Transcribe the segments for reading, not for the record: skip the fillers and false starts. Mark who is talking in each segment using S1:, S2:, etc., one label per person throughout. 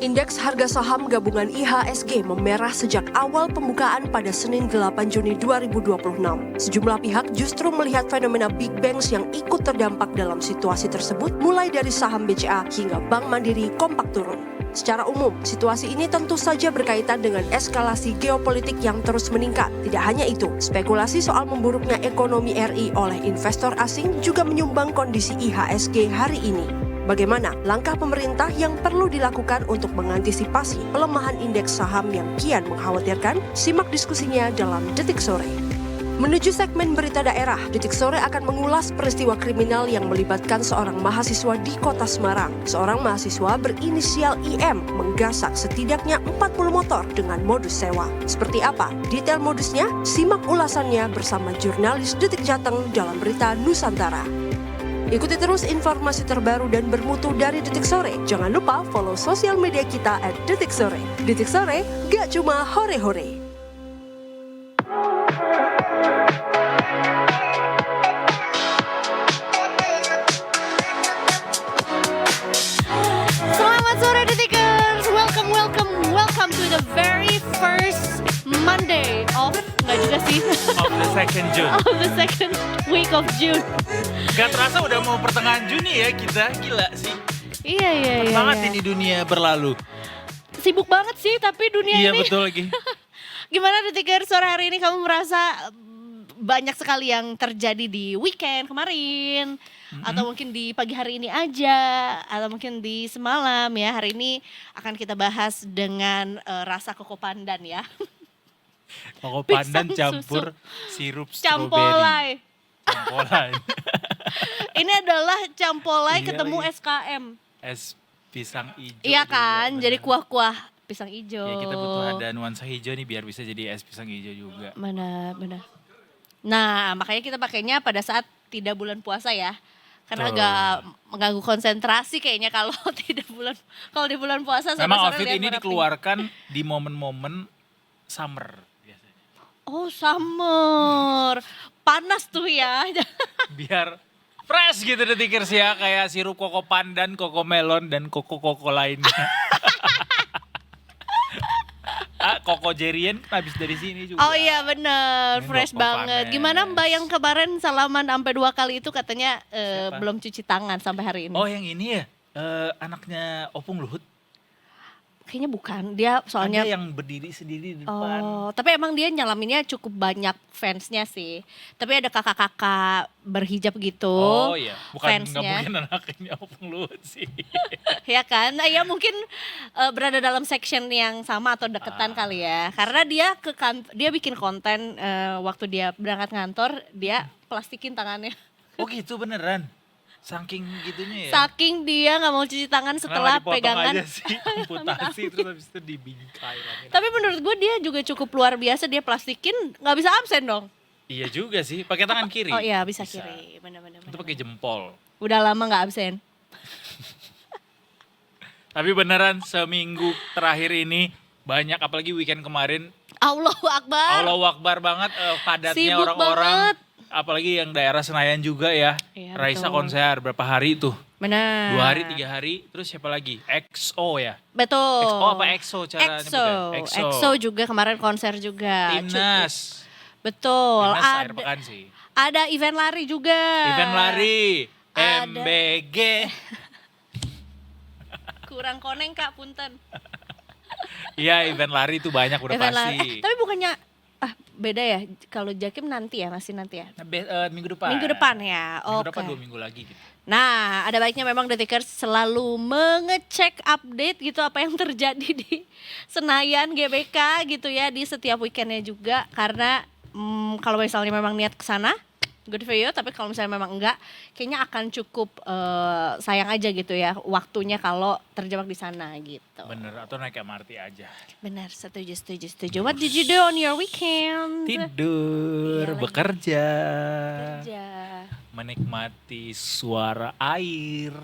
S1: Indeks harga saham gabungan IHSG memerah sejak awal pembukaan pada Senin 8 Juni 2026. Sejumlah pihak justru melihat fenomena Big Banks yang ikut terdampak dalam situasi tersebut, mulai dari saham BCA hingga Bank Mandiri kompak turun. Secara umum, situasi ini tentu saja berkaitan dengan eskalasi geopolitik yang terus meningkat. Tidak hanya itu, spekulasi soal memburuknya ekonomi RI oleh investor asing juga menyumbang kondisi IHSG hari ini. Bagaimana langkah pemerintah yang perlu dilakukan untuk mengantisipasi pelemahan indeks saham yang kian mengkhawatirkan? Simak diskusinya dalam Detik Sore. Menuju segmen berita daerah, Detik Sore akan mengulas peristiwa kriminal yang melibatkan seorang mahasiswa di Kota Semarang. Seorang mahasiswa berinisial IM menggasak setidaknya 40 motor dengan modus sewa. Seperti apa detail modusnya? Simak ulasannya bersama jurnalis Detik Jateng dalam berita Nusantara. Ikuti terus informasi terbaru dan bermutu dari Detik Sore. Jangan lupa follow sosial media kita @detiksore. Detik Sore, gak cuma hore-hore.
S2: Selamat sore Detikers, welcome to the very first Monday of, enggak juga sih,
S3: Of the second June.
S2: of the second week of June.
S3: Gak terasa udah mau pertengahan Juni ya kita, gila sih.
S2: Iya.
S3: Banget ini dunia berlalu.
S2: Sibuk banget sih, tapi dunia
S3: Iya
S2: ini.
S3: betul lagi.
S2: Gimana Detikers, sore hari ini kamu merasa banyak sekali yang terjadi di weekend kemarin, atau mungkin di pagi hari ini aja, atau mungkin di semalam ya. Hari ini akan kita bahas dengan rasa koko pandan ya.
S3: Koko pandan
S2: Pisang
S3: campur
S2: susu.
S3: sirup stroberi.
S2: Campolai.
S3: Campolai.
S2: Ini adalah campolai
S3: Iya
S2: ketemu
S3: lagi.
S2: SKM.
S3: Es pisang hijau.
S2: Iya
S3: juga,
S2: kan,
S3: bener.
S2: jadi kuah-kuah pisang hijau.
S3: Ya kita butuh ada nuansa hijau nih biar bisa jadi es pisang hijau juga.
S2: Benar. Nah, makanya kita pakainya pada saat tidak bulan puasa ya. Karena
S3: Betul.
S2: agak mengganggu konsentrasi kayaknya kalau kalau di bulan puasa
S3: Memang
S2: sore-sore
S3: outfit
S2: lihat
S3: ini
S2: warna pink.
S3: dikeluarkan di momen-momen summer biasanya.
S2: Oh, summer. Panas tuh ya.
S3: Biar fresh gitu Detikers ya, kayak sirup koko pandan, koko melon, dan koko-koko lainnya. Koko Jerian habis dari sini juga.
S2: Oh iya bener,
S3: Ini
S2: fresh
S3: Koko
S2: banget.
S3: Vanes.
S2: Gimana Mbak yang kemarin salaman sampai 2 kali itu katanya
S3: Siapa?
S2: belum cuci tangan sampai hari ini?
S3: Oh yang ini ya, anaknya Opung Luhut.
S2: Kayaknya bukan, dia soalnya.
S3: Ada yang berdiri sendiri di depan.
S2: Oh, tapi emang dia nyalaminnya cukup banyak fansnya sih. Tapi ada kakak-kakak berhijab gitu.
S3: Oh iya, bukan nggak
S2: fansnya.
S3: mungkin anaknya Opung Luhut sih.
S2: Ya kan? Nah, ya mungkin berada dalam section yang sama atau deketan kali ya. Karena dia dia bikin konten waktu dia berangkat ngantor, dia plastikin tangannya.
S3: Oh gitu beneran? Saking gitunya ya?
S2: Saking dia nggak mau cuci tangan setelah
S3: Kenapa dipotong
S2: pegangan.
S3: aja sih, amputasi terus habis itu dibingkai lagi.
S2: Tapi menurut gue dia juga cukup luar biasa, dia plastikin nggak bisa absen dong.
S3: Iya juga sih, pakai tangan kiri.
S2: Oh iya bisa kiri, benar-benar.
S3: Itu pakai jempol.
S2: Udah lama nggak absen.
S3: Tapi beneran seminggu terakhir ini banyak, apalagi weekend kemarin,
S2: Allahu Akbar.
S3: Allahu Akbar banget padatnya
S2: Sibuk
S3: orang-orang.
S2: banget.
S3: Apalagi yang daerah Senayan juga ya.
S2: Iya,
S3: Raisa
S2: betul.
S3: konser berapa hari tuh?
S2: Benar.
S3: 2 hari, 3 hari. Terus siapa lagi? EXO ya?
S2: Betul.
S3: EXO apa EXO cara nyebutnya?
S2: EXO juga kemarin konser juga.
S3: Timnas.
S2: Betul.
S3: Timnas akhir
S2: Ada,
S3: pekan sih.
S2: ada event lari juga.
S3: Event lari.
S2: Ada.
S3: MBG.
S2: Kurang koneng Kak, punten.
S3: Iya event lari itu banyak udah
S2: Event lari.
S3: pasti.
S2: Tapi bukannya beda ya. Kalau Jakim nanti ya, masih nanti ya.
S3: Nah, minggu depan.
S2: Minggu depan ya.
S3: Minggu
S2: Oke.
S3: depan 2 minggu lagi gitu.
S2: Nah, ada baiknya memang Detikers selalu mengecek update gitu apa yang terjadi di Senayan GBK gitu ya di setiap weekendnya juga, karena kalau misalnya memang niat ke sana good for you, tapi kalau misalnya memang enggak, kayaknya akan cukup sayang aja gitu ya waktunya kalau terjebak di sana gitu.
S3: Bener, atau naik MRT aja.
S2: Benar, setuju. What did you do on your weekend?
S3: Tidur,
S2: Iya lagi.
S3: bekerja,
S2: Kerja.
S3: menikmati suara air,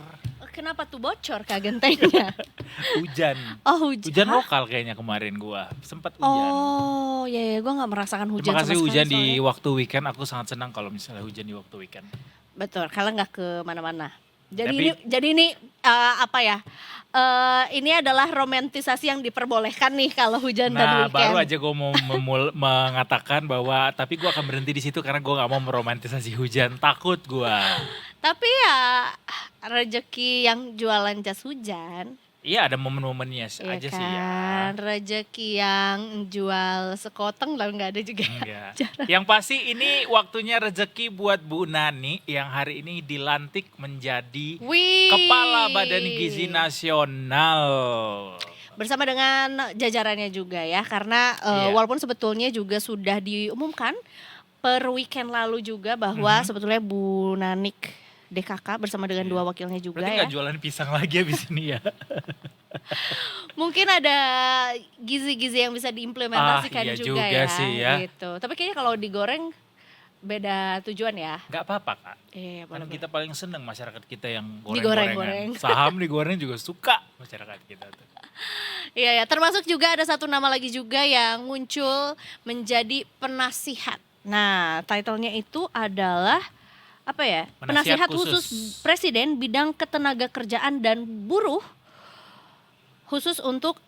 S2: Kenapa tuh bocor Kak gentengnya?
S3: hujan.
S2: Oh hujan.
S3: Hujan lokal kayaknya kemarin gua, sempat hujan.
S2: Oh ya, gue nggak merasakan hujan
S3: Terima kasih
S2: sama sekali
S3: hujan di
S2: soalnya.
S3: waktu weekend, aku sangat senang kalau misalnya hujan di waktu weekend.
S2: Betul, kalian nggak ke mana-mana. Jadi ini apa ya? Ini adalah romantisasi yang diperbolehkan nih kalau hujan dan
S3: Nah,
S2: weekend.
S3: baru aja gue mau mengatakan bahwa tapi gue akan berhenti di situ karena gue nggak mau meromantisasi hujan, takut gue.
S2: Tapi ya rezeki yang jualan jas hujan,
S3: Iya, ada momen-momennya
S2: ya
S3: aja
S2: kan?
S3: sih ya.
S2: Rezeki yang jual sekoteng lah nggak ada juga.
S3: Enggak. Yang pasti ini waktunya rezeki buat Bu Nani yang hari ini dilantik menjadi
S2: Wih.
S3: Kepala Badan Gizi Nasional.
S2: Bersama dengan jajarannya juga ya, karena
S3: Iya.
S2: walaupun sebetulnya juga sudah diumumkan per weekend lalu juga bahwa sebetulnya Bu Nanik DKK bersama dengan dua wakilnya juga
S3: Berarti
S2: ya.
S3: nggak jualan pisang lagi abis ini ya?
S2: Mungkin ada gizi-gizi yang bisa diimplementasikan
S3: iya
S2: juga,
S3: juga
S2: ya,
S3: sih ya.
S2: gitu. Tapi kayaknya kalau digoreng beda tujuan ya.
S3: Nggak apa-apa Kak.
S2: Iya,
S3: Kan
S2: boleh.
S3: kita paling seneng masyarakat kita yang
S2: Digoreng-goreng.
S3: goreng-gorengan. Saham digoreng juga suka masyarakat kita tuh.
S2: Iya ya, termasuk juga ada satu nama lagi juga yang muncul menjadi penasihat. Nah, title-nya itu adalah apa ya?
S3: Penasihat
S2: Penasihat khusus
S3: khusus.
S2: Presiden bidang ketenaga kerjaan dan buruh khusus untuk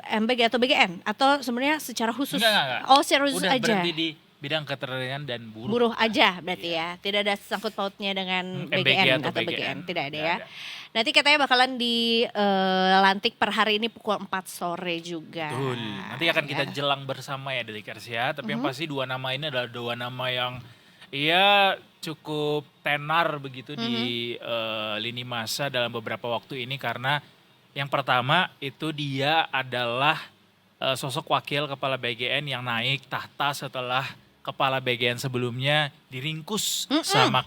S2: MBG atau BGN atau sebenarnya secara khusus.
S3: Enggak.
S2: Oh, secara khusus
S3: Udah
S2: aja.
S3: berhenti di bidang ketenagaan dan buruh.
S2: Buruh aja berarti ya. Tidak ada sangkut pautnya dengan
S3: MBG
S2: BGN
S3: atau
S2: atau BGN.
S3: BGN.
S2: Tidak ada
S3: Nggak
S2: ya.
S3: ada.
S2: Nanti katanya bakalan dilantik per hari ini pukul 4 sore juga.
S3: Betul. Nanti akan kita
S2: Ya.
S3: jelang bersama ya Delikers ya. Tapi yang pasti dua nama ini adalah dua nama yang ya cukup tenar begitu di lini masa dalam beberapa waktu ini karena yang pertama itu dia adalah sosok wakil kepala BGN yang naik tahta setelah kepala BGN sebelumnya diringkus sama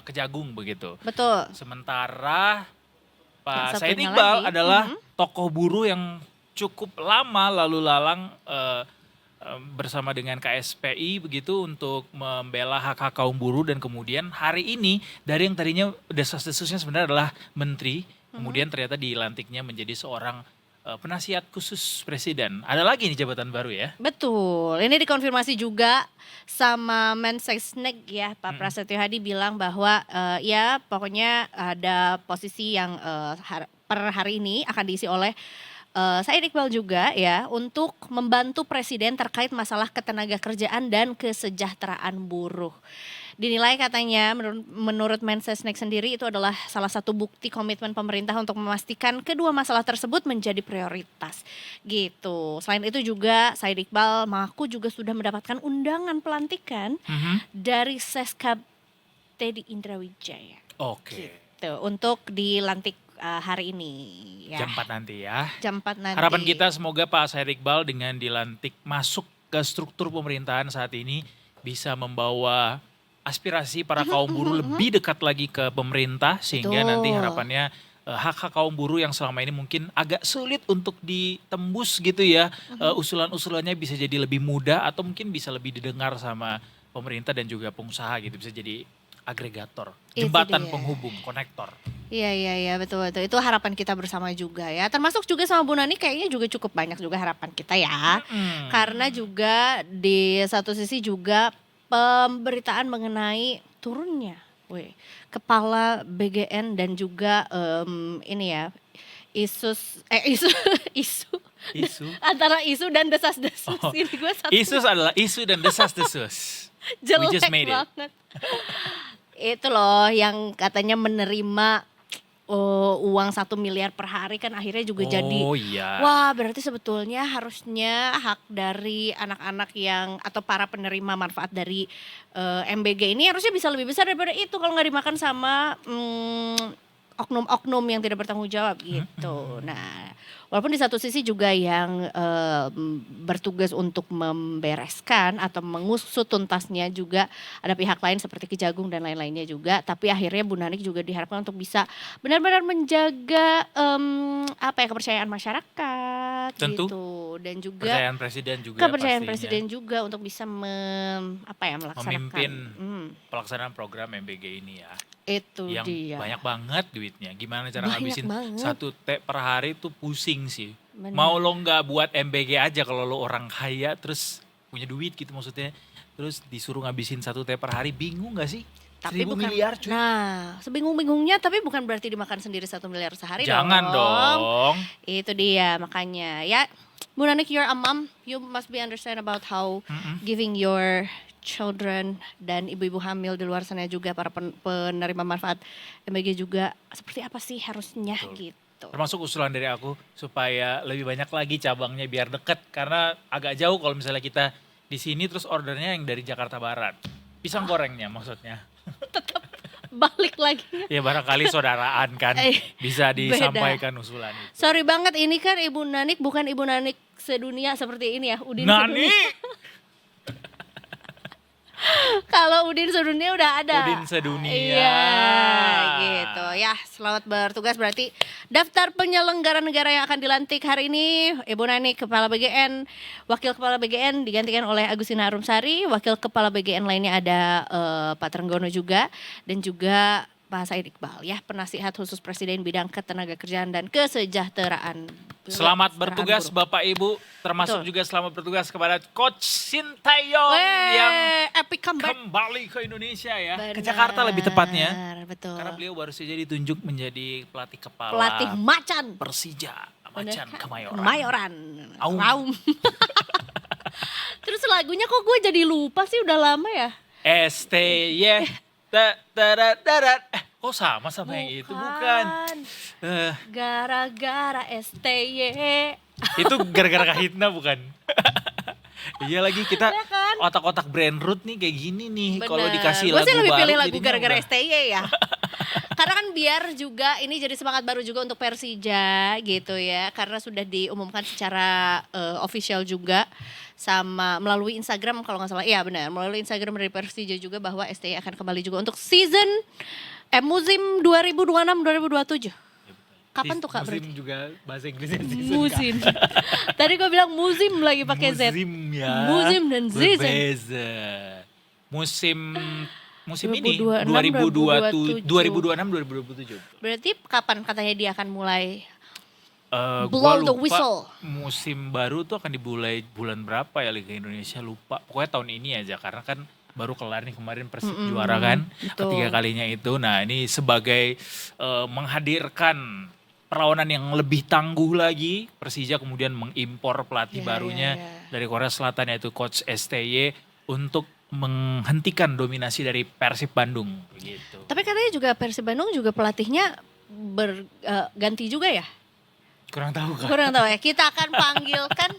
S3: Kejagung begitu.
S2: Betul.
S3: Sementara
S2: Yang
S3: Pak Said
S2: satunya
S3: Iqbal
S2: lagi,
S3: adalah tokoh buruh yang cukup lama lalu lalang bersama dengan KSPI begitu untuk membela hak-hak kaum buruh dan kemudian hari ini dari yang tadinya desas-desusnya sebenarnya adalah menteri, kemudian ternyata dilantiknya menjadi seorang penasihat khusus presiden. Ada lagi nih jabatan baru ya.
S2: Betul. Ini dikonfirmasi juga sama Mensesnek ya, Pak Prasetyo Hadi bilang bahwa ya pokoknya ada posisi yang per hari ini akan diisi oleh Said Iqbal juga ya untuk membantu presiden terkait masalah ketenaga kerjaan dan kesejahteraan buruh. Dinilai katanya menurut Mensesnek sendiri itu adalah salah satu bukti komitmen pemerintah untuk memastikan kedua masalah tersebut menjadi prioritas gitu. Selain itu juga Said Iqbal mengaku juga sudah mendapatkan undangan pelantikan dari Seskap Teddy Indrawijaya
S3: Oke.
S2: gitu, untuk dilantik hari ini ya.
S3: Jam 4 nanti ya.
S2: Jam 4 nanti.
S3: Harapan kita semoga Pak Said Iqbal dengan dilantik masuk ke struktur pemerintahan saat ini bisa membawa aspirasi para kaum buruh lebih dekat lagi ke pemerintah sehingga
S2: Betul.
S3: nanti harapannya hak-hak kaum buruh yang selama ini mungkin agak sulit untuk ditembus gitu ya, usulan-usulannya bisa jadi lebih mudah atau mungkin bisa lebih didengar sama pemerintah dan juga pengusaha gitu, bisa jadi agregator,
S2: Itu
S3: jembatan
S2: dia.
S3: penghubung, konektor.
S2: Iya betul. Itu harapan kita bersama juga ya. Termasuk juga sama Bu Nani kayaknya juga cukup banyak juga harapan kita ya. Karena juga di satu sisi juga pemberitaan mengenai turunnya kepala BGN dan juga ini ya isu
S3: Isu.
S2: antara isu dan desas-desus
S3: Oh,
S2: ini gue satu
S3: Isus adalah isu dan desas-desus. We just
S2: jelek
S3: made it.
S2: banget. Itu loh yang katanya menerima uang 1 miliar per hari kan akhirnya juga jadi
S3: Oh iya.
S2: wah berarti sebetulnya harusnya hak dari anak-anak yang atau para penerima manfaat dari MBG ini harusnya bisa lebih besar daripada itu kalau nggak dimakan sama oknum-oknum yang tidak bertanggung jawab gitu. Nah, walaupun di satu sisi juga yang bertugas untuk membereskan atau mengusut tuntasnya juga ada pihak lain seperti Kejagung dan lain-lainnya juga. Tapi akhirnya Bu Nanik juga diharapkan untuk bisa benar-benar menjaga kepercayaan masyarakat
S3: Tentu.
S2: gitu dan juga
S3: Kepercayaan presiden juga
S2: kepercayaan
S3: pastinya.
S2: presiden juga untuk bisa melaksanakan
S3: Memimpin pelaksanaan program MBG ini ya.
S2: itu
S3: Yang
S2: dia.
S3: banyak banget duitnya. Gimana cara
S2: Banyak
S3: ngabisin
S2: banget.
S3: 1 T per hari tuh pusing sih.
S2: Bener.
S3: Mau lo nggak buat MBG aja kalau lo orang kaya terus punya duit gitu maksudnya. Terus disuruh ngabisin 1 T per hari bingung gak sih?
S2: Tapi
S3: 1.000
S2: bukan,
S3: miliar, cuy.
S2: nah sebingung-bingungnya tapi bukan berarti dimakan sendiri 1 miliar sehari
S3: Jangan dong.
S2: Itu dia makanya ya. Bu Nanik, you're a mom, you must be understand about how giving your children dan ibu-ibu hamil di luar sana juga para penerima manfaat MBG juga seperti apa sih harusnya gitu.
S3: Termasuk usulan dari aku supaya lebih banyak lagi cabangnya biar deket. Karena agak jauh kalau misalnya kita di sini terus ordernya yang dari Jakarta Barat. Pisang gorengnya maksudnya.
S2: Balik lagi.
S3: Ya barangkali saudaraan kan bisa
S2: Beda.
S3: disampaikan usulan itu.
S2: Sorry banget ini kan Ibu Nanik bukan Ibu Nanik sedunia seperti ini ya. Udin
S3: Nani?
S2: sedunia. Kalau Udin sedunia udah ada.
S3: Udin sedunia.
S2: Iya gitu ya. Selamat bertugas berarti daftar penyelenggara negara yang akan dilantik hari ini. Ibu Nanik Kepala BGN, Wakil Kepala BGN digantikan oleh Agustina Arumsari. Wakil Kepala BGN lainnya ada Pak Trenggono juga. Dan juga Pak Said Iqbal ya. Penasihat khusus Presiden bidang ketenagakerjaan dan kesejahteraan.
S3: Selamat bertugas
S2: buruh.
S3: Bapak Ibu. Termasuk
S2: Betul.
S3: juga selamat bertugas kepada Coach Sintayong yang
S2: epic comeback.
S3: kembali ke Indonesia ya. Ke
S2: Benar,
S3: Jakarta lebih tepatnya.
S2: Betul.
S3: Karena beliau baru saja ditunjuk menjadi pelatih kepala
S2: Pelatih macan.
S3: Persija Macan
S2: Bener.
S3: Kemayoran.
S2: Kemayoran.
S3: Aum.
S2: Raum. Terus lagunya kok gue jadi lupa sih udah lama ya?
S3: STY kok sama yang itu bukan.
S2: Gara-gara STY.
S3: Itu gara-gara Kahitna bukan. Iya lagi kita
S2: Ya kan?
S3: otak-otak brand root nih kayak gini nih. Kalau
S2: Bener.
S3: dikasih
S2: Gue
S3: lagu
S2: sih lebih
S3: baru
S2: pilih lagu
S3: jadinya
S2: gara-gara
S3: udah.
S2: STY ya. Karena kan biar juga ini jadi semangat baru juga untuk Persija gitu ya. Karena sudah diumumkan secara official juga sama melalui Instagram kalau nggak salah. Iya benar, melalui Instagram dari Persija juga bahwa STY akan kembali juga untuk musim 2026-2027. Kapan tuh Kak
S3: Musim
S2: berarti?
S3: juga bahasa Inggrisnya season, Kak.
S2: Musim. Tadi gue bilang musim lagi pakai Z.
S3: Musim ya.
S2: Musim dan season.
S3: Berbeza. Musim ini
S2: 2026,
S3: 2026 2027.
S2: Berarti kapan katanya dia akan mulai
S3: Gua
S2: blow the
S3: lupa
S2: whistle?
S3: musim baru tuh akan dimulai bulan berapa ya Liga Indonesia, lupa. Pokoknya tahun ini aja karena kan baru kelar nih kemarin Persib juara kan.
S2: betul.
S3: Ketiga kalinya itu. Nah ini sebagai menghadirkan perlawanan yang lebih tangguh lagi. Persija kemudian mengimpor pelatih
S2: Iya,
S3: barunya
S2: iya, iya.
S3: dari Korea Selatan yaitu Coach STY untuk menghentikan dominasi dari Persib Bandung begitu.
S2: Tapi katanya juga Persib Bandung juga pelatihnya berganti juga ya?
S3: Kurang tahu kan?
S2: Kurang tahu ya. Kita akan panggilkan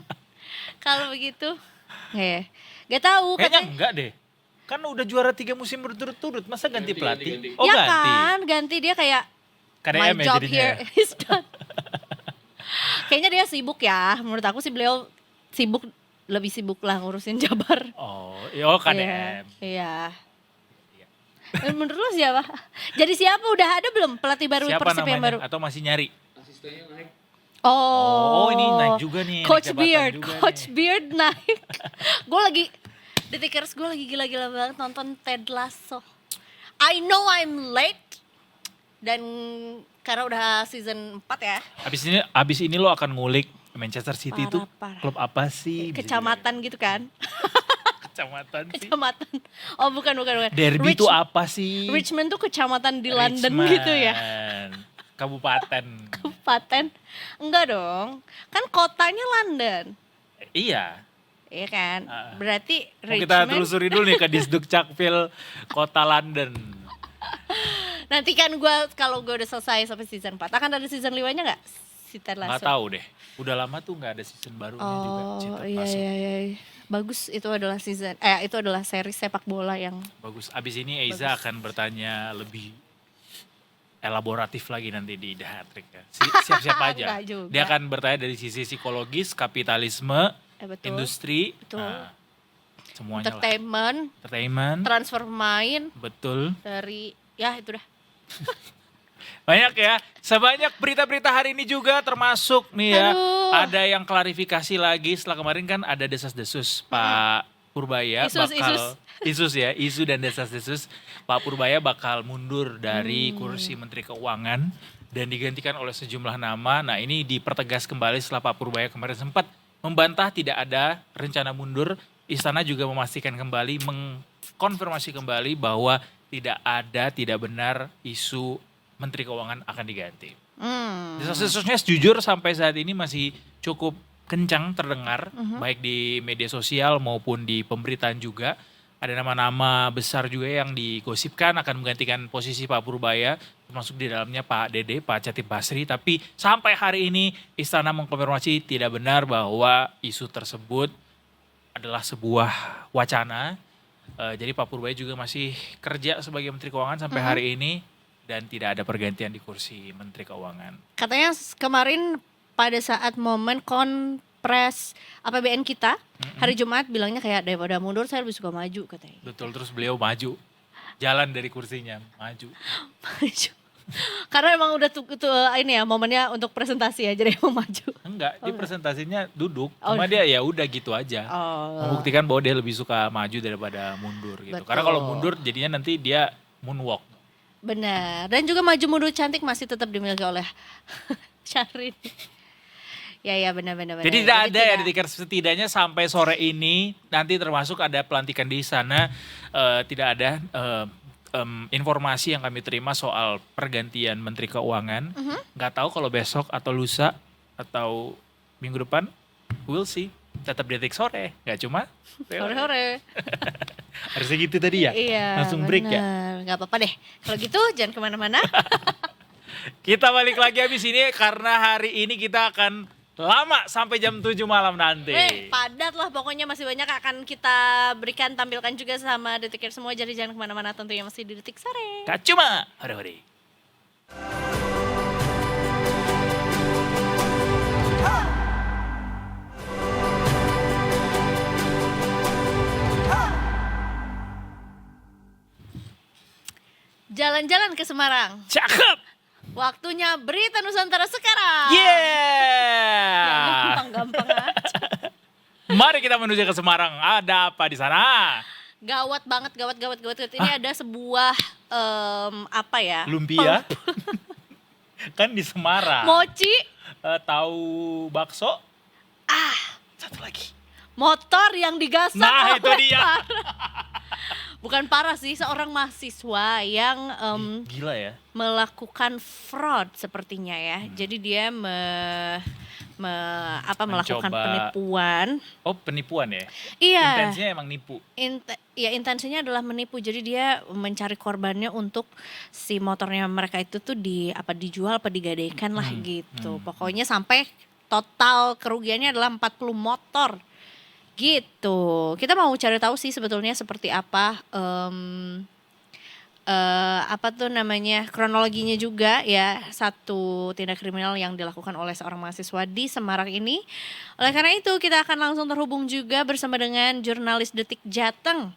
S2: kalau begitu. Gak tahu
S3: Kayaknya
S2: katanya.
S3: enggak deh. Kan udah juara 3 musim berturut-turut, masa ganti pelatih? Oh
S2: ya
S3: ganti.
S2: kan, ganti dia kayak my
S3: KDM ya
S2: job
S3: jadinya
S2: here
S3: ya?
S2: is done. Kayaknya dia sibuk ya. Menurut aku sih beliau sibuk, lebih sibuk lah ngurusin Jabar.
S3: Oh, KDM.
S2: Iya. Menurut lu siapa? Jadi siapa udah ada belum pelatih baru
S3: Siapa
S2: Persib yang baru?
S3: namanya? Atau masih nyari?
S2: Oh,
S3: ini naik juga nih. naik
S2: Coach
S3: jabatan
S2: Beard,
S3: juga
S2: Coach
S3: nih.
S2: Beard naik. Gue lagi, Detikers gue lagi gila-gila banget nonton Ted Lasso. I know I'm late. Dan karena udah season 4 ya.
S3: Abis ini lo akan ngulik Manchester City itu
S2: Parah.
S3: klub apa sih? Bisa
S2: Kecamatan gitu kan.
S3: dibilang. Kecamatan sih.
S2: Kecamatan. Oh bukan.
S3: Derby itu apa sih?
S2: Richmond tuh kecamatan di London
S3: Richmond.
S2: gitu ya.
S3: Kabupaten.
S2: Kabupaten. Enggak dong. Kan kotanya London.
S3: Iya.
S2: Iya kan? Berarti
S3: Mau kita
S2: Richmond.
S3: telusuri dulu nih ke Disduk Cakpil Kota London.
S2: Nanti kan kalau gue udah selesai sampai season 4. Akan ada season 5-nya gak? Si Ted Lasso.
S3: Nggak tahu deh. Udah lama tuh nggak ada season barunya juga.
S2: Oh
S3: Cinta
S2: iya,
S3: Masuk.
S2: iya. Bagus, itu adalah itu adalah seri sepak bola yang
S3: Bagus. Abis ini Eiza akan bertanya lebih elaboratif lagi nanti di The Hat-Trick ya. Siap-siap aja.
S2: Enggak juga.
S3: Dia akan bertanya dari sisi psikologis, kapitalisme,
S2: betul.
S3: industri,
S2: Betul.
S3: semuanya lah.
S2: Entertainment,
S3: Entertainment,
S2: transfer pemain
S3: betul.
S2: dari ya itu dah.
S3: Banyak ya. Sebanyak berita-berita hari ini juga termasuk nih ya.
S2: Aduh.
S3: Ada yang klarifikasi lagi setelah kemarin kan ada desas-desus Pak Purbaya isu dan desas-desus Pak Purbaya bakal mundur dari kursi Menteri Keuangan dan digantikan oleh sejumlah nama. Nah ini dipertegas kembali setelah Pak Purbaya kemarin sempat membantah tidak ada rencana mundur. Istana juga memastikan kembali, mengkonfirmasi kembali bahwa tidak benar isu Menteri Keuangan akan diganti.
S2: Hmm.
S3: Desas-desusnya jujur sampai saat ini masih cukup kencang terdengar, baik di media sosial maupun di pemberitaan juga. Ada nama-nama besar juga yang digosipkan akan menggantikan posisi Pak Purbaya, termasuk di dalamnya Pak Dede, Pak Chatib Basri. Tapi sampai hari ini Istana mengkonfirmasi tidak benar bahwa isu tersebut adalah sebuah wacana. Jadi Pak Purbaya juga masih kerja sebagai Menteri Keuangan sampai hari ini dan tidak ada pergantian di kursi Menteri Keuangan.
S2: Katanya kemarin pada saat momen konpres APBN kita hari Jumat bilangnya kayak daripada mundur saya lebih suka maju katanya.
S3: Betul, terus beliau maju, jalan dari kursinya, maju.
S2: Maju. Karena emang udah ini ya momennya untuk presentasi aja deh mau maju.
S3: Enggak, dia presentasinya duduk,
S2: Oh.
S3: cuma dia ya udah gitu aja.
S2: Oh.
S3: Membuktikan bahwa dia lebih suka maju daripada mundur gitu.
S2: Betul.
S3: Karena kalau mundur jadinya nanti dia moonwalk.
S2: Benar. Dan juga maju mundur cantik masih tetap dimiliki oleh Syahrini. Ya benar.
S3: Jadi tidak ada ya Detikers, setidaknya sampai sore ini nanti termasuk ada pelantikan di sana, tidak ada informasi yang kami terima soal pergantian Menteri Keuangan. Nggak tahu kalau besok atau lusa atau minggu depan, we'll see. Tetap Detik sore, nggak cuma
S2: Sore-sore.
S3: harusnya gitu tadi ya.
S2: Iya.
S3: Langsung break ya.
S2: benar. Nggak apa-apa deh. Kalau gitu jangan kemana-mana.
S3: Kita balik lagi habis ini karena hari ini kita akan lama sampai jam 7 malam nanti.
S2: Padat lah pokoknya masih banyak akan kita berikan tampilkan juga sama Detikers semua. Jadi jangan kemana-mana tentunya masih di Detik Sore.
S3: Nggak cuma hore-hore.
S2: Jalan-jalan ke Semarang.
S3: Cakep.
S2: Waktunya berita Nusantara sekarang.
S3: Yeah.
S2: Gampang-gampang aja.
S3: Mari kita menuju ke Semarang. Ada apa di sana?
S2: Gawat banget. Ini ada sebuah apa ya?
S3: Lumpia. Kan di Semarang.
S2: Mochi.
S3: Tahu bakso? Satu lagi.
S2: Motor yang digasak
S3: Nah, itu
S2: oleh
S3: dia.
S2: Bukan parah sih, seorang mahasiswa yang
S3: Gila ya.
S2: melakukan fraud sepertinya ya. Jadi dia melakukan
S3: Mencoba-
S2: penipuan.
S3: Oh, penipuan ya?
S2: Iya.
S3: Intensinya emang nipu.
S2: Intensinya adalah menipu. Jadi dia mencari korbannya untuk si motornya mereka itu tuh dijual apa digadaikan lah gitu. Pokoknya sampai total kerugiannya adalah 40 motor. Gitu. Kita mau cari tahu sih sebetulnya seperti apa kronologinya juga ya, satu tindak kriminal yang dilakukan oleh seorang mahasiswa di Semarang ini. Oleh karena itu kita akan langsung terhubung juga bersama dengan jurnalis Detik Jateng.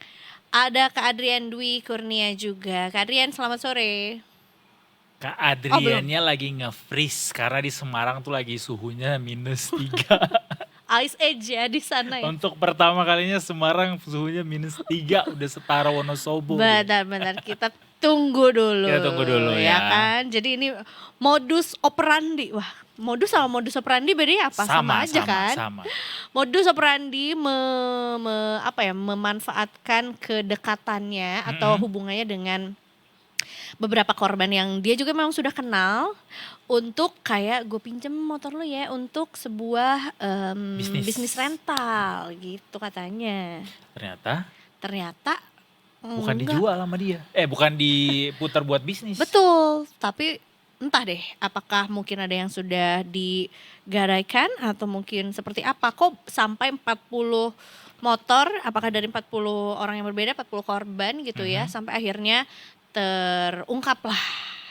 S2: Ada Kak Adrian Dwi Kurnia juga. Kak Adrian, selamat sore.
S3: Kak Adriannya lagi nge-freeze karena di Semarang tuh lagi suhunya -3.
S2: Ice Age ya di sana ya.
S3: Untuk pertama kalinya Semarang suhunya -3, udah setara Wonosobo.
S2: Benar-benar kita tunggu dulu.
S3: Kita tunggu dulu ya.
S2: Kan. Jadi ini modus operandi. Wah, modus sama modus operandi bedanya apa? Sama aja kan?
S3: Sama.
S2: Modus operandi memanfaatkan kedekatannya atau hubungannya dengan beberapa korban yang dia juga memang sudah kenal untuk kayak gue pinjem motor lo ya untuk sebuah bisnis rental gitu katanya. Ternyata
S3: Bukan
S2: enggak.
S3: dijual sama dia. Bukan diputar buat bisnis.
S2: Betul, tapi entah deh apakah mungkin ada yang sudah digadaikan atau mungkin seperti apa. Kok sampai 40 motor, apakah dari 40 orang yang berbeda, 40 korban gitu ya, sampai akhirnya terungkap lah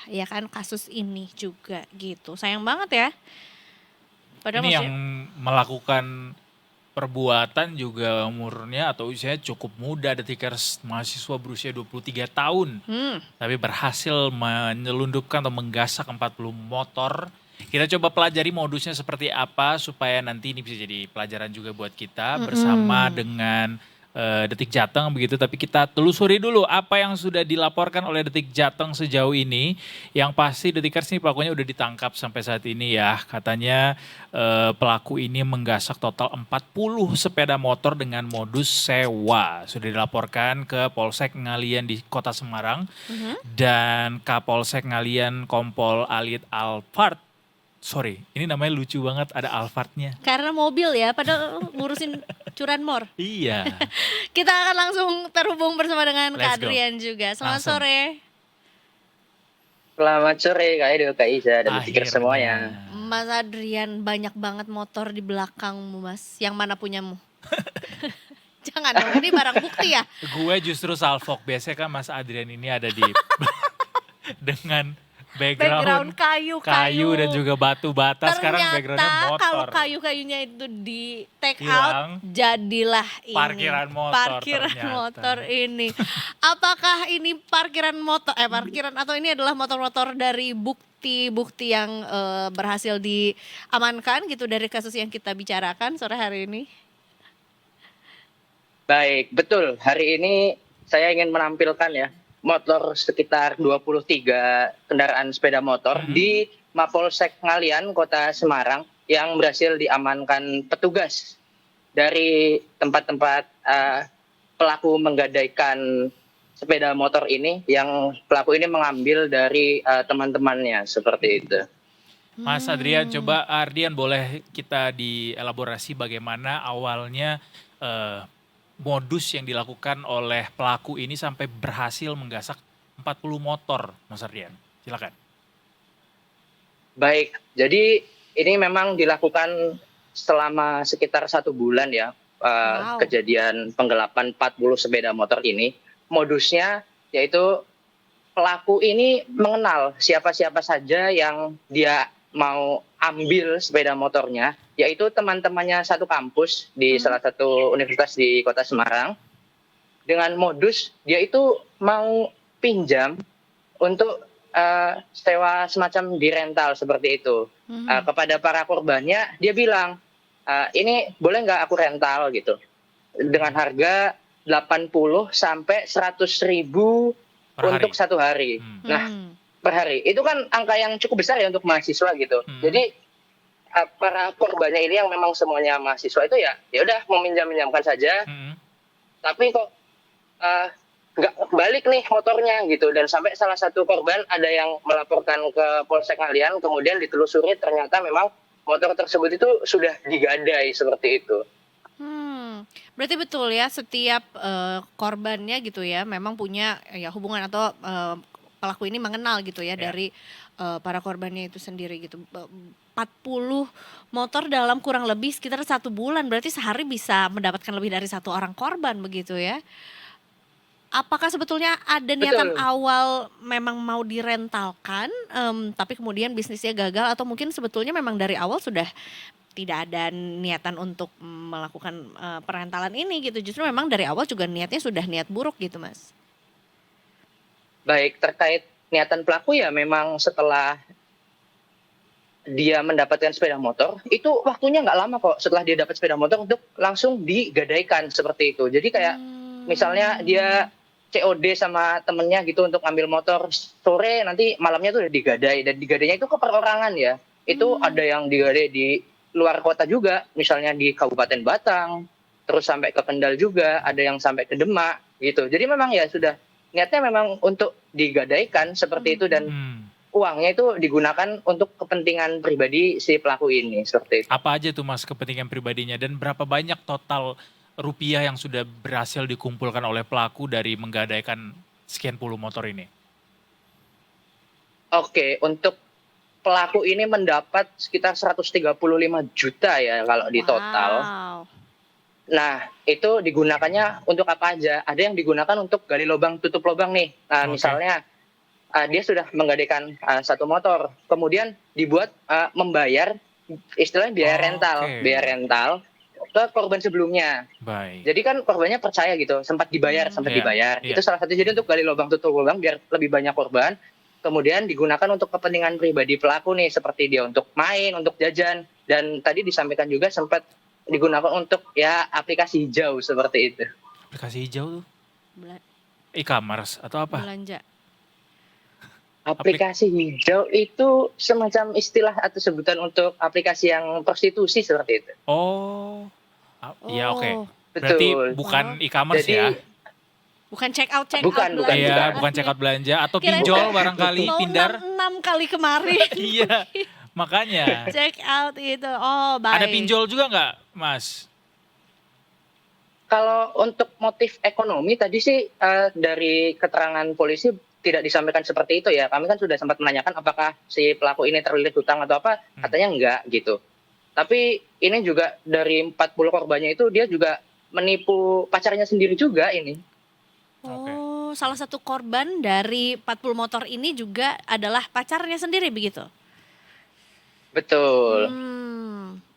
S2: ya kan kasus ini juga gitu. Sayang banget ya. Padahal
S3: Ini yang
S2: maksudnya
S3: melakukan perbuatan juga umurnya atau usianya cukup muda, Detikers, mahasiswa berusia 23 tahun. Tapi berhasil menyelundupkan atau menggasak 40 motor. Kita coba pelajari modusnya seperti apa supaya nanti ini bisa jadi pelajaran juga buat kita bersama dengan Detik Jateng begitu, tapi kita telusuri dulu apa yang sudah dilaporkan oleh Detik Jateng sejauh ini. Yang pasti Detikers ini pelakunya udah ditangkap sampai saat ini ya. Katanya pelaku ini menggasak total 40 sepeda motor dengan modus sewa. Sudah dilaporkan ke Polsek Ngalian di Kota Semarang dan Kapolsek Ngalian Kompol Alit Alphard. Sorry, ini namanya lucu banget, ada Alphardnya.
S2: Karena mobil ya, padahal ngurusin curanmor.
S3: Iya.
S2: Kita akan langsung terhubung bersama dengan
S3: Let's
S2: Kak
S3: go.
S2: Adrian juga. Selamat
S3: Langsung.
S2: sore.
S4: Selamat sore Kak Edo, Kak Iza, dan Detikers
S3: Akhirnya.
S4: semuanya.
S2: Mas Adrian, banyak banget motor di belakangmu Mas. Yang mana punyamu? Jangan dong, ini barang bukti ya.
S3: Gue justru salfok, biasanya kan Mas Adrian ini ada di dengan background
S2: Kayu
S3: dan juga batu bata. Sekarang backgroundnya
S2: Ternyata
S3: motor.
S2: kalau kayu-kayunya itu di take
S3: Hilang.
S2: out, jadilah ini.
S3: Parkiran motor
S2: Parkiran
S3: ternyata.
S2: motor ini. Apakah ini parkiran atau ini adalah motor-motor dari bukti-bukti yang berhasil diamankan gitu dari kasus yang kita bicarakan sore hari ini?
S4: Baik, betul. Hari ini saya ingin menampilkan ya motor sekitar 23 kendaraan sepeda motor di Mapolsek Ngalian, Kota Semarang yang berhasil diamankan petugas dari tempat-tempat pelaku menggadaikan sepeda motor ini, yang pelaku ini mengambil dari teman-temannya seperti itu.
S3: Mas Adrian, coba Ardian boleh kita dielaborasi bagaimana awalnya modus yang dilakukan oleh pelaku ini sampai berhasil menggasak 40 motor, Mas Ardian. Silakan.
S4: Baik, jadi ini memang dilakukan selama sekitar 1 bulan ya,
S2: Wow.
S4: kejadian penggelapan 40 sepeda motor ini. Modusnya yaitu pelaku ini mengenal siapa-siapa saja yang dia mau ambil sepeda motornya, yaitu teman-temannya satu kampus di salah satu universitas di Kota Semarang. Dengan modus dia itu mau pinjam untuk sewa semacam di rental seperti itu. Kepada para korbannya dia bilang, ini boleh nggak aku rental gitu, dengan harga 80 sampai 100 ribu
S3: Per hari.
S4: untuk 1 hari. Nah, per hari itu kan angka yang cukup besar ya untuk mahasiswa gitu. Jadi para korbannya ini yang memang semuanya mahasiswa itu ya udah meminjam-minjamkan saja, tapi kok nggak balik nih motornya gitu. Dan sampai salah satu korban ada yang melaporkan ke Polsek Ngalian, kemudian ditelusuri ternyata memang motor tersebut itu sudah digadai seperti itu.
S2: Berarti betul ya, setiap korbannya gitu ya memang punya ya hubungan atau pelaku ini mengenal gitu ya dari para korbannya itu sendiri gitu. 40 motor dalam kurang lebih sekitar 1 bulan, berarti sehari bisa mendapatkan lebih dari 1 orang korban begitu ya. Apakah sebetulnya ada niatan
S4: Betul.
S2: awal memang mau direntalkan, tapi kemudian bisnisnya gagal, atau mungkin sebetulnya memang dari awal sudah tidak ada niatan untuk melakukan perentalan ini gitu, justru memang dari awal juga niatnya sudah niat buruk gitu Mas?
S4: Baik, terkait niatan pelaku ya memang setelah dia mendapatkan sepeda motor, itu waktunya nggak lama kok setelah dia dapat sepeda motor untuk langsung digadaikan seperti itu. Jadi kayak misalnya dia COD sama temennya gitu untuk ambil motor sore, nanti malamnya tuh udah digadai, dan digadainya itu ke perorangan ya. Itu ada yang digadai di luar kota juga, misalnya di Kabupaten Batang, terus sampai ke Kendal juga, ada yang sampai ke Demak gitu. Jadi memang ya sudah niatnya memang untuk digadaikan seperti itu, dan uangnya itu digunakan untuk kepentingan pribadi si pelaku ini seperti itu.
S3: Apa aja tuh Mas kepentingan pribadinya, dan berapa banyak total rupiah yang sudah berhasil dikumpulkan oleh pelaku dari menggadaikan sekian puluh motor ini?
S4: Oke, untuk pelaku ini mendapat sekitar 135 juta ya kalau di total.
S2: Wow.
S4: Nah, itu digunakannya untuk apa aja? Ada yang digunakan untuk gali lubang, tutup lubang nih. Nah,
S3: Oke.
S4: misalnya dia sudah menggadaikan 1 motor, kemudian dibuat membayar istilahnya biaya rental,
S3: Oke.
S4: biaya rental ke korban sebelumnya.
S3: Baik.
S4: Jadi kan korbannya percaya gitu, sempat dibayar.
S3: Iya.
S4: Itu salah satu, jadi untuk gali lubang, tutup lubang biar lebih banyak korban. Kemudian digunakan untuk kepentingan pribadi pelaku nih, seperti dia untuk main, untuk jajan, dan tadi disampaikan juga sempat digunakan untuk ya aplikasi hijau seperti itu.
S3: Aplikasi hijau tuh
S2: Bela-
S3: e-commerce atau apa?
S2: belanja.
S4: Aplikasi hijau itu semacam istilah atau sebutan untuk aplikasi yang prostitusi seperti itu.
S3: Oh, iya oke.
S2: Oh,
S3: Berarti
S4: Betul.
S3: bukan e-commerce
S4: Jadi
S3: ya?
S2: bukan check out
S4: Bukan,
S2: belanja.
S3: Iya,
S4: bukan.
S3: bukan check out belanja atau
S2: Kirain
S3: pinjol
S4: bukan.
S3: barangkali
S2: Mau
S3: pindar.
S2: 6 kali kemarin.
S3: Iya, makanya.
S2: Check out itu. Oh, baik.
S3: Ada pinjol juga nggak, Mas?
S4: Kalau untuk motif ekonomi tadi sih dari keterangan polisi tidak disampaikan seperti itu ya. Kami kan sudah sempat menanyakan apakah si pelaku ini terlilit hutang atau apa, katanya enggak gitu. Tapi ini juga dari 40 korbannya itu dia juga menipu pacarnya sendiri juga ini.
S2: Oh, salah satu korban dari 40 motor ini juga adalah pacarnya sendiri begitu?
S4: Betul.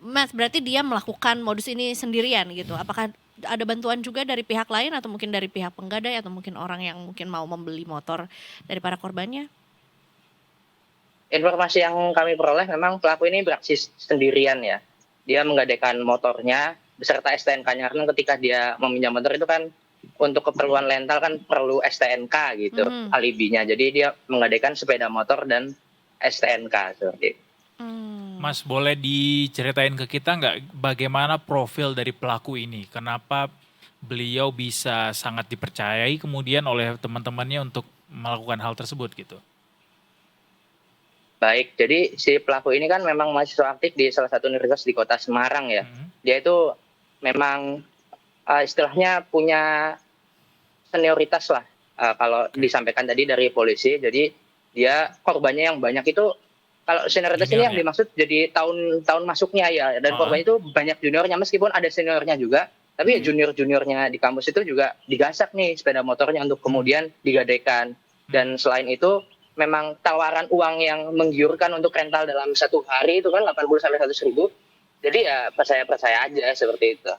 S2: Mas, berarti dia melakukan modus ini sendirian gitu. Apakah ada bantuan juga dari pihak lain atau mungkin dari pihak penggadai atau mungkin orang yang mungkin mau membeli motor dari para korbannya?
S4: Informasi yang kami peroleh memang pelaku ini beraksi sendirian ya. Dia menggadaikan motornya beserta STNK-nya karena ketika dia meminjam motor itu kan untuk keperluan rental kan perlu STNK gitu alibinya. Jadi dia menggadaikan sepeda motor dan STNK seperti itu.
S3: Mas, boleh diceritain ke kita nggak bagaimana profil dari pelaku ini? Kenapa beliau bisa sangat dipercayai kemudian oleh teman-temannya untuk melakukan hal tersebut gitu?
S4: Baik, jadi si pelaku ini kan memang mahasiswa aktif di salah satu universitas di kota Semarang ya. Dia itu memang istilahnya punya senioritas lah kalau disampaikan tadi dari polisi. Jadi dia korbannya yang banyak itu, kalau senioritas ini yang dimaksud jadi tahun masuknya ya. Dan korbannya itu banyak juniornya meskipun ada seniornya juga. Tapi ya junior-juniornya di kampus itu juga digasak nih sepeda motornya untuk kemudian digadaikan. Dan selain itu memang tawaran uang yang menggiurkan untuk rental dalam satu hari itu kan 80-100 ribu. Jadi ya percaya aja seperti itu.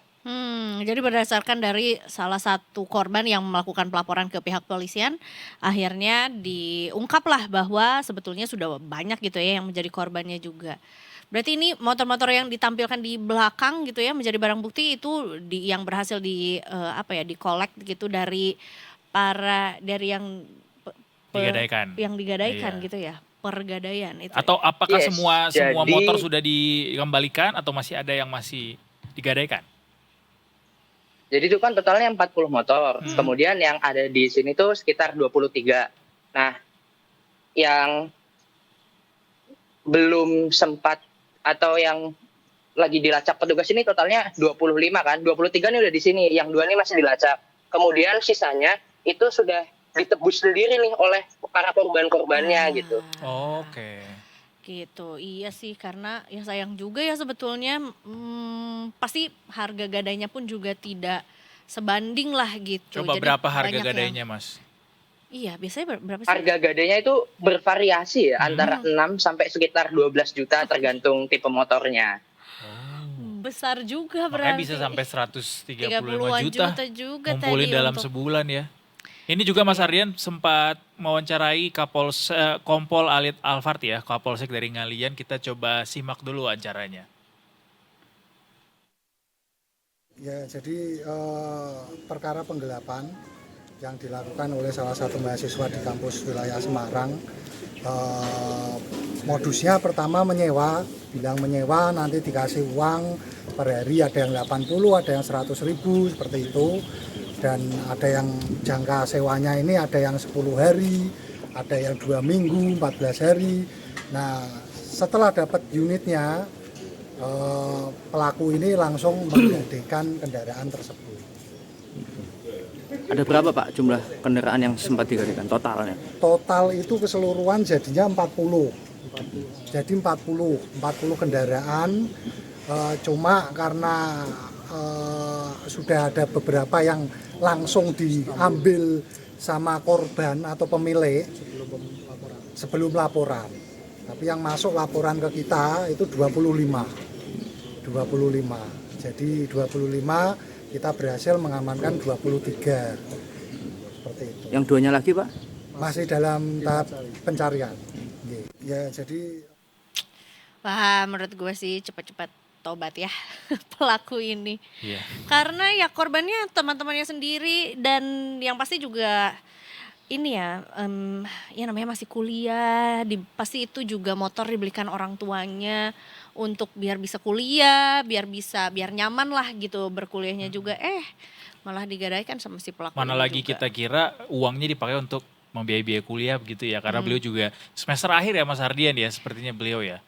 S2: Jadi berdasarkan dari salah satu korban yang melakukan pelaporan ke pihak polisian, akhirnya diungkaplah bahwa sebetulnya sudah banyak gitu ya yang menjadi korbannya juga. Berarti ini motor-motor yang ditampilkan di belakang gitu ya menjadi barang bukti itu yang berhasil di-collect gitu dari yang
S3: Digadaikan.
S2: yang digadaikan
S3: Iya.
S2: gitu ya, pergadaian itu.
S3: Atau apakah
S4: Yes,
S3: semua
S4: jadi-
S3: motor sudah dikembalikan atau masih ada yang masih digadaikan?
S4: Jadi itu kan totalnya 40 motor. Kemudian yang ada di sini tuh sekitar 23. Nah, yang belum sempat atau yang lagi dilacak petugas ini totalnya 25 kan. 23 ini udah di sini, yang 2 ini masih dilacak. Kemudian sisanya itu sudah ditebus sendiri nih oleh para korban-korbannya gitu.
S3: Oke.
S2: Gitu, iya sih karena ya sayang juga ya sebetulnya pasti harga gadainya pun juga tidak sebanding lah gitu.
S3: Coba
S2: Jadi
S3: berapa harga
S2: banyak yang-
S3: gadainya, Mas?
S2: Iya biasanya berapa sih?
S4: Harga gadainya itu bervariasi ya, antara 6 sampai sekitar 12 juta tergantung tipe motornya.
S2: Besar juga
S3: Makanya
S2: berarti.
S3: bisa sampai 135
S2: 30-an
S3: juta
S2: juta juga
S3: ngumpulin
S2: tadi
S3: dalam
S2: untuk-
S3: sebulan ya. Ini juga Mas Ardian sempat mewawancarai Kompol Alit Alfart ya, Kapolsek dari Ngalian. Kita coba simak dulu acaranya.
S5: Ya, jadi perkara penggelapan yang dilakukan oleh salah satu mahasiswa di kampus wilayah Semarang, modusnya pertama menyewa, bilang menyewa nanti dikasih uang per hari, ada yang 80, ada yang 100 ribu, seperti itu. Dan ada yang jangka sewanya ini ada yang 10 hari, ada yang 2 minggu, 14 hari. Nah, setelah dapat unitnya, pelaku ini langsung menggadaikan kendaraan tersebut.
S6: Ada berapa Pak jumlah kendaraan yang sempat digadaikan totalnya?
S5: Total itu keseluruhan jadinya 40. Jadi 40 kendaraan, cuma karena sudah ada beberapa yang langsung diambil sama korban atau pemilik sebelum laporan. Tapi yang masuk laporan ke kita itu 25. Jadi 25 kita berhasil mengamankan 23. Seperti itu.
S6: Yang duanya lagi Pak?
S5: Masih dalam tahap pencarian. Ya, jadi
S2: Wah, menurut gue sih cepat-cepat tobat ya pelaku ini.
S3: Iya.
S2: Karena ya korbannya teman-temannya sendiri dan yang pasti juga ini ya, ya namanya masih kuliah, pasti itu juga motor dibelikan orang tuanya untuk biar bisa kuliah, biar nyaman lah gitu berkuliahnya juga. Malah digadaikan sama si pelaku
S3: Mana
S2: ini
S3: lagi
S2: juga.
S3: kita kira uangnya dipakai untuk membiayai kuliah begitu ya. Karena beliau juga semester akhir ya Mas Ardian ya, sepertinya beliau ya.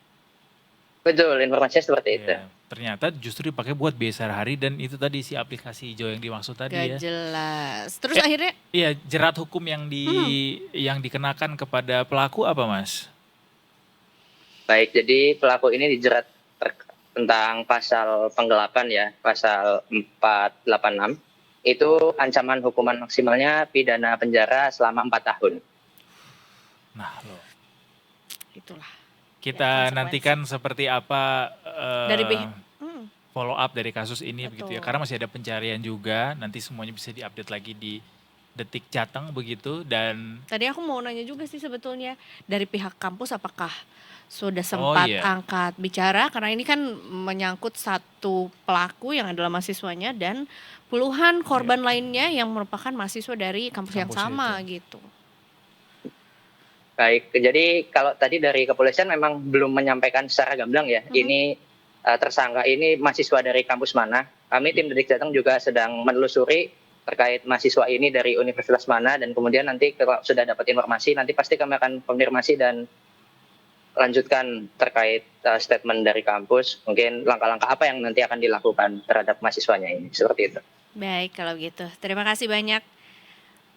S4: Betul, informasinya seperti itu.
S3: Ya, ternyata justru dipakai buat biaya sehari-hari dan itu tadi si aplikasi hijau yang dimaksud tadi
S2: Gak
S3: ya.
S2: jelas. Terus akhirnya
S3: Iya, jerat hukum yang yang dikenakan kepada pelaku apa Mas?
S4: Baik, jadi pelaku ini dijerat tentang pasal penggelapan ya, pasal 486. Itu ancaman hukuman maksimalnya pidana penjara selama 4 tahun.
S3: Nah loh,
S2: itulah.
S3: kita
S2: konsekuensi.
S3: nantikan seperti apa
S2: Dari
S3: follow up dari kasus ini begitu ya.
S2: Betul.
S3: Karena masih ada pencarian juga, nanti semuanya bisa diupdate lagi di Detik Jateng begitu dan
S2: Tadi aku mau nanya juga sih sebetulnya dari pihak kampus apakah sudah sempat
S3: iya.
S2: angkat bicara karena ini kan menyangkut satu pelaku yang adalah mahasiswanya dan puluhan korban lainnya yang merupakan mahasiswa dari kampus yang
S3: Kampus
S2: sama gitu.
S4: Baik, jadi kalau tadi dari kepolisian memang belum menyampaikan secara gamblang ya, ini tersangka ini mahasiswa dari kampus mana. Kami tim Detik Jateng juga sedang menelusuri terkait mahasiswa ini dari universitas mana dan kemudian nanti kalau sudah dapat informasi nanti pasti kami akan konfirmasi dan lanjutkan terkait statement dari kampus, mungkin langkah-langkah apa yang nanti akan dilakukan terhadap mahasiswanya ini, seperti itu.
S2: Baik kalau gitu. Terima kasih banyak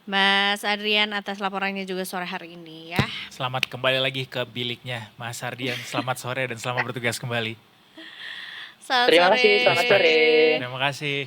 S2: Mas Adrian atas laporannya juga sore hari ini ya.
S3: selamat kembali lagi ke biliknya Mas Ardian. Selamat sore dan selamat bertugas kembali.
S2: Selamat
S4: Terima
S2: sore.
S4: kasih, selamat sore.
S3: Terima kasih.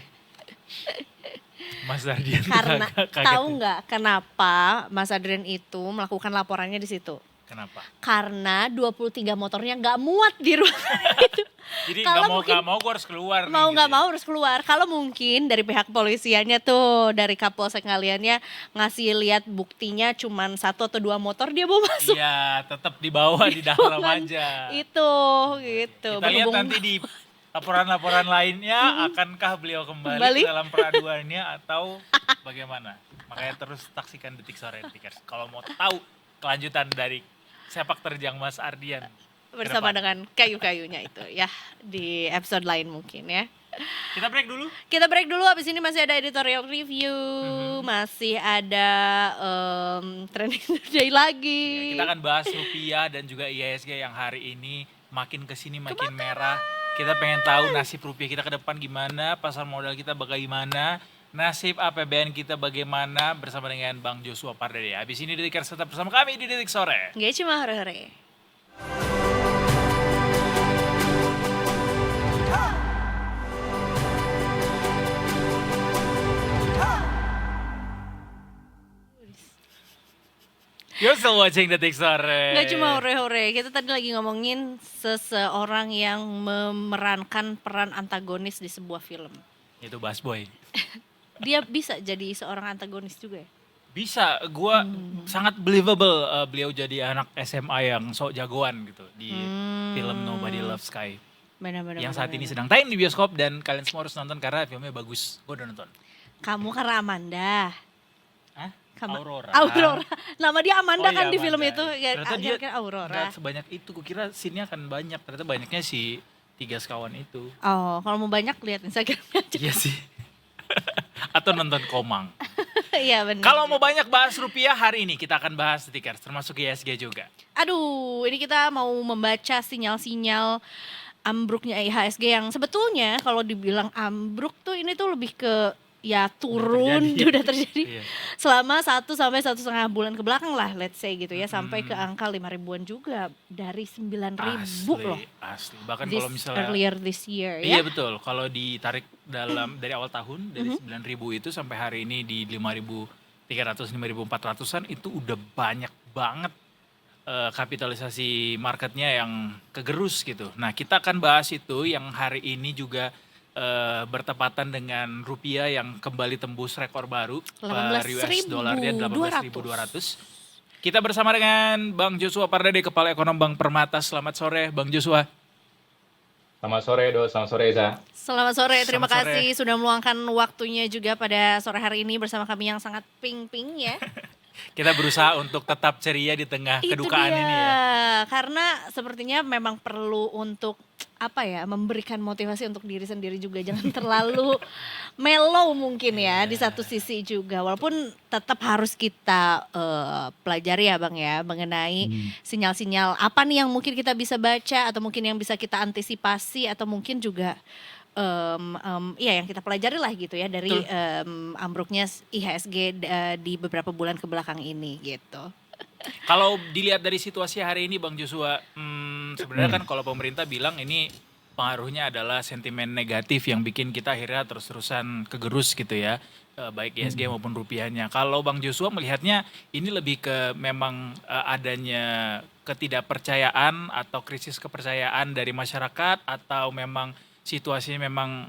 S3: Mas Ardian
S2: Karena
S3: kaget
S2: tahu
S3: ya.
S2: nggak kenapa Mas Adrian itu melakukan laporannya di situ?
S3: Kenapa?
S2: Karena 23 motornya nggak muat di ruangan itu.
S3: Jadi
S2: Kalau
S3: nggak mau
S2: mungkin
S3: nggak mau gue harus keluar nih,
S2: Mau
S3: gitu
S2: nggak
S3: ya.
S2: mau harus keluar. Kalau mungkin dari pihak polisiannya tuh, dari Kapolsek ngaliannya ngasih lihat buktinya cuman 1 atau 2 motor dia mau masuk.
S3: Iya, tetap dibawa di dalam aja.
S2: Itu gitu.
S3: Kita lihat
S2: Berhubung-
S3: nanti di laporan-laporan lainnya, akankah beliau kembali
S2: Kembali?
S3: ke dalam peraduannya atau bagaimana? Makanya terus saksikan Detik Sore Detikers. Kalau mau tahu kelanjutan dari sepak terjang Mas Ardian
S2: bersama
S3: ke depan.
S2: dengan kayu-kayunya itu ya di episode lain mungkin ya.
S3: Kita break dulu.
S2: Kita break dulu, habis ini masih ada editorial review, masih ada trending today lagi.
S3: Kita akan bahas rupiah dan juga IHSG yang hari ini makin kesini makin merah. Kita pengen tahu nasib rupiah kita ke depan gimana, pasar modal kita bagaimana, nasib APBN kita bagaimana bersama dengan Bang Joshua Pardede. Habis ini Detikers tetap bersama kami di Detik Sore.
S2: Gak cuma hore-hore.
S3: You're still watching Detik Sore.
S2: Gak cuma hore-hore, kita tadi lagi ngomongin seseorang yang memerankan peran antagonis di sebuah film.
S3: Itu Busboy.
S2: Dia bisa jadi seorang antagonis juga ya?
S3: Bisa, gua sangat believable beliau jadi anak SMA yang sok jagoan gitu di film Nobody Loves Sky.
S2: Benar-benar.
S3: Yang saat ini sedang tayang di bioskop dan kalian semua harus nonton karena filmnya bagus. Gua udah nonton.
S2: Kamu karena Amanda.
S3: Hah?
S2: Kamu-
S3: Aurora.
S2: Aurora. Nama dia Amanda
S3: Oh iya,
S2: kan di film
S3: Amanda.
S2: itu. Ya,
S3: Ternyata dia
S2: kira-kira Aurora.
S3: nggak sebanyak itu. Gue kira scene-nya akan banyak. Ternyata banyaknya si 3 sekawan itu.
S2: Oh, kalau mau banyak lihat Instagramnya aja.
S3: Iya sih. Atau nonton Komang.
S2: Iya benar.
S3: Kalau mau banyak bahas rupiah hari ini kita akan bahas Detikers termasuk IHSG juga.
S2: Aduh, ini kita mau membaca sinyal-sinyal ambruknya IHSG yang sebetulnya kalau dibilang ambruk tuh ini tuh lebih ke ya turun,
S3: terjadi.
S2: udah terjadi
S3: Iya.
S2: selama 1 sampai 1,5 bulan ke belakang lah, let's say gitu ya, sampai ke angka 5 ribuan juga dari 9.000 loh.
S3: Asli. Bahkan
S2: This
S3: kalau misalnya
S2: earlier this year
S3: Iya
S2: ya.
S3: betul. Kalau ditarik dari awal tahun dari 9.000 itu sampai hari ini di 5.300 5.400-an itu udah banyak banget kapitalisasi marketnya yang kegerus gitu. Nah, kita akan bahas itu yang hari ini juga bertepatan dengan rupiah yang kembali tembus rekor baru per US dollarnya 18.200. Kita bersama dengan Bang Joshua Pardede, Kepala Ekonom Bank Permata. Selamat sore Bang Joshua.
S7: Selamat sore, Do. Selamat sore, Eza.
S2: Selamat sore, terima
S3: Selamat sore.
S2: kasih sudah meluangkan waktunya juga pada sore hari ini bersama kami yang sangat ping-ping ya.
S3: Kita berusaha untuk tetap ceria di tengah
S2: Itu
S3: kedukaan
S2: dia,
S3: ini ya.
S2: karena sepertinya memang perlu untuk apa ya, memberikan motivasi untuk diri sendiri juga, jangan terlalu mellow mungkin ya di satu sisi juga, walaupun tetap harus kita pelajari ya Bang ya, mengenai sinyal-sinyal apa nih yang mungkin kita bisa baca atau mungkin yang bisa kita antisipasi atau mungkin juga ya yang kita pelajari lah gitu ya dari ambruknya IHSG di beberapa bulan ke belakang ini gitu.
S3: Kalau dilihat dari situasi hari ini Bang Joshua, sebenarnya kan kalau pemerintah bilang ini pengaruhnya adalah sentimen negatif yang bikin kita akhirnya terus-terusan kegerus gitu ya, baik IHSG maupun rupiahnya. Kalau Bang Joshua melihatnya ini lebih ke memang adanya ketidakpercayaan atau krisis kepercayaan dari masyarakat, atau memang situasinya memang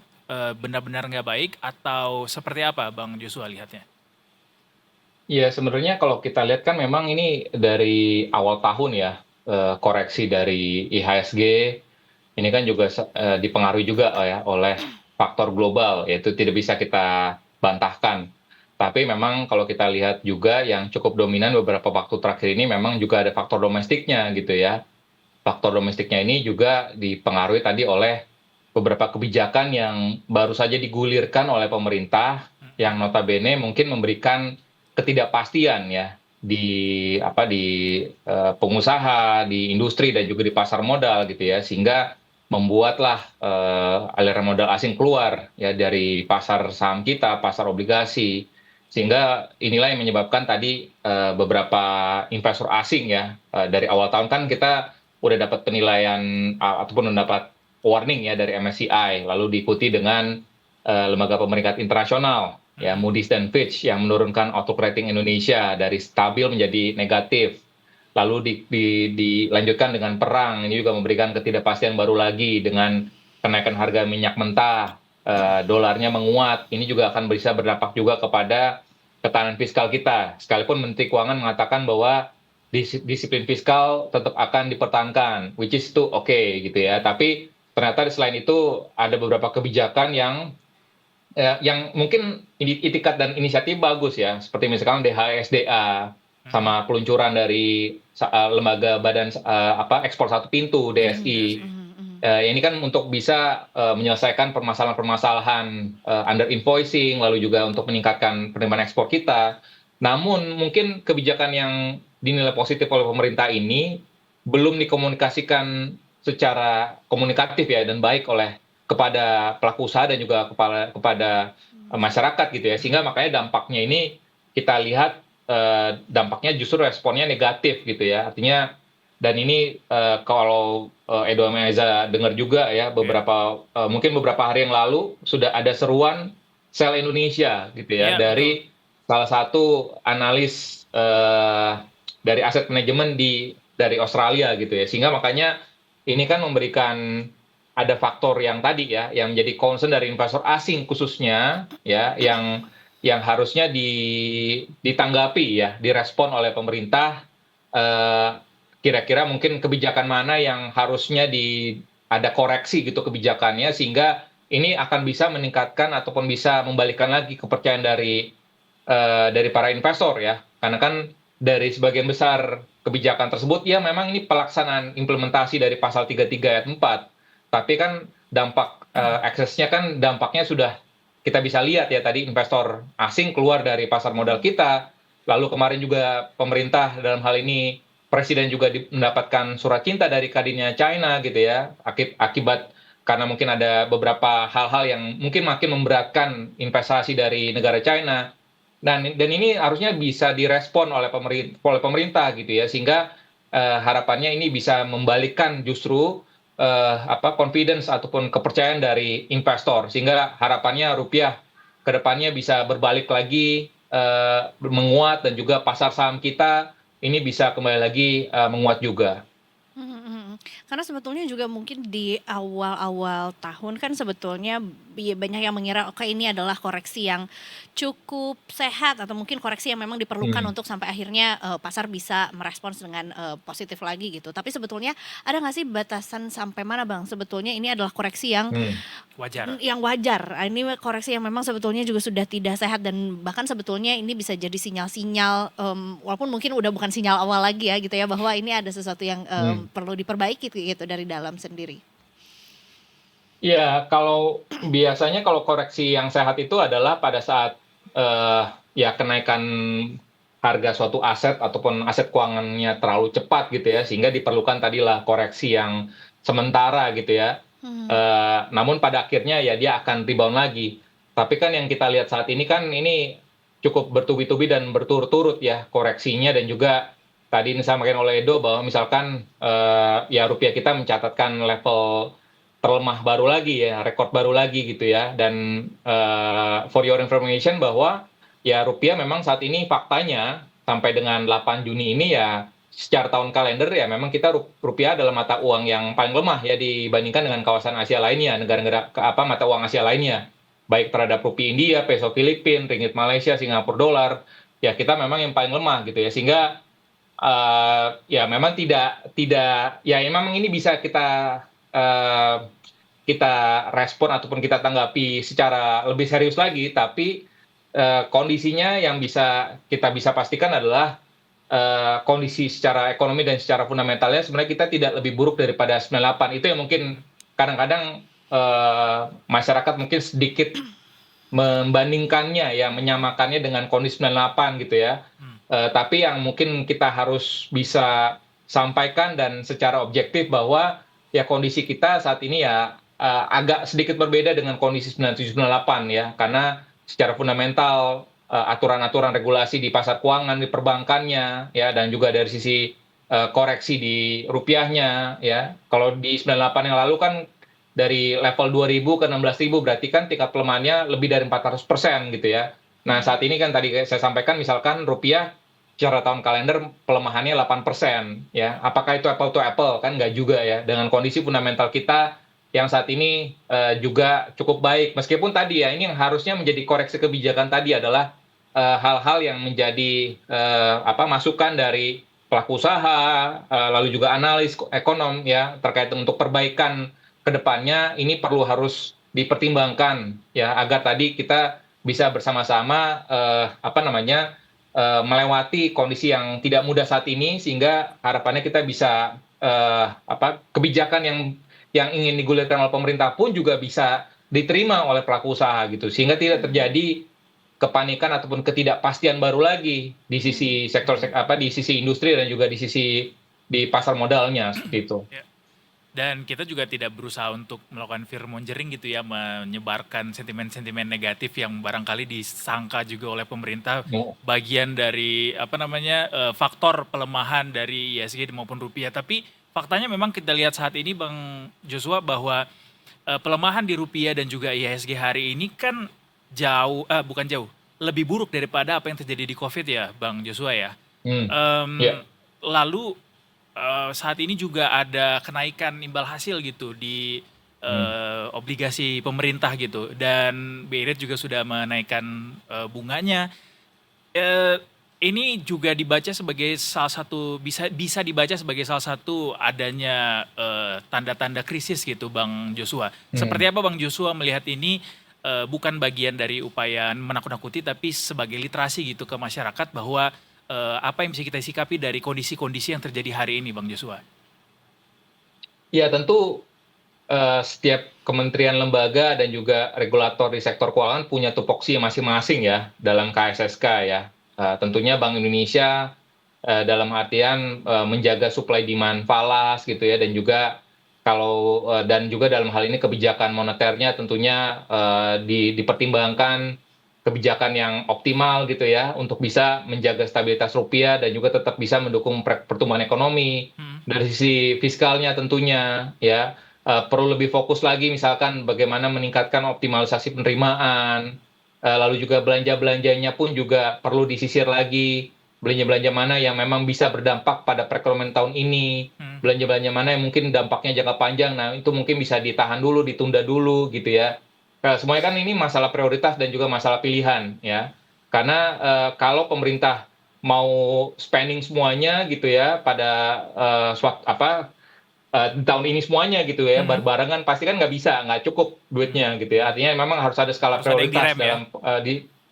S3: benar-benar nggak baik, atau seperti apa Bang Joshua lihatnya?
S7: Iya, sebenarnya kalau kita lihat kan memang ini dari awal tahun ya, koreksi dari IHSG ini kan juga dipengaruhi juga ya oleh faktor global, yaitu tidak bisa kita bantahkan. Tapi memang kalau kita lihat juga yang cukup dominan beberapa waktu terakhir ini memang juga ada faktor domestiknya gitu ya. Faktor domestiknya ini juga dipengaruhi tadi oleh beberapa kebijakan yang baru saja digulirkan oleh pemerintah yang notabene mungkin memberikan ketidakpastian ya di pengusaha, di industri dan juga di pasar modal gitu ya, sehingga membuatlah aliran modal asing keluar ya dari pasar saham kita, pasar obligasi, sehingga inilah yang menyebabkan tadi beberapa investor asing ya dari awal tahun kan kita udah dapat penilaian ataupun mendapat warning ya dari MSCI, lalu diikuti dengan lembaga pemeringkat internasional ya Moody's dan Fitch yang menurunkan outlook rating Indonesia dari stabil menjadi negatif. Lalu dilanjutkan dengan perang, ini juga memberikan ketidakpastian baru lagi dengan kenaikan harga minyak mentah, dolarnya menguat, ini juga akan bisa berdampak juga kepada ketahanan fiskal kita. Sekalipun Menteri Keuangan mengatakan bahwa disiplin fiskal tetap akan dipertahankan, which is itu oke gitu ya. Tapi ternyata selain itu ada beberapa kebijakan yang mungkin itikat dan inisiatif bagus ya, seperti misalkan DHSDA sama peluncuran dari lembaga badan ekspor satu pintu DSI. Ini kan untuk bisa menyelesaikan permasalahan-permasalahan under invoicing, lalu juga untuk meningkatkan penerimaan ekspor kita. Namun mungkin kebijakan yang dinilai positif oleh pemerintah ini belum dikomunikasikan secara komunikatif ya dan baik kepada pelaku usaha dan juga kepada masyarakat gitu ya, sehingga makanya dampaknya ini kita lihat dampaknya justru responnya negatif gitu ya, artinya. Dan ini kalau Edo sama Eza dengar juga ya mungkin beberapa hari yang lalu sudah ada seruan sell Indonesia gitu ya, dari salah satu analis dari aset manajemen dari Australia gitu ya, sehingga makanya ini kan memberikan ada faktor yang tadi ya, yang menjadi concern dari investor asing khususnya ya, yang harusnya ditanggapi ya, direspon oleh pemerintah. Kira-kira mungkin kebijakan mana yang harusnya ada koreksi gitu kebijakannya, sehingga ini akan bisa meningkatkan ataupun bisa membalikkan lagi kepercayaan dari para investor ya, karena kan dari sebagian besar kebijakan tersebut ya memang ini pelaksanaan implementasi dari pasal 33 ayat 4. Tapi kan dampak aksesnya kan dampaknya sudah kita bisa lihat ya, tadi investor asing keluar dari pasar modal kita. Lalu kemarin juga pemerintah dalam hal ini presiden juga mendapatkan surat cinta dari kadinnya China gitu ya, akibat karena mungkin ada beberapa hal-hal yang mungkin makin memberatkan investasi dari negara China. Dan ini harusnya bisa direspon oleh pemerintah gitu ya, sehingga harapannya ini bisa membalikkan justru confidence ataupun kepercayaan dari investor, sehingga harapannya rupiah ke depannya bisa berbalik lagi menguat, dan juga pasar saham kita ini bisa kembali lagi menguat juga.
S2: Karena sebetulnya juga mungkin di awal-awal tahun kan sebetulnya banyak yang mengira oke ini adalah koreksi yang cukup sehat atau mungkin koreksi yang memang diperlukan untuk sampai akhirnya pasar bisa merespons dengan positif lagi gitu. Tapi sebetulnya ada nggak sih batasan sampai mana Bang? Sebetulnya ini adalah koreksi yang
S3: Wajar.
S2: yang wajar. Ini koreksi yang memang sebetulnya juga sudah tidak sehat dan bahkan sebetulnya ini bisa jadi sinyal-sinyal walaupun mungkin udah bukan sinyal awal lagi ya gitu ya bahwa ini ada sesuatu yang perlu diperbaiki gitu dari dalam sendiri.
S7: Ya, kalau biasanya kalau koreksi yang sehat itu adalah pada saat ya kenaikan harga suatu aset ataupun aset keuangannya terlalu cepat gitu ya, sehingga diperlukan tadilah koreksi yang sementara gitu ya. Namun pada akhirnya ya dia akan rebound lagi. Tapi kan yang kita lihat saat ini kan ini cukup bertubi-tubi dan berturut-turut ya koreksinya, dan juga tadi disampaikan oleh Edo bahwa misalkan ya rupiah kita mencatatkan level terlemah baru lagi ya, rekor baru lagi gitu ya. Dan for your information bahwa ya rupiah memang saat ini faktanya sampai dengan 8 Juni ini ya secara tahun kalender ya memang kita rupiah adalah mata uang yang paling lemah ya dibandingkan dengan kawasan Asia lainnya, negara-negara mata uang Asia lainnya, baik terhadap rupiah India, peso Filipina, ringgit Malaysia, Singapura dolar, ya kita memang yang paling lemah gitu ya. Sehingga ya memang tidak ya memang ini bisa kita respon ataupun kita tanggapi secara lebih serius lagi, tapi kondisinya yang kita bisa pastikan adalah kondisi secara ekonomi dan secara fundamentalnya sebenarnya kita tidak lebih buruk daripada 98. Itu yang mungkin kadang-kadang masyarakat mungkin sedikit membandingkannya ya, menyamakannya dengan kondisi 98 gitu ya. Tapi yang mungkin kita harus bisa sampaikan dan secara objektif bahwa ya kondisi kita saat ini ya agak sedikit berbeda dengan kondisi 97-98 ya, karena secara fundamental aturan-aturan regulasi di pasar keuangan, di perbankannya ya, dan juga dari sisi koreksi di rupiahnya ya. Kalau di 98 yang lalu kan dari level 2.000 ke 16.000, berarti kan tingkat pelemahannya lebih dari 400% gitu ya. Nah saat ini kan tadi saya sampaikan misalkan rupiah secara tahun kalender pelemahannya 8% ya. Apakah itu apple to apple? Kan nggak juga ya, dengan kondisi fundamental kita yang saat ini juga cukup baik. Meskipun tadi ya ini yang harusnya menjadi koreksi kebijakan tadi adalah hal-hal yang menjadi masukan dari pelaku usaha, lalu juga analis ekonom ya, terkait untuk perbaikan kedepannya ini harus dipertimbangkan ya, agar tadi kita bisa bersama-sama melewati kondisi yang tidak mudah saat ini, sehingga harapannya kita bisa kebijakan yang ingin digulirkan oleh pemerintah pun juga bisa diterima oleh pelaku usaha gitu, sehingga tidak terjadi kepanikan ataupun ketidakpastian baru lagi di sisi di sisi industri dan juga di pasar modalnya seperti itu.
S3: Dan kita juga tidak berusaha untuk melakukan fear mongering gitu ya, menyebarkan sentimen-sentimen negatif yang barangkali disangka juga oleh pemerintah bagian dari faktor pelemahan dari IHSG maupun rupiah. Tapi faktanya memang kita lihat saat ini Bang Joshua bahwa pelemahan di rupiah dan juga IHSG hari ini kan bukan jauh, lebih buruk daripada apa yang terjadi di COVID ya Bang Joshua ya. Lalu saat ini juga ada kenaikan imbal hasil gitu di obligasi pemerintah gitu, dan BI Rate juga sudah menaikkan bunganya. Ini juga dibaca sebagai salah satu bisa dibaca sebagai salah satu adanya tanda-tanda krisis gitu Bang Joshua. Seperti apa Bang Joshua melihat ini, bukan bagian dari upaya menakut-nakuti tapi sebagai literasi gitu ke masyarakat bahwa apa yang bisa kita sikapi dari kondisi-kondisi yang terjadi hari ini Bang Joshua?
S7: Ya tentu setiap kementerian, lembaga dan juga regulator di sektor keuangan punya tupoksi masing-masing ya dalam KSSK ya. Tentunya Bank Indonesia dalam artian menjaga supply demand falas gitu ya, dan juga dan juga dalam hal ini kebijakan moneternya tentunya dipertimbangkan kebijakan yang optimal gitu ya, untuk bisa menjaga stabilitas rupiah dan juga tetap bisa mendukung pertumbuhan ekonomi. Dari sisi fiskalnya tentunya ya perlu lebih fokus lagi misalkan bagaimana meningkatkan optimalisasi penerimaan, lalu juga belanja-belanjanya pun juga perlu disisir lagi belanja-belanja mana yang memang bisa berdampak pada perekonomian tahun ini, belanja-belanja mana yang mungkin dampaknya jangka panjang. Nah, itu mungkin bisa ditahan dulu, ditunda dulu gitu ya. Semuanya kan ini masalah prioritas dan juga masalah pilihan ya. Karena kalau pemerintah mau spending semuanya gitu ya pada tahun ini semuanya gitu ya, barengan pasti kan nggak cukup duitnya gitu ya. Artinya memang harus ada skala
S3: Harus ada yang
S7: prioritas
S3: direm ya?
S7: dalam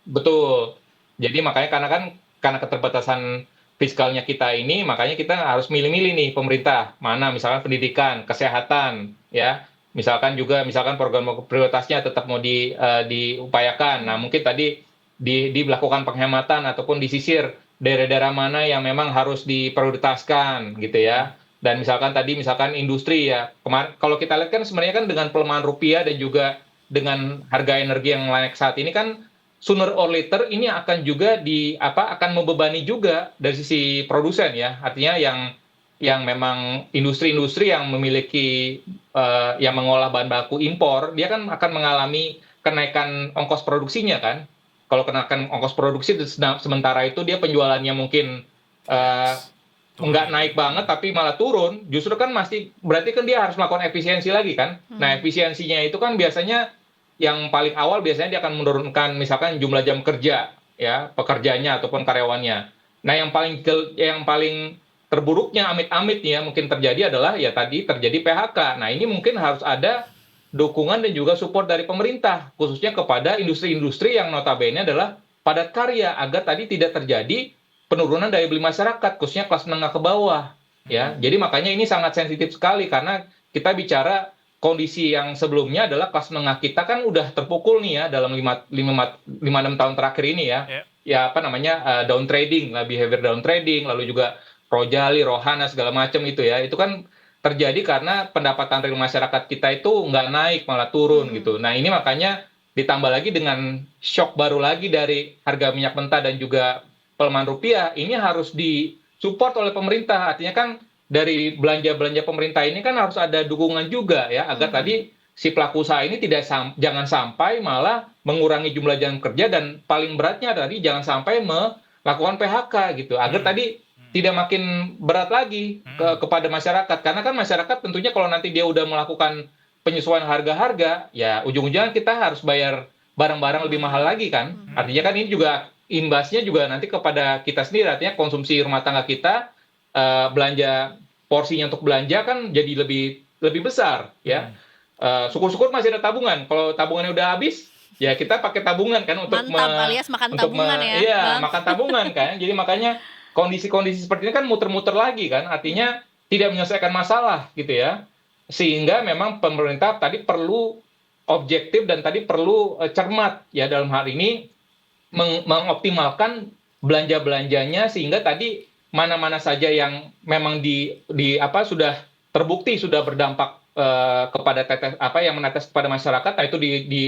S7: betul. Jadi makanya karena keterbatasan fiskalnya kita ini, makanya kita harus milih-milih nih pemerintah mana, misalkan pendidikan, kesehatan, ya, misalkan program prioritasnya tetap mau diupayakan. Nah mungkin tadi dilakukan penghematan ataupun disisir daerah-daerah mana yang memang harus diprioritaskan gitu ya. Dan misalkan industri ya, kalau kita lihat kan sebenarnya kan dengan pelemahan rupiah dan juga dengan harga energi yang naik saat ini kan sooner or later ini akan juga akan membebani juga dari sisi produsen ya. Artinya yang memang industri-industri yang memiliki yang mengolah bahan baku impor, dia kan akan mengalami kenaikan ongkos produksinya kan. Kalau kenaikan ongkos produksi sementara itu dia penjualannya mungkin nggak naik banget tapi malah turun, justru kan berarti kan dia harus melakukan efisiensi lagi kan. Nah efisiensinya itu kan biasanya yang paling awal biasanya dia akan menurunkan misalkan jumlah jam kerja ya pekerjanya ataupun karyawannya. Nah yang paling terburuknya amit-amit ya mungkin terjadi adalah ya tadi terjadi PHK. Nah ini mungkin harus ada dukungan dan juga support dari pemerintah khususnya kepada industri-industri yang notabene adalah padat karya agar tadi tidak terjadi penurunan daya beli masyarakat khususnya kelas menengah ke bawah ya. Jadi makanya ini sangat sensitif sekali karena kita bicara kondisi yang sebelumnya adalah kelas menengah kita kan udah terpukul nih ya dalam 5-6 tahun terakhir ini ya. Ya down trading, behavior down trading, lalu juga Rojali, Rohana segala macam itu ya. Itu kan terjadi karena pendapatan real masyarakat kita itu nggak naik malah turun gitu. Nah ini makanya ditambah lagi dengan shock baru lagi dari harga minyak mentah dan juga pelemahan rupiah, ini harus disupport oleh pemerintah. Artinya kan dari belanja-belanja pemerintah ini kan harus ada dukungan juga ya agar tadi si pelaku usaha ini jangan sampai malah mengurangi jumlah jam kerja dan paling beratnya tadi jangan sampai melakukan PHK gitu agar tadi tidak makin berat lagi kepada masyarakat karena kan masyarakat tentunya kalau nanti dia udah melakukan penyesuaian harga-harga ya ujung-ujungnya kita harus bayar barang-barang lebih mahal lagi kan. Artinya kan ini juga imbasnya juga nanti kepada kita sendiri artinya konsumsi rumah tangga kita belanja porsinya untuk belanja kan jadi lebih besar ya. Syukur-syukur masih ada tabungan. Kalau tabungannya udah habis, ya kita pakai tabungan kan untuk
S2: alias makan tabungan ya.
S7: Iya, makan tabungan kan. Jadi makanya kondisi-kondisi seperti ini kan muter-muter lagi kan. Artinya tidak menyelesaikan masalah gitu ya. Sehingga memang pemerintah tadi perlu objektif dan tadi perlu cermat ya dalam hal ini mengoptimalkan belanja-belanjanya sehingga tadi mana-mana saja yang memang sudah terbukti sudah berdampak kepada yang menetes kepada masyarakat, nah itu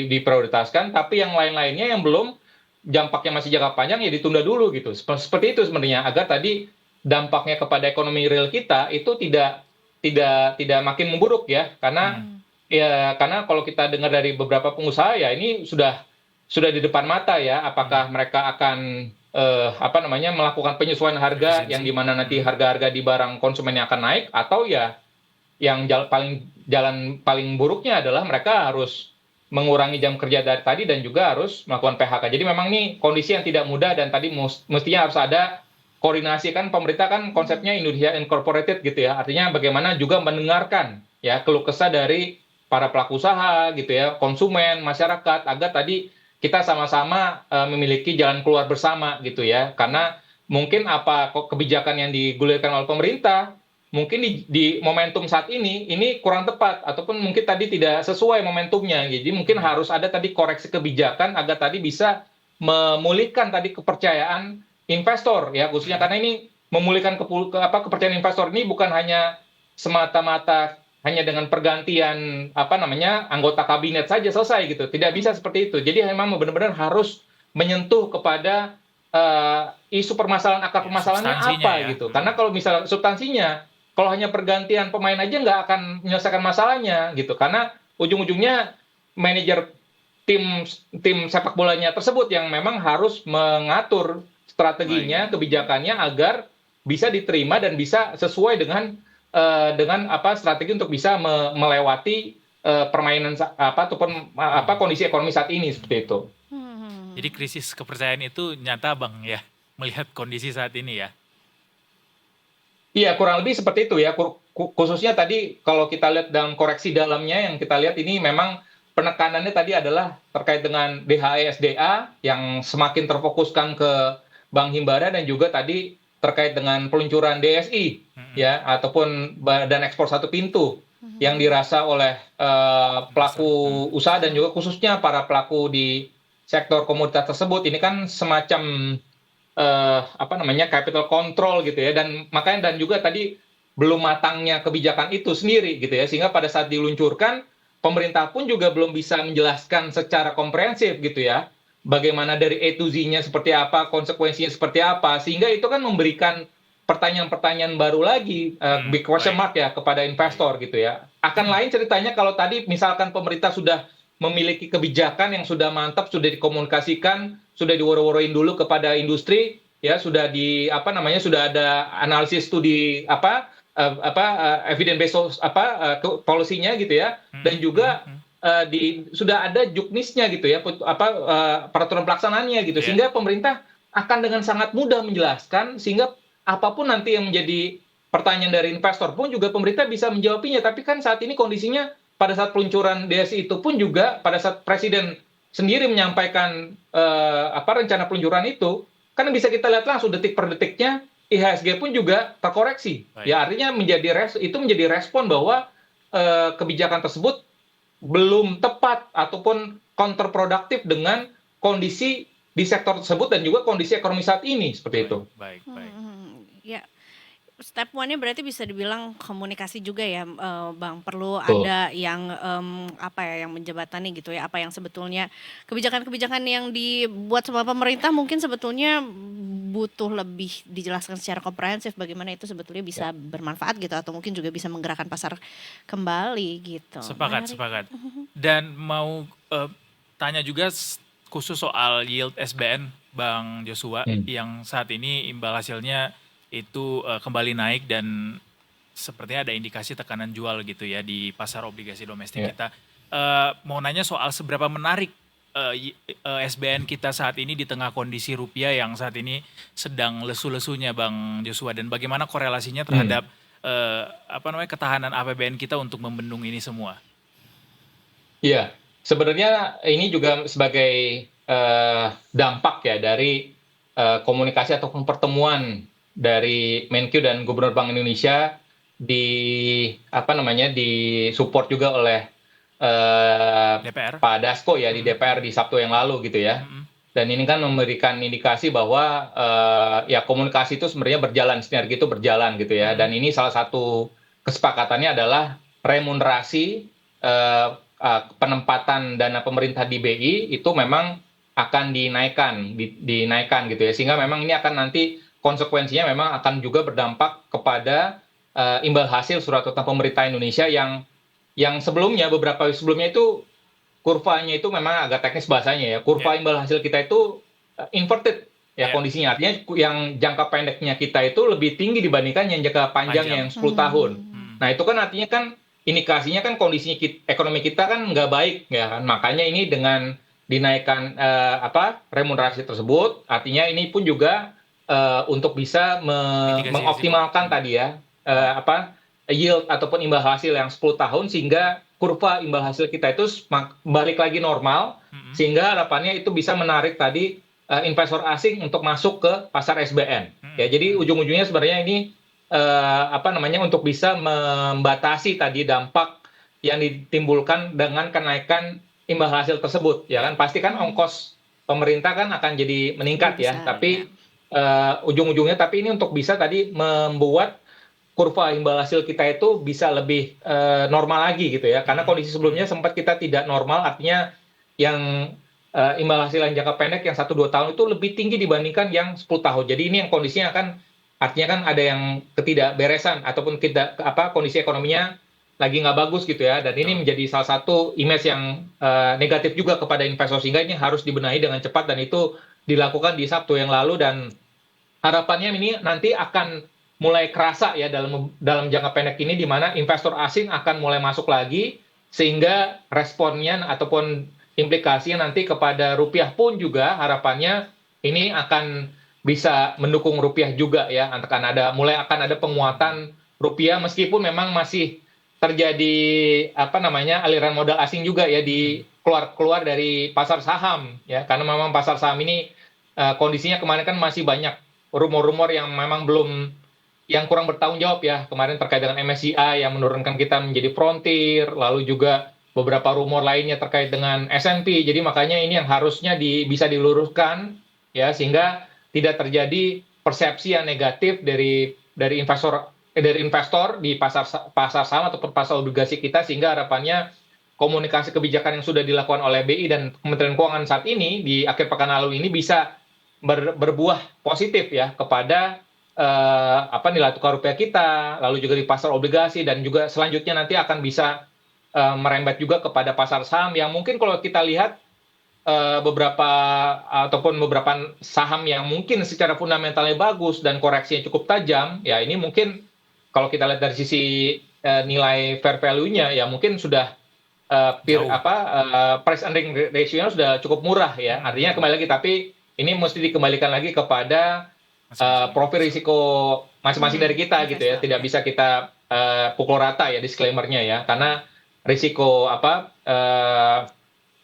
S7: diprioritaskan, tapi yang lain-lainnya yang belum dampaknya masih jangka panjang ya ditunda dulu gitu. Seperti itu sebenarnya agar tadi dampaknya kepada ekonomi real kita itu tidak makin memburuk ya, karena kalau kita dengar dari beberapa pengusaha ya ini sudah di depan mata ya, apakah mereka akan melakukan penyesuaian harga yang dimana nanti harga-harga di barang konsumen yang akan naik atau ya yang jalan paling buruknya adalah mereka harus mengurangi jam kerja dari tadi dan juga harus melakukan PHK. Jadi memang ini kondisi yang tidak mudah dan tadi mestinya harus ada koordinasi kan pemerintah kan konsepnya Indonesia Incorporated gitu ya. Artinya bagaimana juga mendengarkan ya keluh kesah dari para pelaku usaha gitu ya, konsumen, masyarakat agar tadi kita sama-sama memiliki jalan keluar bersama gitu ya. Karena mungkin kebijakan yang digulirkan oleh pemerintah mungkin di momentum saat ini kurang tepat ataupun mungkin tadi tidak sesuai momentumnya. Jadi mungkin harus ada tadi koreksi kebijakan agar tadi bisa memulihkan tadi kepercayaan investor ya khususnya karena ini memulihkan kepercayaan investor ini bukan hanya semata-mata hanya dengan pergantian anggota kabinet saja selesai gitu. Tidak bisa seperti itu. Jadi memang benar-benar harus menyentuh kepada isu permasalahan akar permasalahannya apa ya. Gitu. Karena kalau misalnya substansinya kalau hanya pergantian pemain aja nggak akan menyelesaikan masalahnya gitu. Karena ujung-ujungnya manajer tim sepak bolanya tersebut yang memang harus mengatur strateginya, kebijakannya agar bisa diterima dan bisa sesuai dengan strategi untuk bisa melewati permainan ataupun kondisi ekonomi saat ini seperti itu.
S3: Jadi krisis kepercayaan itu nyata Bang ya, melihat kondisi saat ini ya.
S7: Iya, kurang lebih seperti itu ya. Khususnya tadi kalau kita lihat dalam koreksi dalamnya yang kita lihat ini memang penekanannya tadi adalah terkait dengan DHE/SDA yang semakin terfokuskan ke Bank Himbara dan juga tadi terkait dengan peluncuran DSI ya ataupun badan ekspor satu pintu yang dirasa oleh pelaku usaha dan juga khususnya para pelaku di sektor komoditas tersebut ini kan semacam capital control gitu ya dan makanya dan juga tadi belum matangnya kebijakan itu sendiri gitu ya sehingga pada saat diluncurkan pemerintah pun juga belum bisa menjelaskan secara komprehensif gitu ya bagaimana dari A to Z-nya seperti apa konsekuensinya seperti apa sehingga itu kan memberikan pertanyaan-pertanyaan baru lagi big question mark ya kepada investor gitu ya akan lain ceritanya kalau tadi misalkan pemerintah sudah memiliki kebijakan yang sudah mantap, sudah dikomunikasikan, sudah diworo-woroin dulu kepada industri, ya sudah sudah ada analisis studi evidence based policy-nya gitu ya, dan juga sudah ada juknisnya gitu ya, peraturan pelaksanaannya gitu, sehingga pemerintah akan dengan sangat mudah menjelaskan, sehingga apapun nanti yang menjadi pertanyaan dari investor pun juga pemerintah bisa menjawabnya, tapi kan saat ini kondisinya pada saat peluncuran DSI itu pun juga pada saat Presiden sendiri menyampaikan rencana peluncuran itu, kan bisa kita lihat langsung detik per detiknya IHSG pun juga terkoreksi. Baik. Ya artinya itu menjadi respon bahwa kebijakan tersebut belum tepat ataupun counterproduktif dengan kondisi di sektor tersebut dan juga kondisi ekonomi saat ini seperti itu.
S3: Baik.
S2: Ya. Step one-nya berarti bisa dibilang komunikasi juga ya, Bang. Perlu
S7: Betul.
S2: ada yang yang menjembatani gitu ya, apa yang sebetulnya kebijakan-kebijakan yang dibuat sama pemerintah mungkin sebetulnya butuh lebih dijelaskan secara komprehensif bagaimana itu sebetulnya bisa bermanfaat gitu atau mungkin juga bisa menggerakkan pasar kembali gitu.
S3: Sepakat. Dan mau tanya juga khusus soal yield SBN Bang Joshua yang saat ini imbal hasilnya itu kembali naik dan sepertinya ada indikasi tekanan jual gitu ya di pasar obligasi domestik kita. Mau nanya soal seberapa menarik SBN kita saat ini di tengah kondisi rupiah yang saat ini sedang lesu-lesunya Bang Joshua dan bagaimana korelasinya terhadap ketahanan APBN kita untuk membendung ini semua?
S7: Iya, sebenarnya ini juga sebagai dampak ya dari komunikasi ataupun pertemuan dari Menkyu dan Gubernur Bank Indonesia support juga oleh
S3: DPR.
S7: Pak Dasko ya di DPR di Sabtu yang lalu gitu ya. Dan ini kan memberikan indikasi bahwa komunikasi itu sebenarnya berjalan, sinergi itu berjalan gitu ya. Dan ini salah satu kesepakatannya adalah remunerasi penempatan dana pemerintah di BI itu memang akan dinaikkan gitu ya. Sehingga memang ini akan nanti konsekuensinya memang akan juga berdampak kepada imbal hasil surat utang pemerintah Indonesia yang beberapa sebelumnya itu kurvanya itu memang agak teknis bahasanya ya. Kurva imbal hasil kita itu inverted ya kondisinya. Artinya yang jangka pendeknya kita itu lebih tinggi dibandingkan yang jangka panjangnya yang 10 tahun. Nah, itu kan artinya kan indikasinya kan kondisi ekonomi kita kan nggak baik ya kan. Makanya ini dengan dinaikkan remunerasi tersebut, artinya ini pun juga untuk bisa mengoptimalkan tadi ya yield ataupun imbal hasil yang 10 tahun sehingga kurva imbal hasil kita itu balik lagi normal sehingga harapannya itu bisa menarik tadi investor asing untuk masuk ke pasar SBN. Ya, jadi ujung-ujungnya sebenarnya ini untuk bisa membatasi tadi dampak yang ditimbulkan dengan kenaikan imbal hasil tersebut ya kan pasti kan ongkos pemerintah kan akan jadi meningkat ya tapi ujung-ujungnya tapi ini untuk bisa tadi membuat kurva imbal hasil kita itu bisa lebih normal lagi gitu ya karena kondisi sebelumnya sempat kita tidak normal artinya yang imbal hasil yang jangka pendek yang 1-2 tahun itu lebih tinggi dibandingkan yang 10 tahun jadi ini yang kondisinya artinya kan ada yang ketidakberesan ataupun kondisi ekonominya lagi nggak bagus gitu ya dan ini menjadi salah satu image yang negatif juga kepada investor sehingga ini harus dibenahi dengan cepat dan itu dilakukan di Sabtu yang lalu, dan harapannya ini nanti akan mulai kerasa ya dalam jangka pendek ini, di mana investor asing akan mulai masuk lagi, sehingga responnya ataupun implikasinya nanti kepada rupiah pun juga harapannya ini akan bisa mendukung rupiah juga ya. Mulai akan ada penguatan rupiah, meskipun memang masih terjadi aliran modal asing juga ya di keluar dari pasar saham ya, karena memang pasar saham ini kondisinya kemarin kan masih banyak rumor-rumor yang memang yang kurang bertanggung jawab ya, kemarin terkait dengan MSCI yang menurunkan kita menjadi frontier, lalu juga beberapa rumor lainnya terkait dengan S&P. Jadi makanya ini yang harusnya bisa diluruskan ya, sehingga tidak terjadi persepsi yang negatif dari investor di pasar saham ataupun pasar obligasi kita, sehingga harapannya komunikasi kebijakan yang sudah dilakukan oleh BI dan Kementerian Keuangan saat ini di akhir pekan lalu ini bisa berbuah positif ya kepada nilai tukar rupiah kita, lalu juga di pasar obligasi, dan juga selanjutnya nanti akan bisa merembet juga kepada pasar saham yang mungkin kalau kita lihat beberapa saham yang mungkin secara fundamentalnya bagus dan koreksinya cukup tajam ya, ini mungkin kalau kita lihat dari sisi nilai fair value-nya ya mungkin sudah price earning ratio-nya sudah cukup murah ya. Artinya kembali lagi, tapi ini mesti dikembalikan lagi kepada profil risiko masing-masing dari kita gitu ya. Tidak bisa kita pukul rata ya disclaimer-nya ya, karena risiko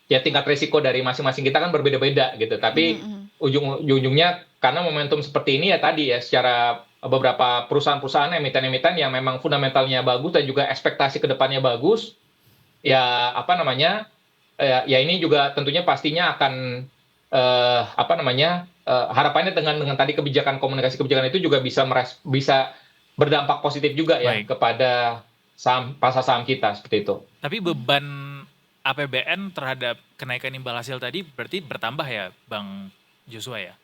S7: ya tingkat risiko dari masing-masing kita kan berbeda-beda gitu. Tapi ujung-ujungnya karena momentum seperti ini ya tadi ya, secara beberapa perusahaan-perusahaan emiten-emiten yang memang fundamentalnya bagus dan juga ekspektasi ke depannya bagus, ya ya ini juga tentunya pastinya akan harapannya dengan tadi komunikasi kebijakan itu juga bisa berdampak positif juga ya kepada pasar saham kita seperti itu.
S3: Tapi beban APBN terhadap kenaikan imbal hasil tadi berarti bertambah ya, Bang Joshua ya?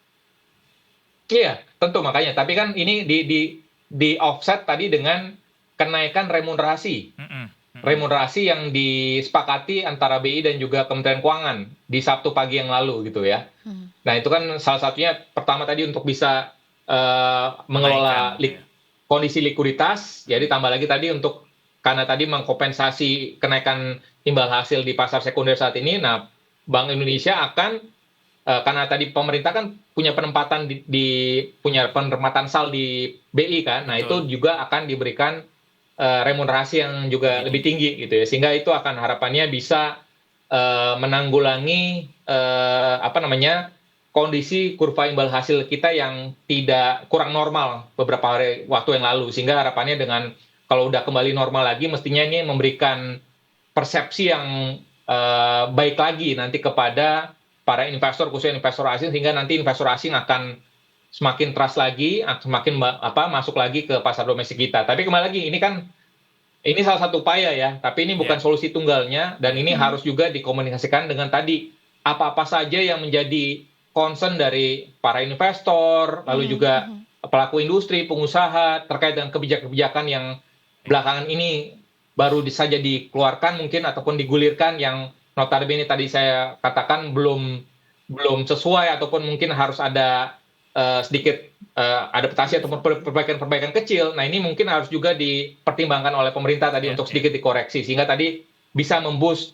S7: Iya, tentu makanya. Tapi kan ini di offset tadi dengan kenaikan remunerasi. Remunerasi yang disepakati antara BI dan juga Kementerian Keuangan di Sabtu pagi yang lalu gitu ya. Nah itu kan salah satunya pertama tadi untuk bisa mengelola kondisi likuiditas. Jadi tambah lagi tadi karena tadi mengkompensasi kenaikan imbal hasil di pasar sekunder saat ini. Nah Bank Indonesia akan karena tadi pemerintah kan punya penempatan punya penempatan sal di BI kan. Nah itu juga akan diberikan remunerasi yang juga lebih tinggi gitu ya, sehingga itu akan harapannya bisa menanggulangi kondisi kurva imbal hasil kita yang tidak kurang normal beberapa waktu yang lalu, sehingga harapannya dengan kalau udah kembali normal lagi mestinya ini memberikan persepsi yang baik lagi nanti kepada para investor, khususnya investor asing, sehingga nanti investor asing akan semakin trust lagi, semakin masuk lagi ke pasar domestik kita. Tapi kembali lagi, ini salah satu upaya ya, tapi ini bukan solusi tunggalnya, dan ini harus juga dikomunikasikan dengan tadi apa-apa saja yang menjadi concern dari para investor, lalu juga pelaku industri, pengusaha terkait dengan kebijakan-kebijakan yang belakangan ini baru saja dikeluarkan mungkin ataupun digulirkan, yang notabene tadi saya katakan belum sesuai ataupun mungkin harus ada sedikit adaptasi ataupun perbaikan kecil. Nah ini mungkin harus juga dipertimbangkan oleh pemerintah tadi untuk sedikit dikoreksi, sehingga tadi bisa memboost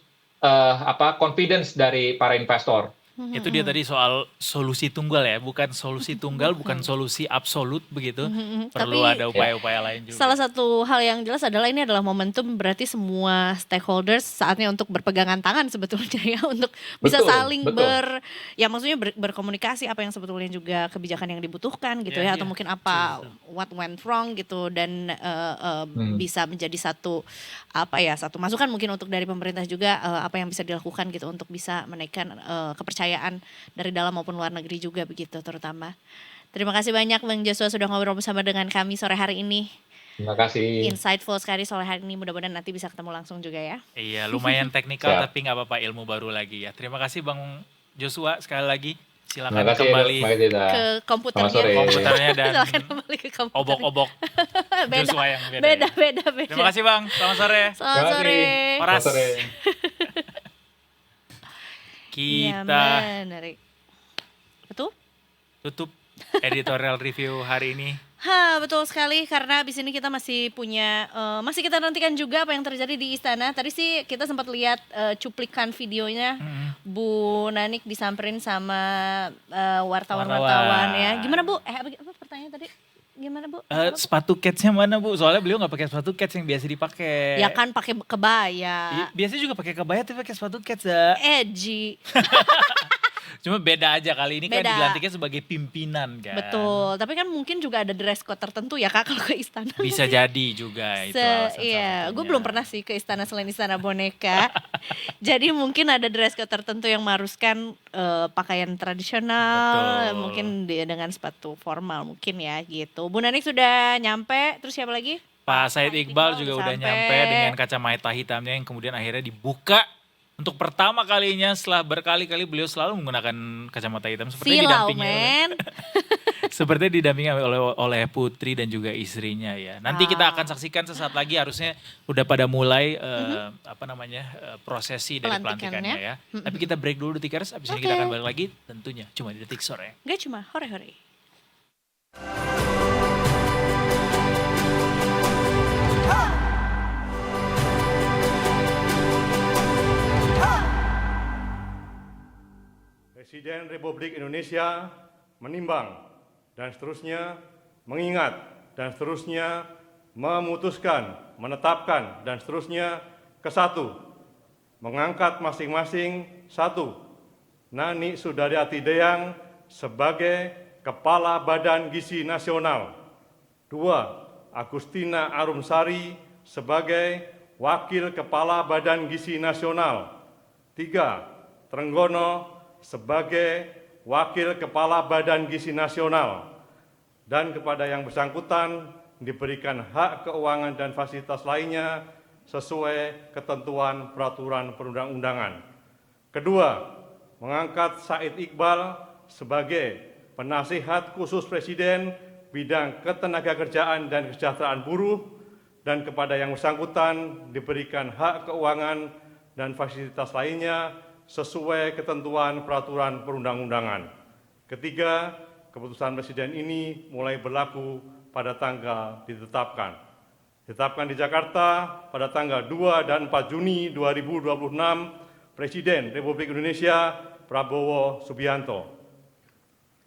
S7: confidence dari para investor.
S3: Itu dia tadi soal solusi tunggal ya, bukan solusi tunggal, bukan solusi absolut begitu. Perlu
S2: Tapi
S3: ada upaya-upaya lain juga.
S2: salah satu hal yang jelas adalah ini adalah momentum, berarti semua stakeholders saatnya untuk berpegangan tangan sebetulnya ya, untuk bisa saling maksudnya berkomunikasi apa yang sebetulnya juga kebijakan yang dibutuhkan gitu ya, atau mungkin apa what went wrong gitu, dan bisa menjadi satu masukan mungkin untuk dari pemerintah juga apa yang bisa dilakukan gitu untuk bisa menaikkan kepercayaan dari dalam maupun luar negeri juga begitu terutama. Terima kasih banyak Bang Joshua sudah ngobrol bersama dengan kami sore hari ini.
S7: Terima kasih.
S2: Insightful sekali sore hari ini, mudah-mudahan nanti bisa ketemu langsung juga ya.
S3: Iya, lumayan teknikal tapi nggak apa-apa, ilmu baru lagi ya. Terima kasih Bang Joshua sekali lagi. Silakan kembali
S2: ke
S3: komputernya dan
S2: silakan kembali ke komputer.
S3: Obok-obok Joshua yang
S2: beda.
S3: Terima kasih Bang, selamat sore.
S2: Selamat sore.
S3: Horas.
S2: Iya,
S3: Kita
S2: menarik. Betul?
S3: tutup editorial review hari ini.
S2: Betul sekali, karena abis ini kita masih punya, masih kita nantikan juga apa yang terjadi di istana. Tadi sih kita sempat lihat cuplikan videonya, Bu Nanik disamperin sama wartawan ya. Gimana Bu? Apa pertanyaan tadi? Gimana Bu?
S3: Sepatu Keds-nya mana Bu? Soalnya beliau nggak pakai sepatu Keds yang biasa dipakai.
S2: Ya kan pakai kebaya.
S3: Biasanya juga pakai kebaya tapi pakai sepatu Keds ya.
S2: Edgy.
S3: Cuma beda aja kali ini kan
S2: Beda.
S3: dilantiknya sebagai pimpinan kan.
S2: Betul, tapi kan mungkin juga ada dress code tertentu ya Kak kalau ke istana.
S3: Bisa jadi juga itu alasan salah
S2: Iya, gue
S3: satunya.
S2: belum pernah sih ke istana selain istana boneka. Jadi mungkin ada dress code tertentu yang mengharuskan pakaian tradisional,
S3: Betul.
S2: mungkin dengan sepatu formal mungkin ya gitu. Bu Nanik sudah nyampe, terus siapa lagi?
S3: Pak Said Iqbal juga udah
S2: sampai.
S3: nyampe dengan kacamata hitamnya yang kemudian akhirnya dibuka untuk pertama kalinya setelah berkali-kali beliau selalu menggunakan kacamata hitam
S2: Silau men.
S3: seperti didampingi oleh putri dan juga istrinya ya. Nanti kita akan saksikan sesaat lagi, harusnya udah pada mulai prosesi dari pelantikannya ya. Tapi kita break dulu Detikers, abis ini kita akan balik lagi tentunya cuma di Detik Sore.
S2: Gak cuma hore-hore.
S8: Presiden Republik Indonesia menimbang dan seterusnya mengingat dan seterusnya memutuskan, menetapkan dan seterusnya ke-1, mengangkat masing-masing 1, Nani Sudaryati Deyang sebagai Kepala Badan Gizi Nasional, 2, Agustina Arumsari sebagai Wakil Kepala Badan Gizi Nasional, 3, Trenggono sebagai Wakil Kepala Badan Gizi Nasional, dan kepada yang bersangkutan diberikan hak keuangan dan fasilitas lainnya sesuai ketentuan peraturan perundang-undangan. Kedua, mengangkat Said Iqbal sebagai Penasihat Khusus Presiden bidang ketenagakerjaan dan kesejahteraan buruh, dan kepada yang bersangkutan diberikan hak keuangan dan fasilitas lainnya sesuai ketentuan peraturan perundang-undangan. Ketiga, keputusan Presiden ini mulai berlaku pada tanggal ditetapkan. Ditetapkan di Jakarta pada tanggal 2 dan 4 Juni 2026, Presiden Republik Indonesia Prabowo Subianto.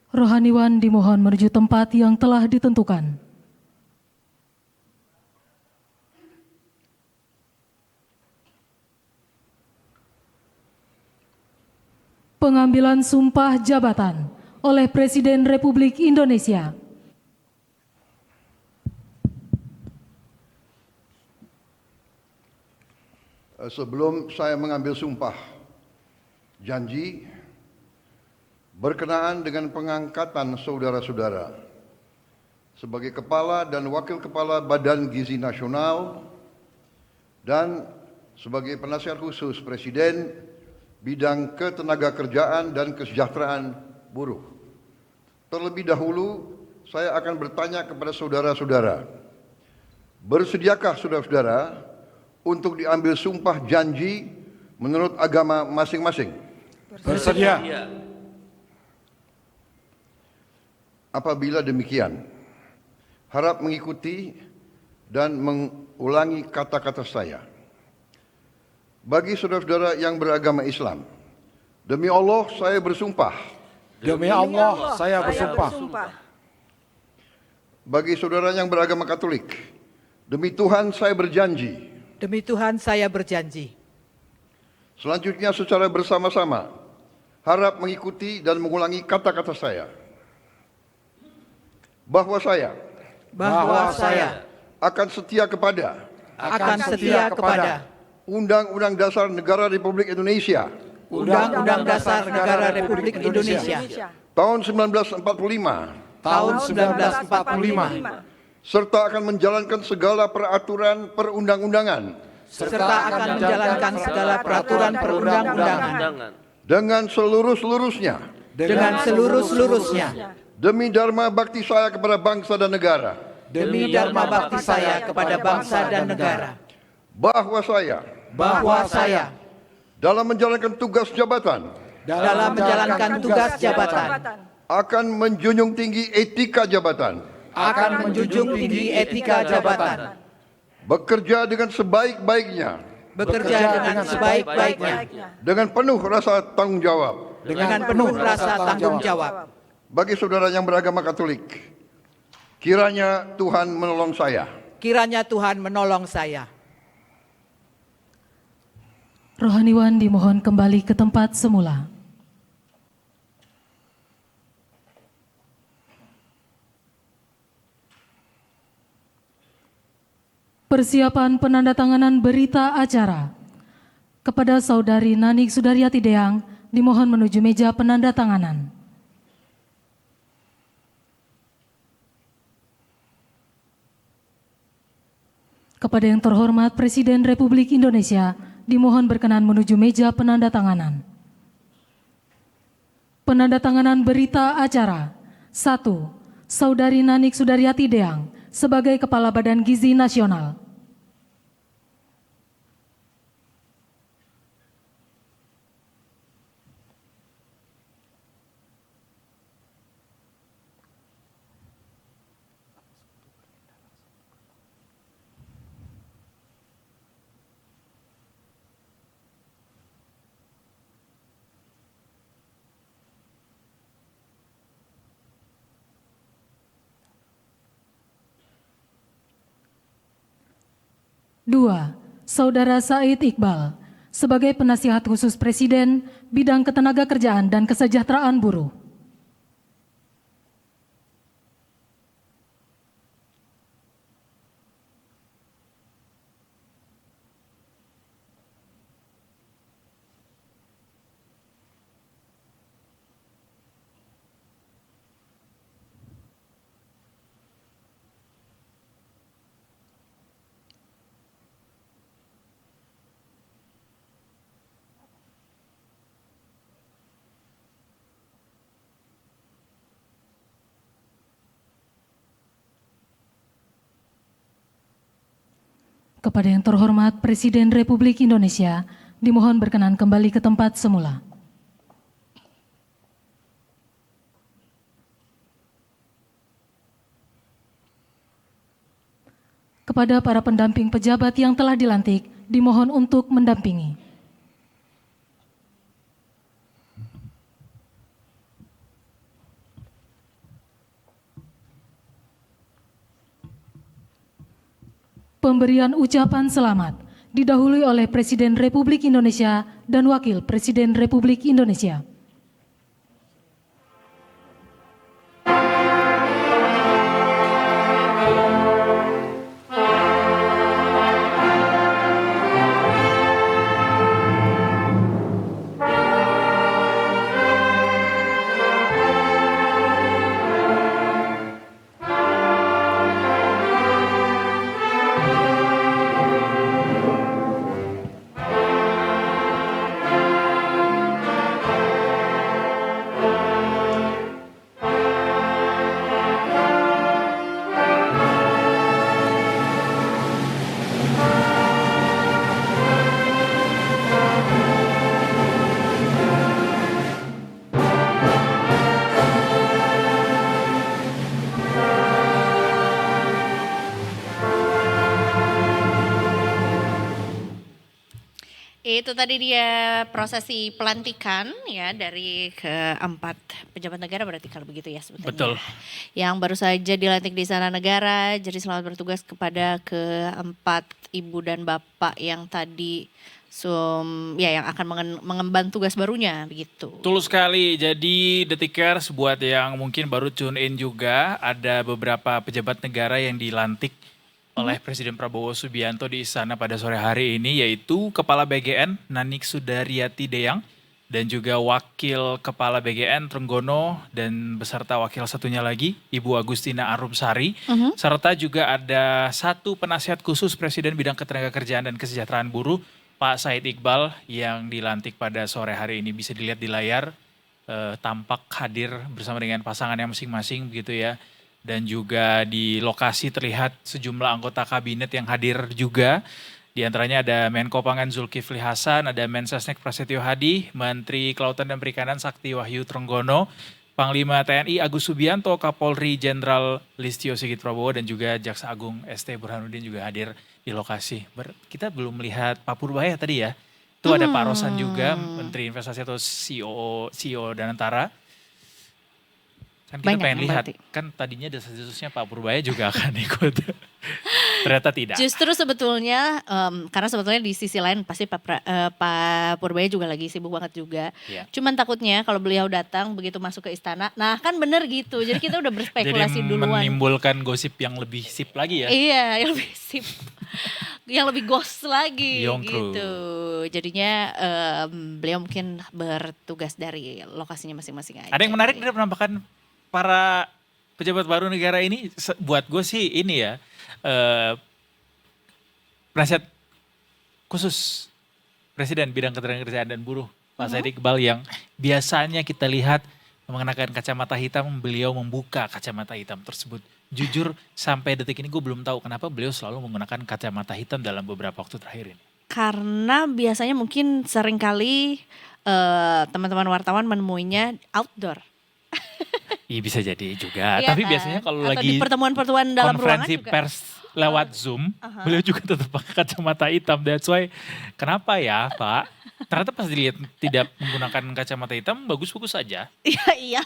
S9: Rohaniwan dimohon menuju tempat yang telah ditentukan. Pengambilan sumpah jabatan oleh Presiden Republik Indonesia.
S10: Sebelum saya mengambil sumpah janji berkenaan dengan pengangkatan saudara-saudara sebagai Kepala dan Wakil Kepala Badan Gizi Nasional dan sebagai Penasihat Khusus Presiden bidang ketenagakerjaan dan kesejahteraan buruh. Terlebih dahulu, saya akan bertanya kepada saudara-saudara, bersediakah saudara-saudara untuk diambil sumpah janji menurut agama masing-masing?
S8: Bersedia.
S10: Apabila demikian, harap mengikuti dan mengulangi kata-kata saya. Bagi saudara-saudara yang beragama Islam, demi Allah saya bersumpah.
S8: Demi Allah, saya bersumpah.
S10: Bagi saudara yang beragama Katolik, demi Tuhan saya berjanji.
S11: Demi Tuhan saya berjanji.
S10: Selanjutnya secara bersama-sama, harap mengikuti dan mengulangi kata-kata saya. Bahwa saya akan setia kepada Undang-Undang Dasar Negara Republik Indonesia
S11: Undang-Undang Dasar Negara Republik Indonesia
S10: tahun 1945 serta akan menjalankan segala peraturan perundang-undangan dengan seluruh-seluruhnya demi dharma bakti saya kepada bangsa dan negara. Bahwa saya dalam menjalankan tugas jabatan akan menjunjung tinggi etika jabatan,
S11: akan menjunjung tinggi etika jabatan,
S10: bekerja dengan sebaik-baiknya,
S11: bekerja dengan sebaik-baiknya,
S10: dengan penuh rasa tanggung jawab.
S11: dengan penuh rasa tanggung jawab.
S10: Bagi saudara yang beragama Katolik, kiranya Tuhan menolong saya.
S11: Kiranya Tuhan menolong saya.
S9: Rohaniwan dimohon kembali ke tempat semula. Persiapan penandatanganan berita acara. Kepada Saudari Nanik Sudaryati Deang dimohon menuju meja penandatanganan. Kepada yang terhormat Presiden Republik Indonesia dimohon berkenan menuju meja penandatanganan. Penandatanganan berita acara. 1. Saudari Nanik Sudaryati Deang sebagai Kepala Badan Gizi Nasional. Dua, Saudara Said Iqbal sebagai Penasihat Khusus Presiden Bidang Ketenagakerjaan dan Kesejahteraan Buruh. Kepada yang terhormat Presiden Republik Indonesia, dimohon berkenan kembali ke tempat semula. Kepada para pendamping pejabat yang telah dilantik, dimohon untuk mendampingi. Pemberian ucapan selamat didahului oleh Presiden Republik Indonesia dan Wakil Presiden Republik Indonesia.
S2: Itu tadi dia prosesi pelantikan ya dari keempat pejabat negara berarti kalau begitu ya sebetulnya.
S3: Betul.
S2: Yang baru saja dilantik di Istana Negara. Jadi selamat bertugas kepada keempat ibu dan bapak yang tadi yang akan mengemban tugas barunya begitu.
S3: Betul sekali. Jadi Detikers buat yang mungkin baru tune in juga, ada beberapa pejabat negara yang dilantik oleh Presiden Prabowo Subianto di istana pada sore hari ini, yaitu Kepala BGN Nanik Sudaryati Deang dan juga Wakil Kepala BGN Trenggono dan beserta wakil satunya lagi Ibu Agustina Arumsari, serta juga ada satu penasihat khusus Presiden Bidang Ketenagakerjaan dan Kesejahteraan Buruh Pak Said Iqbal yang dilantik pada sore hari ini. Bisa dilihat di layar, tampak hadir bersama dengan pasangannya masing-masing begitu ya. Dan juga di lokasi terlihat sejumlah anggota kabinet yang hadir juga. Di antaranya ada Menko Pangan Zulkifli Hasan, ada Mensesnek Prasetyo Hadi, Menteri Kelautan dan Perikanan Sakti Wahyu Trenggono, Panglima TNI Agus Subianto, Kapolri Jenderal Listio Sigit Prabowo, dan juga Jaksa Agung ST Burhanuddin juga hadir di lokasi. Kita belum melihat Pak Purbaya tadi ya. Itu ada Pak Rosan juga, Menteri Investasi atau CEO Danantara. Kan kita
S2: Banyak
S3: pengen
S2: yang
S3: lihat,
S2: berarti.
S3: kan tadinya desas-desusnya Pak Purbaya juga akan ikut. Ternyata tidak.
S2: Justru sebetulnya, karena sebetulnya di sisi lain pasti Pak Purbaya juga lagi sibuk banget juga.
S3: Iya.
S2: Cuman takutnya kalau beliau datang begitu masuk ke istana, nah kan bener gitu. Jadi kita udah berspekulasi
S3: Jadi
S2: duluan.
S3: menimbulkan gosip yang lebih sip lagi ya.
S2: Iya, yang lebih sip. Yang lebih ghost lagi
S3: Yongkru.
S2: gitu. Jadinya beliau mungkin bertugas dari lokasinya masing-masing aja.
S3: Ada yang menarik dari penampakan para pejabat baru negara ini? Buat gue sih ini ya, penasihat khusus Presiden bidang ketenagakerjaan dan buruh, Pak Said Iqbal, yang biasanya kita lihat mengenakan kacamata hitam, beliau membuka kacamata hitam tersebut. Jujur sampai detik ini gue belum tahu kenapa beliau selalu menggunakan kacamata hitam dalam beberapa waktu terakhir ini.
S2: Karena biasanya mungkin seringkali teman-teman wartawan menemuinya outdoor.
S3: Iya bisa jadi juga,
S2: Iya
S3: tapi
S2: kan?
S3: biasanya kalau
S2: Atau
S3: lagi
S2: di pertemuan-pertemuan dalam ruangan
S3: konferensi
S2: juga.
S3: pers lewat Zoom, beliau juga tetap pakai kacamata hitam. That's why, kenapa ya Pak? Ternyata pas dilihat tidak menggunakan kacamata hitam, bagus-bagus saja.
S2: Iya, iya.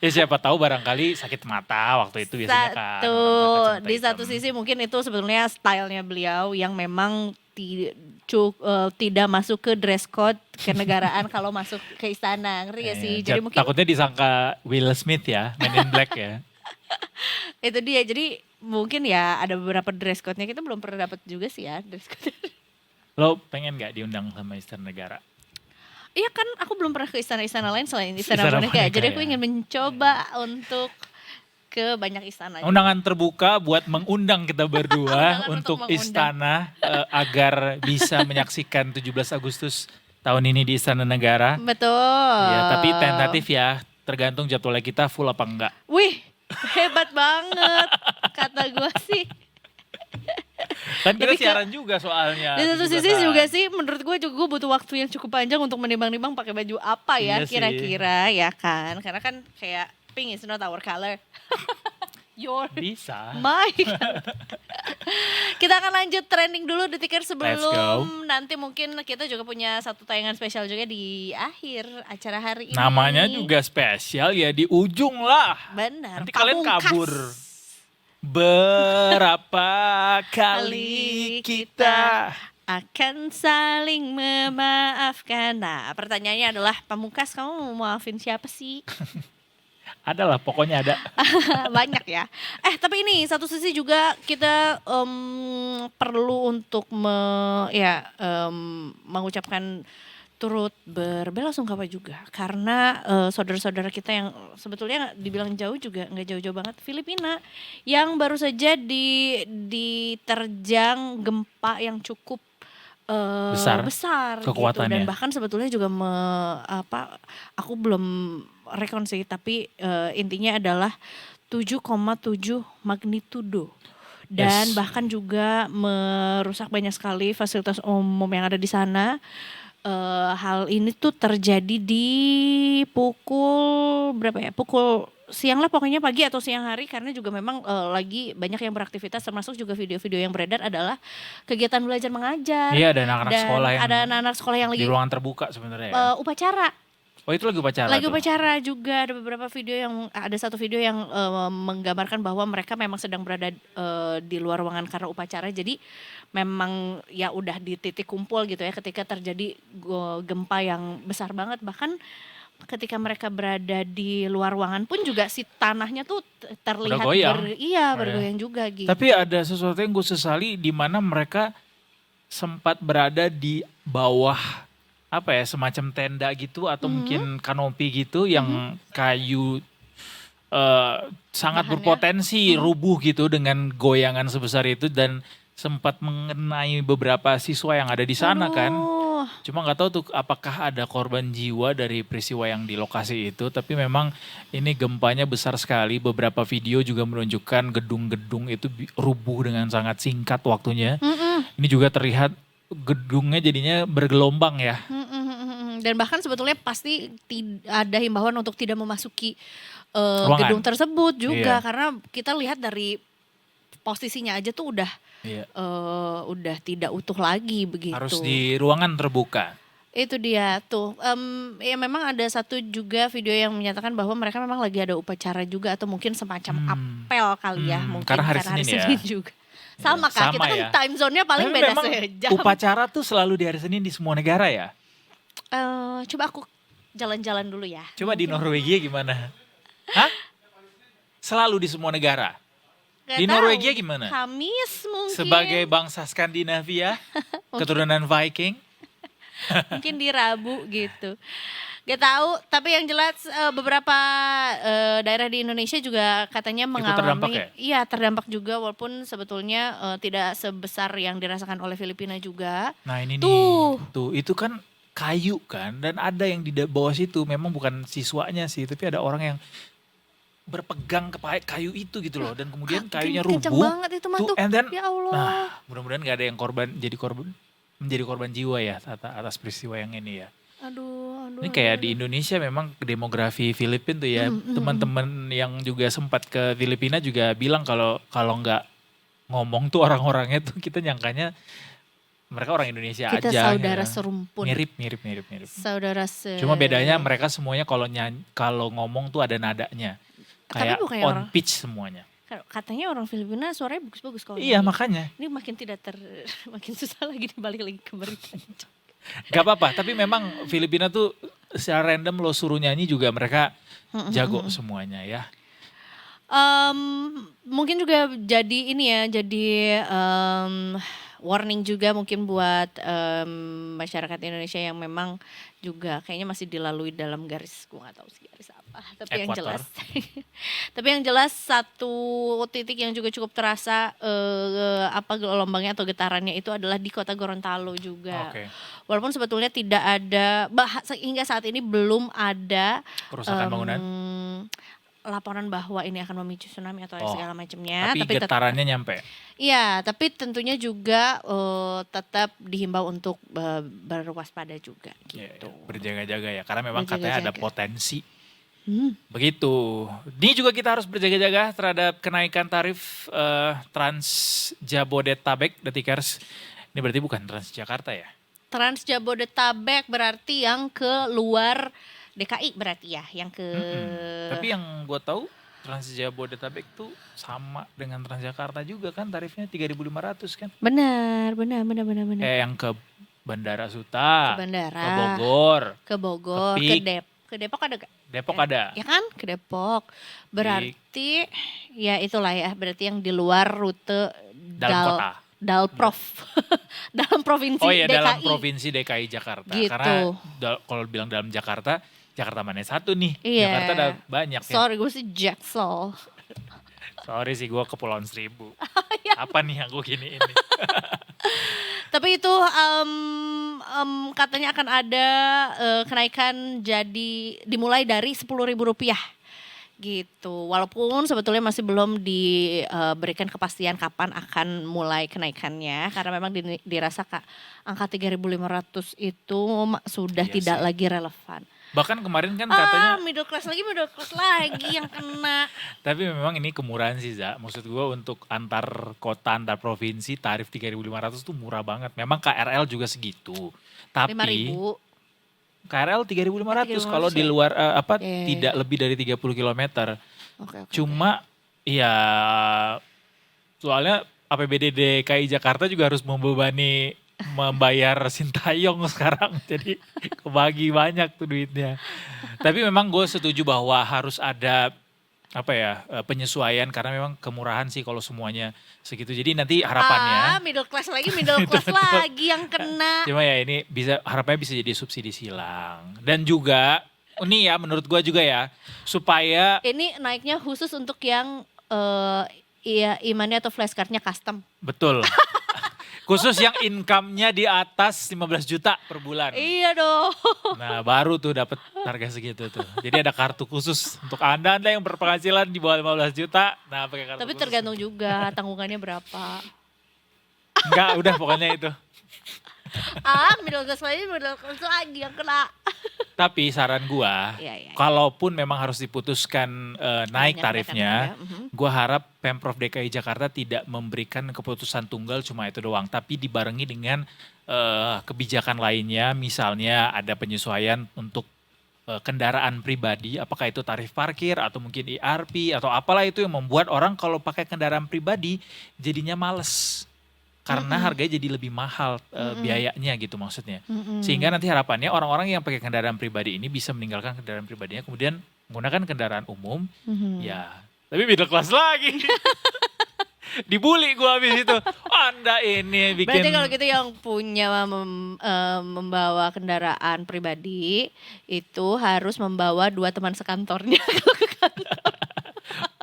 S3: Ya siapa tahu barangkali sakit mata waktu itu biasanya kan.
S2: Satu,
S3: menggunakan kacamata
S2: di
S3: hitam.
S2: satu sisi mungkin itu sebetulnya stylenya beliau yang memang tidak masuk ke dress code kenegaraan kalau masuk ke istana, ngerti gak sih? Jadi mungkin
S3: Takutnya disangka Will Smith ya, Men in Black ya.
S2: itu dia, jadi mungkin ya ada beberapa dress code-nya kita belum pernah dapat juga sih ya dress code.
S3: Lo pengen gak diundang sama Istana Negara?
S2: Iya kan, aku belum pernah ke istana-istana lain selain Istana
S3: Istana
S2: Merdeka.
S3: Merdeka,
S2: Jadi aku
S3: ya.
S2: ingin mencoba untuk ke banyak istana.
S3: Undangan terbuka buat mengundang kita berdua
S2: Undangan
S3: untuk
S2: untuk mengundang.
S3: istana agar bisa menyaksikan 17 Agustus tahun ini di Istana Negara.
S2: Betul.
S3: Ya, tapi tentatif ya, tergantung jadwalnya kita full apa enggak.
S2: Wih, hebat banget kata gue sih.
S3: Kan kita
S2: Tapi
S3: siaran juga soalnya.
S2: Di satu
S3: 17-an.
S2: sisi juga sih menurut gue juga gue butuh waktu yang cukup panjang untuk menimbang-nimbang pakai baju apa ya
S3: Iya sih.
S2: kira-kira ya kan. Karena kan kayak pink is not our color. Your
S3: Bisa.
S2: my. Kita akan lanjut trending dulu Detiker
S3: Let's go.
S2: sebelum nanti mungkin kita juga punya satu tayangan spesial juga di akhir acara hari ini.
S3: Namanya juga spesial ya, di ujung lah.
S2: Benar.
S3: Nanti kalian
S2: Pamungkas.
S3: kabur. Berapa kali kita
S2: akan saling memaafkan. Nah, pertanyaannya adalah Pamungkas, kamu mau maafin siapa sih?
S3: adalah pokoknya ada.
S2: Banyak ya. Tapi ini satu sisi juga kita perlu untuk mengucapkan turut berbelasungkawa juga karena saudara-saudara kita yang sebetulnya dibilang jauh juga nggak jauh-jauh banget, Filipina yang baru saja diterjang gempa yang cukup besar gitu.
S3: kekuatannya.
S2: Dan bahkan sebetulnya juga aku belum rekon sih, tapi intinya adalah 7,7 magnitudo. Dan
S3: Yes.
S2: bahkan juga merusak banyak sekali fasilitas umum yang ada di sana. Hal ini tuh terjadi di pukul berapa ya? Pukul siang lah pokoknya, pagi atau siang hari, karena juga memang lagi banyak yang beraktivitas, termasuk juga video-video yang beredar adalah kegiatan belajar mengajar.
S3: Iya, ada anak-anak
S2: Dan
S3: sekolah yang
S2: ada anak-anak sekolah yang
S3: di
S2: lagi
S3: ruangan terbuka sebenarnya ya.
S2: upacara.
S3: Oh itu lagi upacara
S2: Lagi
S3: tuh.
S2: upacara juga, ada beberapa video ada satu video yang menggambarkan bahwa mereka memang sedang berada di luar ruangan karena upacara. Jadi memang ya udah di titik kumpul gitu ya ketika terjadi gempa yang besar banget. Bahkan ketika mereka berada di luar ruangan pun juga si tanahnya tuh terlihat
S3: Udah goyang.
S2: bergoyang juga gitu.
S3: Tapi ada sesuatu yang gue sesali di mana mereka sempat berada di bawah semacam tenda gitu atau mungkin kanopi gitu yang kayu sangat
S2: Bahannya.
S3: berpotensi rubuh gitu dengan goyangan sebesar itu, dan sempat mengenai beberapa siswa yang ada di sana kan.
S2: Aduh.
S3: Cuma nggak tahu tuh apakah ada korban jiwa dari peristiwa yang di lokasi itu, tapi memang ini gempanya besar sekali. Beberapa video juga menunjukkan gedung-gedung itu rubuh dengan sangat singkat waktunya. Ini juga terlihat gedungnya jadinya bergelombang ya.
S2: Dan bahkan sebetulnya pasti ada himbauan untuk tidak memasuki
S3: Ruangan.
S2: gedung tersebut juga
S3: Iya.
S2: karena kita lihat dari posisinya aja tuh udah tidak utuh lagi begitu.
S3: Harus di ruangan terbuka.
S2: Itu dia tuh. Ya memang ada satu juga video yang menyatakan bahwa mereka memang lagi ada upacara juga atau mungkin semacam apel kali ya, mungkin
S3: karena hari Senin ya.
S2: juga. Sama
S3: Iya,
S2: Kak, kita
S3: sama
S2: kan
S3: ya.
S2: time zone-nya paling
S3: Tapi
S2: beda
S3: memang
S2: sejam.
S3: upacara tuh selalu di hari Senin di semua negara ya.
S2: Coba aku jalan-jalan dulu ya.
S3: Coba di Norwegia gimana? Hah? Selalu di semua negara.
S2: Nggak
S3: Di
S2: tahu.
S3: Norwegia gimana?
S2: Kamis mungkin.
S3: Sebagai bangsa Skandinavia, keturunan Viking.
S2: Mungkin di Rabu gitu. Gak tahu, tapi yang jelas beberapa daerah di Indonesia juga katanya mengalami
S3: terdampak ya?
S2: Iya, terdampak juga walaupun sebetulnya tidak sebesar yang dirasakan oleh Filipina juga.
S3: Nah ini
S2: Tuh.
S3: nih, tuh itu kan kayu kan, dan ada yang di bawah situ memang bukan siswanya sih, tapi ada orang yang berpegang ke kayu itu gitu loh, dan kemudian kayunya
S2: Kenceng
S3: rubuh.
S2: banget itu mah tuh.
S3: And then,
S2: Ya Allah.
S3: nah mudah-mudahan gak ada yang menjadi korban jiwa ya atas peristiwa yang ini ya.
S2: Aduh.
S3: Ini kayak di Indonesia memang demografi Filipina tuh ya, teman-teman yang juga sempat ke Filipina juga bilang kalau nggak ngomong tuh orang-orangnya tuh kita nyangkanya mereka orang Indonesia
S2: Kita
S3: aja.
S2: saudara
S3: gitu.
S2: serumpun.
S3: Mirip.
S2: Saudara
S3: Cuma bedanya mereka semuanya kalau ngomong tuh ada nadanya.
S2: Tapi
S3: Kayak
S2: bukannya
S3: on
S2: orang-
S3: pitch semuanya.
S2: Katanya orang Filipina suaranya bagus-bagus kalau
S3: Iya
S2: ngomong.
S3: makanya.
S2: Ini makin makin susah lagi dibalik lagi ke berita.
S3: Gak apa-apa, tapi memang Filipina tuh secara random lo suruh nyanyi juga mereka jago semuanya ya.
S2: Mungkin juga jadi ini ya, jadi warning juga mungkin buat masyarakat Indonesia yang memang juga kayaknya masih dilalui dalam garis, gue gak tahu sih garis apa, tapi yang
S3: Ekuator.
S2: jelas, tapi yang jelas satu titik yang juga cukup terasa gelombangnya atau getarannya itu adalah di kota Gorontalo juga.
S3: Oke.
S2: Walaupun sebetulnya tidak ada, hingga saat ini belum ada
S3: Kerusakan bangunan.
S2: laporan bahwa ini akan memicu tsunami atau
S3: Oh,
S2: segala macamnya.
S3: Tapi getarannya nyampe.
S2: Iya, tapi tentunya juga tetap dihimbau untuk berwaspada juga
S3: Ya,
S2: gitu.
S3: berjaga-jaga ya, karena memang katanya ada
S2: Berjaga-jaga.
S3: potensi. Begitu. Ini juga kita harus berjaga-jaga terhadap kenaikan tarif Trans Jabodetabek, Detikers. Ini berarti bukan Trans Jakarta ya?
S2: Trans Jabodetabek berarti yang ke luar DKI berarti ya, yang ke
S3: Tapi yang gue tahu Trans Jabodetabek tuh sama dengan Transjakarta juga kan, tarifnya 3.500 kan?
S2: benar.
S3: Yang ke Bandara Suta,
S2: Ke bandara.
S3: ke Bogor,
S2: Ke Bogor,
S3: Ke
S2: ke Depok ada gak?
S3: Depok ada.
S2: Ya kan, ke Depok. Berarti ya itulah ya, berarti yang di luar rute
S3: Dalam kota.
S2: Dalprov. Dalam provinsi
S3: Oh iya,
S2: DKI.
S3: dalam provinsi DKI Jakarta.
S2: Gitu.
S3: Karena kalau bilang dalam Jakarta mana satu nih?
S2: Iya.
S3: Jakarta ada banyak ya.
S2: Sorry, gue sih Jaksel.
S3: Sorry sih gue Kepulauan Seribu.
S2: Iya.
S3: Apa nih yang gue gini ini?
S2: Tapi itu katanya akan ada kenaikan dimulai dari Rp10.000 gitu. Walaupun sebetulnya masih belum diberikan kepastian kapan akan mulai kenaikannya, karena memang dirasa angka 3.500 itu sudah
S3: Iya
S2: tidak
S3: sih.
S2: lagi relevan.
S3: Bahkan kemarin kan katanya,
S2: Middle class lagi yang kena.
S3: tapi memang ini kemurahan sih Za. Maksud gue untuk antar kota, antar provinsi tarif 3.500 tuh murah banget. Memang KRL juga segitu. Tapi
S2: 5.000.
S3: KRL 3.500 kalau di
S2: ya?
S3: luar
S2: Iya.
S3: tidak lebih dari 30 km.
S2: Oke.
S3: Cuma ya soalnya APBD DKI Jakarta juga harus membebani membayar Sintayong sekarang. Jadi kebagi banyak tuh duitnya. Tapi memang gue setuju bahwa harus ada penyesuaian, karena memang kemurahan sih kalau semuanya segitu. Jadi nanti harapannya
S2: Middle class lagi yang kena.
S3: cuma ya ini harapannya bisa jadi subsidi silang. Dan juga ini ya menurut gue juga ya, supaya
S2: Ini naiknya khusus untuk yang imannya atau flashcardnya custom.
S3: betul. Khusus yang income-nya di atas 15 juta per bulan.
S2: Iya dong.
S3: Nah baru tuh dapat harga segitu tuh. Jadi ada kartu khusus untuk Anda yang berpenghasilan di bawah 15 juta. Nah pakai kartu
S2: Tapi
S3: khusus.
S2: tergantung juga tanggungannya berapa.
S3: Enggak, udah pokoknya itu.
S2: Middle class lagi yang kena.
S3: Tapi saran gua,
S2: Iya.
S3: kalaupun memang harus diputuskan naik
S2: Banyak
S3: tarifnya,
S2: kenaikan
S3: gua harap Pemprov DKI Jakarta tidak memberikan keputusan tunggal cuma itu doang, tapi dibarengi dengan kebijakan lainnya, misalnya ada penyesuaian untuk kendaraan pribadi, apakah itu tarif parkir atau mungkin IRP atau apalah itu yang membuat orang kalau pakai kendaraan pribadi jadinya males. Karena harganya jadi lebih mahal biayanya gitu maksudnya. Sehingga nanti harapannya orang-orang yang pakai kendaraan pribadi ini bisa meninggalkan kendaraan pribadinya kemudian menggunakan kendaraan umum. Ya, tapi middle class lagi. Dibully gua habis itu. Anda ini bikin.
S2: Berarti kalau gitu yang punya membawa kendaraan pribadi itu harus membawa 2 teman sekantornya.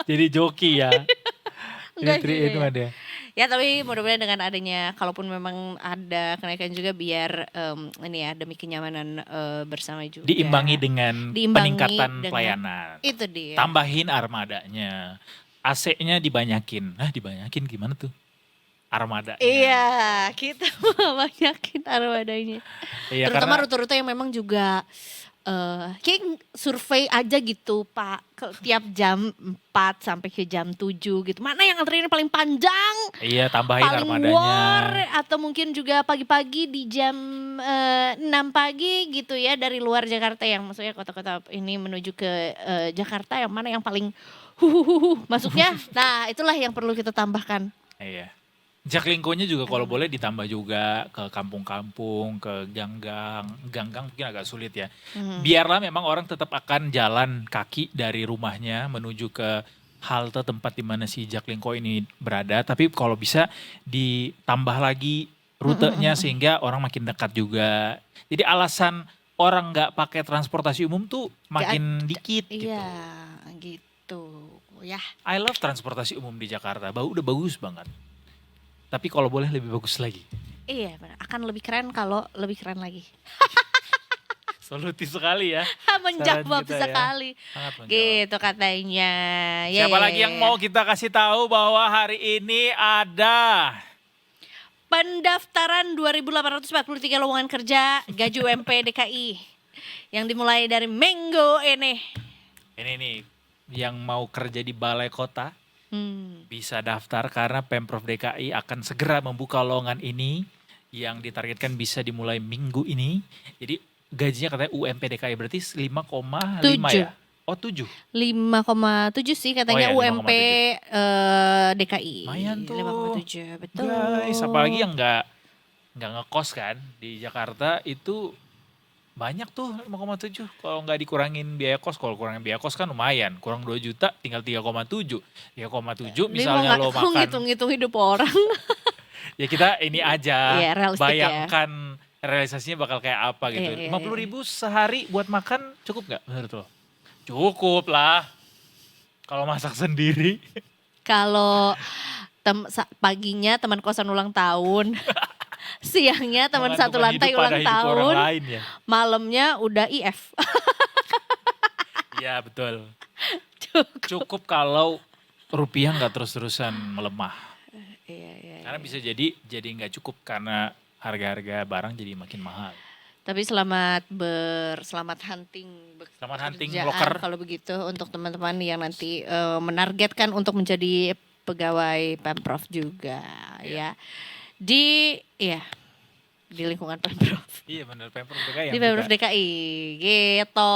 S3: Jadi joki ya.
S2: Enggak
S3: Ini
S2: juga ya.
S3: ada.
S2: Ya tapi mudah-mudahan dengan adanya, kalaupun memang ada kenaikan juga biar ini ya demi kenyamanan bersama juga.
S3: Diimbangi dengan peningkatan
S2: dengan-
S3: pelayanan.
S2: Itu dia.
S3: Tambahin armadanya. AC-nya dibanyakin. Dibanyakin gimana tuh? Armadanya.
S2: Iya, kita banyakin armadanya.
S3: Iya,
S2: Terutama
S3: karena
S2: rute-rute yang memang juga kayak survei aja gitu Pak, tiap jam 4 sampai ke jam 7 gitu. Mana yang antriannya paling panjang?
S3: iya tambahin
S2: Paling
S3: armadanya.
S2: war, atau mungkin juga pagi-pagi di jam 6 pagi gitu ya dari luar Jakarta, yang maksudnya kota-kota ini menuju ke Jakarta, yang mana yang paling masuknya. Nah, itulah yang perlu kita tambahkan.
S3: Iya. Jaklingkonya juga kalau boleh ditambah juga ke kampung-kampung, ke gang-gang. Gang-gang mungkin agak sulit ya. Biarlah memang orang tetap akan jalan kaki dari rumahnya menuju ke halte tempat di mana si Jaklingko ini berada. Tapi kalau bisa ditambah lagi rutenya sehingga orang makin dekat juga. Jadi alasan orang nggak pakai transportasi umum tuh makin dikit gitu.
S2: Iya, gitu. Ya.
S3: I love transportasi umum di Jakarta. Udah bagus banget. Tapi kalau boleh lebih bagus lagi.
S2: Iya, benar. Akan lebih keren kalau lebih keren lagi.
S3: Solutif sekali ya.
S2: Menjawab
S3: Saran kita ya.
S2: sekali.
S3: Sangat menjawab.
S2: Gitu katanya.
S3: Siapa lagi yang mau kita kasih tahu bahwa hari ini ada
S2: pendaftaran 2.843 lowongan kerja gaji UMP DKI yang dimulai dari minggu ini.
S3: ini nih yang mau kerja di balai kota bisa daftar karena Pemprov DKI akan segera membuka lowongan ini yang ditargetkan bisa dimulai minggu ini. Jadi gajinya katanya UMP DKI berarti 5,5 ya? Oh 7.
S2: 5,7 sih katanya
S3: Oh iya,
S2: UMP DKI.
S3: Lumayan tuh.
S2: 5,7 betul.
S3: Guys, apalagi yang nggak ngekos kan di Jakarta itu banyak tuh 5,7 kalau nggak dikurangin biaya kos. Kalau kurangin biaya kos kan lumayan, kurang 2 juta tinggal 3,7. 3,7 misalnya lo makan.
S2: Ngitung-ngitung hidup orang.
S3: Ya kita ini aja
S2: Iya, realistik
S3: bayangkan realisasinya bakal kayak apa gitu.
S2: Iya, iya,
S3: 50.000 sehari buat makan cukup nggak menurut lo? Cukup lah. Kalau masak sendiri.
S2: Kalau paginya teman kosan ulang tahun. Siangnya teman satu lantai ulang tahun,
S3: Ya?
S2: malamnya udah IF.
S3: Iya betul. Cukup kalau rupiah nggak terus-terusan melemah.
S2: Iya.
S3: Karena bisa jadi nggak cukup karena harga-harga barang jadi makin mahal.
S2: Tapi selamat hunting.
S3: Selamat hunting
S2: pekerjaan
S3: loker.
S2: Kalau begitu untuk teman-teman yang nanti menargetkan untuk menjadi pegawai Pemprov juga ya. Di lingkungan Pemprov.
S3: Iya benar Pemprov DKI.
S2: Di Pemprov DKI gitu.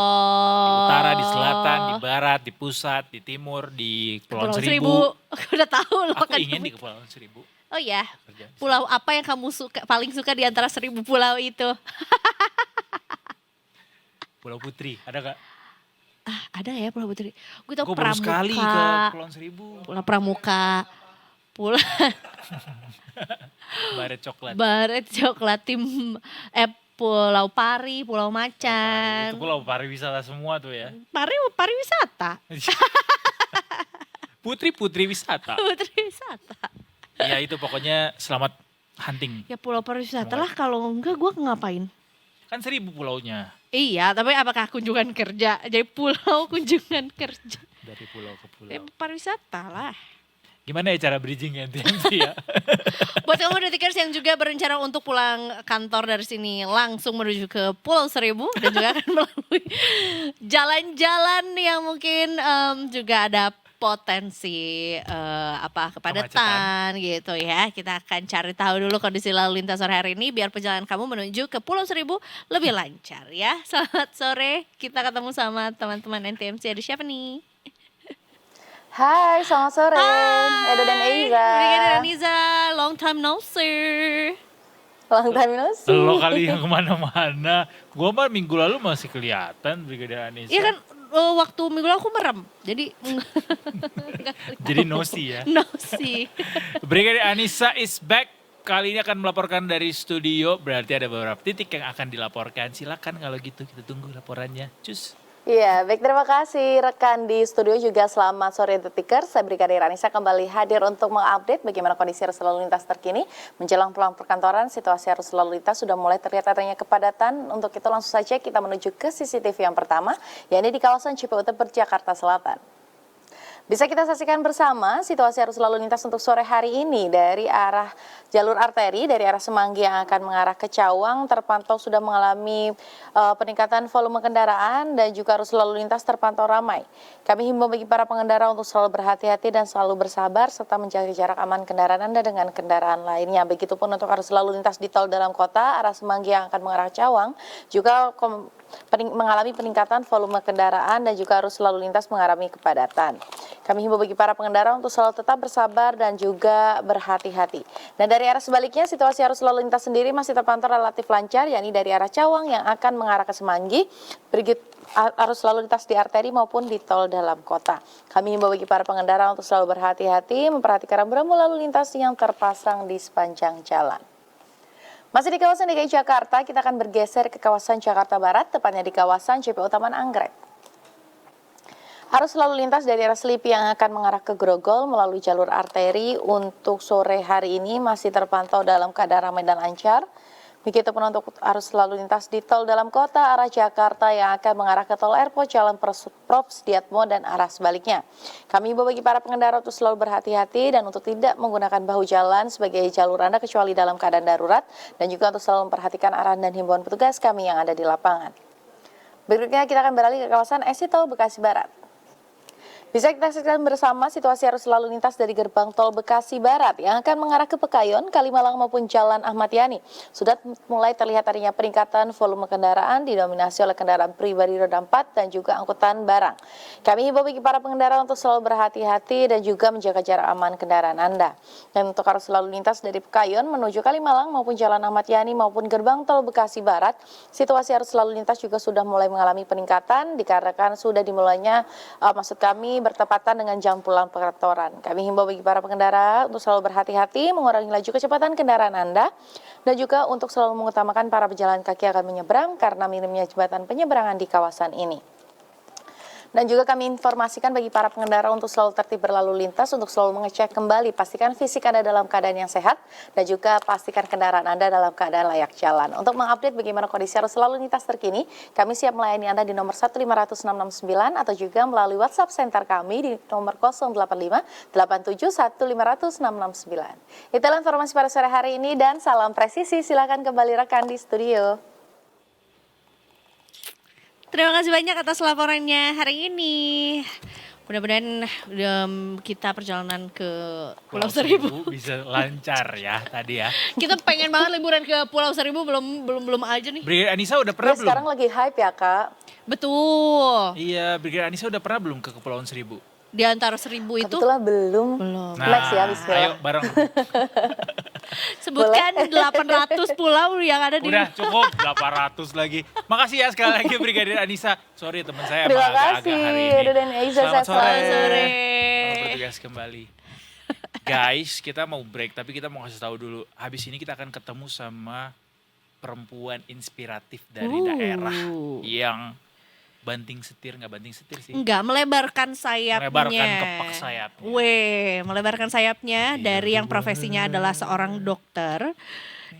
S3: Di utara, di selatan, di barat, di pusat, di timur, di Kepulauan Seribu.
S2: Aku udah tahu loh.
S3: Aku ingin di Kepulauan Seribu.
S2: Oh ya,
S3: Kerja.
S2: pulau apa yang kamu paling suka di antara 1.000 pulau itu?
S3: Pulau Putri, ada gak?
S2: Ada ya Pulau Putri. Gue tau
S3: Gue baru
S2: Pramuka.
S3: sekali ke Kepulauan Seribu.
S2: Pulau Pramuka. Pulau
S3: Baret coklat.
S2: Baret coklat Pulau Pari, Pulau Macan.
S3: Itu pulau pariwisata semua tuh ya.
S2: Pariwisata.
S3: Putri wisata.
S2: Putri wisata.
S3: Ya itu pokoknya selamat hunting.
S2: Ya Pulau Pariwisata lah, kalau enggak gue ngapain?
S3: Kan 1.000 pulaunya.
S2: Iya, tapi apakah kunjungan kerja? Jadi pulau kunjungan kerja.
S3: Dari pulau ke pulau.
S2: Pariwisata lah.
S3: Gimana ya cara bridgingnya nanti ya?
S2: Buat kamu detikers yang juga berencana untuk pulang kantor dari sini langsung menuju ke Pulau Seribu dan juga akan melalui jalan-jalan yang mungkin juga ada potensi kepadatan gitu ya. Kita akan cari tahu dulu kondisi lalu lintas sore hari ini biar perjalanan kamu menuju ke Pulau Seribu lebih lancar ya. Selamat sore, kita ketemu sama teman-teman NTMC. Ada siapa nih?
S12: Hai, selamat sore. Edo dan Eiza.
S2: Brigadir Aniza, long time no see.
S12: Long time no see.
S3: Lo kali yang kemana-mana. Gua mah minggu lalu masih kelihatan Brigadir Anissa.
S2: Iya kan waktu minggu lalu aku merem. Jadi
S3: Jadi no see ya.
S2: no see.
S3: Brigadir Anissa is back. Kali ini akan melaporkan dari studio. Berarti ada beberapa titik yang akan dilaporkan. Silakan kalau gitu kita tunggu laporannya. Cus.
S12: Iya, baik, terima kasih rekan di studio juga selamat sore Detikers. Saya Brigadir Anissa kembali hadir untuk mengupdate bagaimana kondisi arus lalu lintas terkini. Menjelang pulang perkantoran, situasi arus lalu lintas sudah mulai terlihat adanya kepadatan. Untuk itu langsung saja kita menuju ke CCTV yang pertama, yakni di kawasan CPU Tebet, Jakarta Selatan. Bisa kita saksikan bersama situasi arus lalu lintas untuk sore hari ini dari arah jalur arteri dari arah Semanggi yang akan mengarah ke Cawang terpantau sudah mengalami peningkatan volume kendaraan dan juga arus lalu lintas terpantau ramai. Kami himbau bagi para pengendara untuk selalu berhati-hati dan selalu bersabar serta menjaga jarak aman kendaraan Anda dengan kendaraan lainnya. Begitupun untuk arus lalu lintas di tol dalam kota arah Semanggi yang akan mengarah Cawang juga mengalami peningkatan volume kendaraan dan juga arus lalu lintas mengalami kepadatan. Kami himbau bagi para pengendara untuk selalu tetap bersabar dan juga berhati-hati. Dan dari arah sebaliknya, situasi arus lalu lintas sendiri masih terpantau relatif lancar, yakni dari arah Cawang yang akan mengarah ke Semanggi, arus lalu lintas di arteri maupun di tol dalam kota. Kami himbau bagi para pengendara untuk selalu berhati-hati, memperhatikan rambu lalu lintas yang terpasang di sepanjang jalan. Masih di kawasan DKI Jakarta, kita akan bergeser ke kawasan Jakarta Barat, tepatnya di kawasan CPU Taman Anggrek. Arus lalu lintas dari arah Selipi yang akan mengarah ke Grogol melalui jalur arteri untuk sore hari ini masih terpantau dalam keadaan ramai dan lancar. Begitupun untuk arus lalu lintas di tol dalam kota arah Jakarta yang akan mengarah ke tol Airport Jalan Prof. Sudiatmo dan arah sebaliknya. Kami himbau bagi para pengendara untuk selalu berhati-hati dan untuk tidak menggunakan bahu jalan sebagai jalur Anda kecuali dalam keadaan darurat dan juga untuk selalu memperhatikan arahan dan himbauan petugas kami yang ada di lapangan. Berikutnya kita akan beralih ke kawasan exit tol Bekasi Barat. Bisa kita saksikan bersama situasi arus lalu lintas dari gerbang tol Bekasi Barat yang akan mengarah ke Pekayon, Kalimalang maupun Jalan Ahmad Yani. Sudah mulai terlihat adanya peningkatan volume kendaraan didominasi oleh kendaraan pribadi roda 4 dan juga angkutan barang. Kami himbau bagi para pengendara untuk selalu berhati-hati dan juga menjaga jarak aman kendaraan Anda. Dan untuk arus lalu lintas dari Pekayon menuju Kalimalang maupun Jalan Ahmad Yani maupun gerbang tol Bekasi Barat, situasi arus lalu lintas juga sudah mulai mengalami peningkatan dikarenakan sudah dimulainya bertepatan dengan jam pulang perkantoran. Kami himbau bagi para pengendara untuk selalu berhati-hati, mengurangi laju kecepatan kendaraan Anda, dan juga untuk selalu mengutamakan para pejalan kaki akan menyeberang karena minimnya jembatan penyeberangan di kawasan ini. Dan juga kami informasikan bagi para pengendara untuk selalu tertib berlalu lintas, untuk selalu mengecek kembali, pastikan fisik Anda dalam keadaan yang sehat, dan juga pastikan kendaraan Anda dalam keadaan layak jalan. Untuk mengupdate bagaimana kondisi arus lalu lintas terkini, kami siap melayani Anda di nomor 15669 atau juga melalui WhatsApp center kami di nomor 085 871 500 669. Itulah informasi pada sore hari ini dan salam presisi. Silakan kembali rekan di studio.
S2: Terima kasih banyak atas laporannya hari ini. Mudah-mudahan kita perjalanan ke Pulau Seribu
S3: bisa lancar ya tadi ya.
S2: Kita pengen banget liburan ke Pulau Seribu, belum aja nih.
S3: Brigadir Anissa udah pernah belum?
S12: Sekarang lagi hype ya Kak.
S2: Betul.
S3: Iya, Brigadir Anissa udah pernah belum ke Kepulauan Seribu?
S2: Di antara 1000 itu?
S12: Kebetulan belum.
S3: Nah,
S12: Next ya, bismillah.
S3: ayo bareng.
S2: Sebutkan 800 pulau yang ada di...
S3: Udah cukup, 800 lagi. Makasih ya sekali lagi Brigadir Anissa. Sorry teman saya
S12: Terima
S3: emang agak-agak
S12: kasih,
S3: hari
S12: Edo dan
S3: ini.
S12: Eiza.
S3: Selamat sore.
S2: Sore.
S3: Selamat bertugas kembali. Guys, kita mau break tapi kita mau kasih tahu dulu. Habis ini kita akan ketemu sama perempuan inspiratif dari daerah yang banting setir, nggak banting setir sih.
S2: Enggak, melebarkan sayapnya.
S3: Melebarkan kepak sayapnya.
S2: Melebarkan sayapnya dari yang profesinya adalah seorang dokter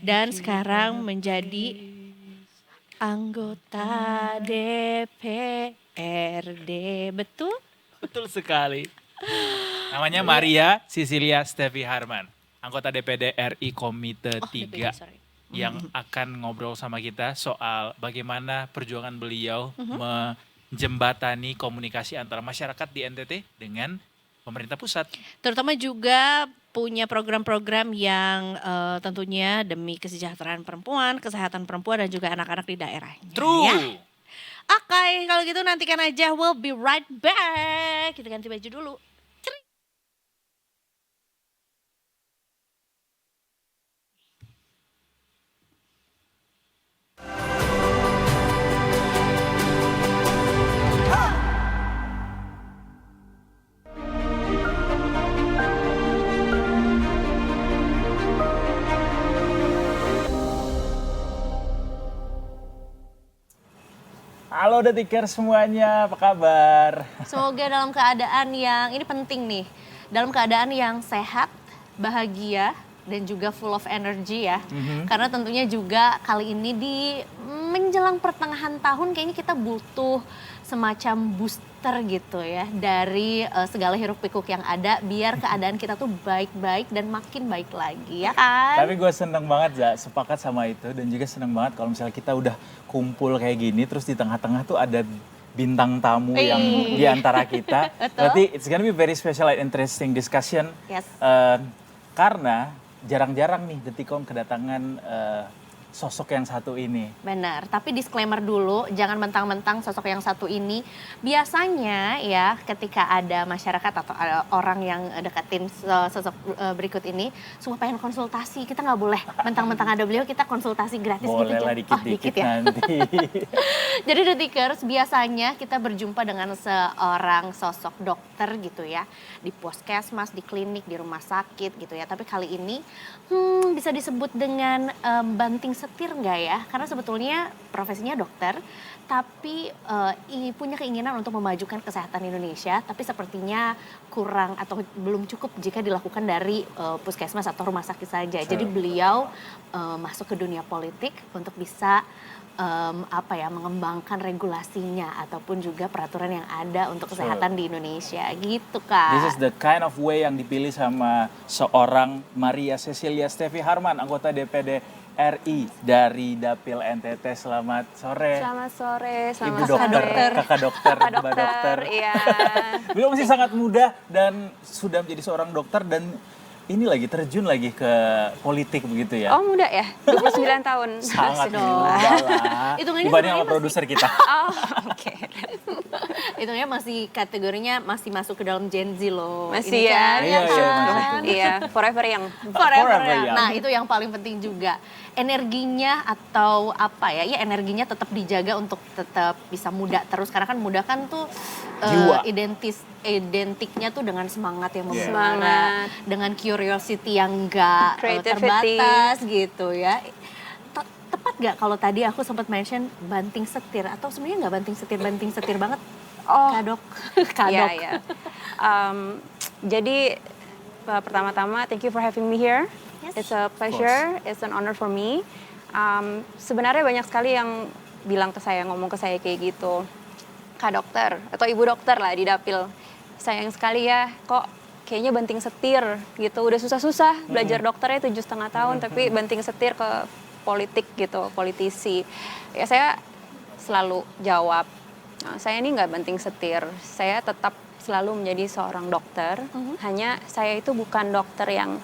S2: dan sekarang menjadi anggota DPRD. Betul?
S3: Betul sekali. Namanya Maria Cecilia Steffi Harman, anggota DPD RI Komite 3 yang akan ngobrol sama kita soal bagaimana perjuangan beliau menjembatani komunikasi antara masyarakat di NTT dengan pemerintah pusat.
S2: Terutama juga punya program-program yang tentunya demi kesejahteraan perempuan, kesehatan perempuan dan juga anak-anak di daerahnya.
S3: True.
S2: Ya. Oke, kalau gitu nantikan aja, we'll be right back. Kita ganti baju dulu.
S13: Halo Detikers semuanya, apa kabar?
S2: Semoga dalam keadaan yang, ini penting nih, dalam keadaan yang sehat, bahagia, dan juga full of energy ya. Karena tentunya juga kali ini di menjelang pertengahan tahun kayaknya kita butuh semacam booster gitu ya dari segala hiruk pikuk yang ada biar keadaan kita tuh baik-baik dan makin baik lagi ya kan.
S13: Tapi gue seneng banget ya, sepakat sama itu dan juga seneng banget kalau misalnya kita udah kumpul kayak gini terus di tengah-tengah tuh ada bintang tamu yang di antara kita. Berarti it's gonna be very special and interesting discussion.
S2: Yes.
S13: Karena jarang-jarang nih Detikom kedatangan sosok yang satu ini.
S2: Benar, tapi disclaimer dulu, jangan mentang-mentang sosok yang satu ini. Biasanya ya ketika ada masyarakat atau ada orang yang deketin sosok berikut ini, semua pengen konsultasi, kita nggak boleh mentang-mentang ada beliau, kita konsultasi gratis
S13: boleh
S2: gitu.
S13: Boleh lah dikit-dikit ya. Nanti.
S2: Jadi Detikers, biasanya kita berjumpa dengan seorang sosok dokter gitu ya, di puskesmas, di klinik, di rumah sakit gitu ya. Tapi kali ini bisa disebut dengan banting setir nggak ya? Karena sebetulnya profesinya dokter, tapi punya keinginan untuk memajukan kesehatan Indonesia, tapi sepertinya kurang atau belum cukup jika dilakukan dari puskesmas atau rumah sakit saja. Jadi beliau masuk ke dunia politik untuk bisa mengembangkan regulasinya ataupun juga peraturan yang ada untuk kesehatan di Indonesia gitu kan.
S13: This is the kind of way yang dipilih sama seorang Maria Cecilia Steffi Harman, anggota DPD RI dari Dapil NTT. Selamat sore.
S14: Selamat sore, selamat
S13: Ibu dokter, kakak dokter, mbak dokter.
S14: Iya.
S13: Beliau masih sangat muda dan sudah menjadi seorang dokter dan ini lagi terjun lagi ke politik begitu ya.
S14: Oh muda ya, 29 tahun.
S13: Sangat muda lah. Dibanding sama produser kita.
S14: Oh oke.
S2: Hitungnya masih kategorinya masih masuk ke dalam Gen Z loh.
S14: Masih
S2: ini
S14: ya.
S2: Kan,
S13: Iya,
S14: iya, forever young.
S2: Forever young. Nah itu yang paling penting juga. Energinya atau apa ya, energinya tetap dijaga untuk tetap bisa muda terus. Karena kan muda kan tuh identiknya tuh dengan semangat yang membara, dengan curiosity yang enggak terbatas gitu ya. Tepat gak kalau tadi aku sempat mention banting setir atau sebenarnya nggak banting setir banget?
S14: Oh,
S2: Kadok.
S14: Iya. Jadi pertama-tama thank you for having me here. Yes. It's a pleasure, it's an honor for me. Sebenarnya banyak sekali yang bilang ke saya, ngomong ke saya kayak gitu. Kak dokter atau ibu dokter lah di Dapil. Sayang sekali ya, kok kayaknya banting setir gitu. Udah susah-susah belajar dokternya 7,5 tahun, tapi banting setir ke politik gitu, politisi. Ya saya selalu jawab, saya ini nggak banting setir. Saya tetap selalu menjadi seorang dokter. Hanya saya itu bukan dokter yang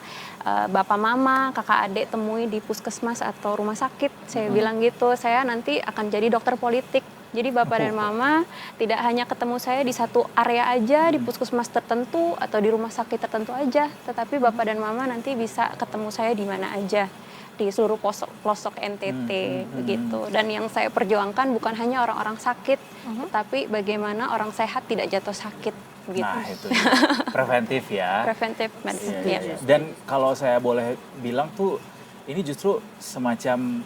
S14: bapak mama, kakak adik temui di puskesmas atau rumah sakit. Saya bilang gitu, saya nanti akan jadi dokter politik. Jadi bapak dan mama tidak hanya ketemu saya di satu area aja, di puskesmas tertentu atau di rumah sakit tertentu aja, tetapi bapak dan mama nanti bisa ketemu saya di mana aja, di seluruh pelosok NTT begitu. Dan yang saya perjuangkan bukan hanya orang-orang sakit, tetapi bagaimana orang sehat tidak jatuh sakit begitu.
S13: Nah itu preventif ya.
S14: Preventif medicine.
S13: Iya. Dan kalau saya boleh bilang tuh ini justru semacam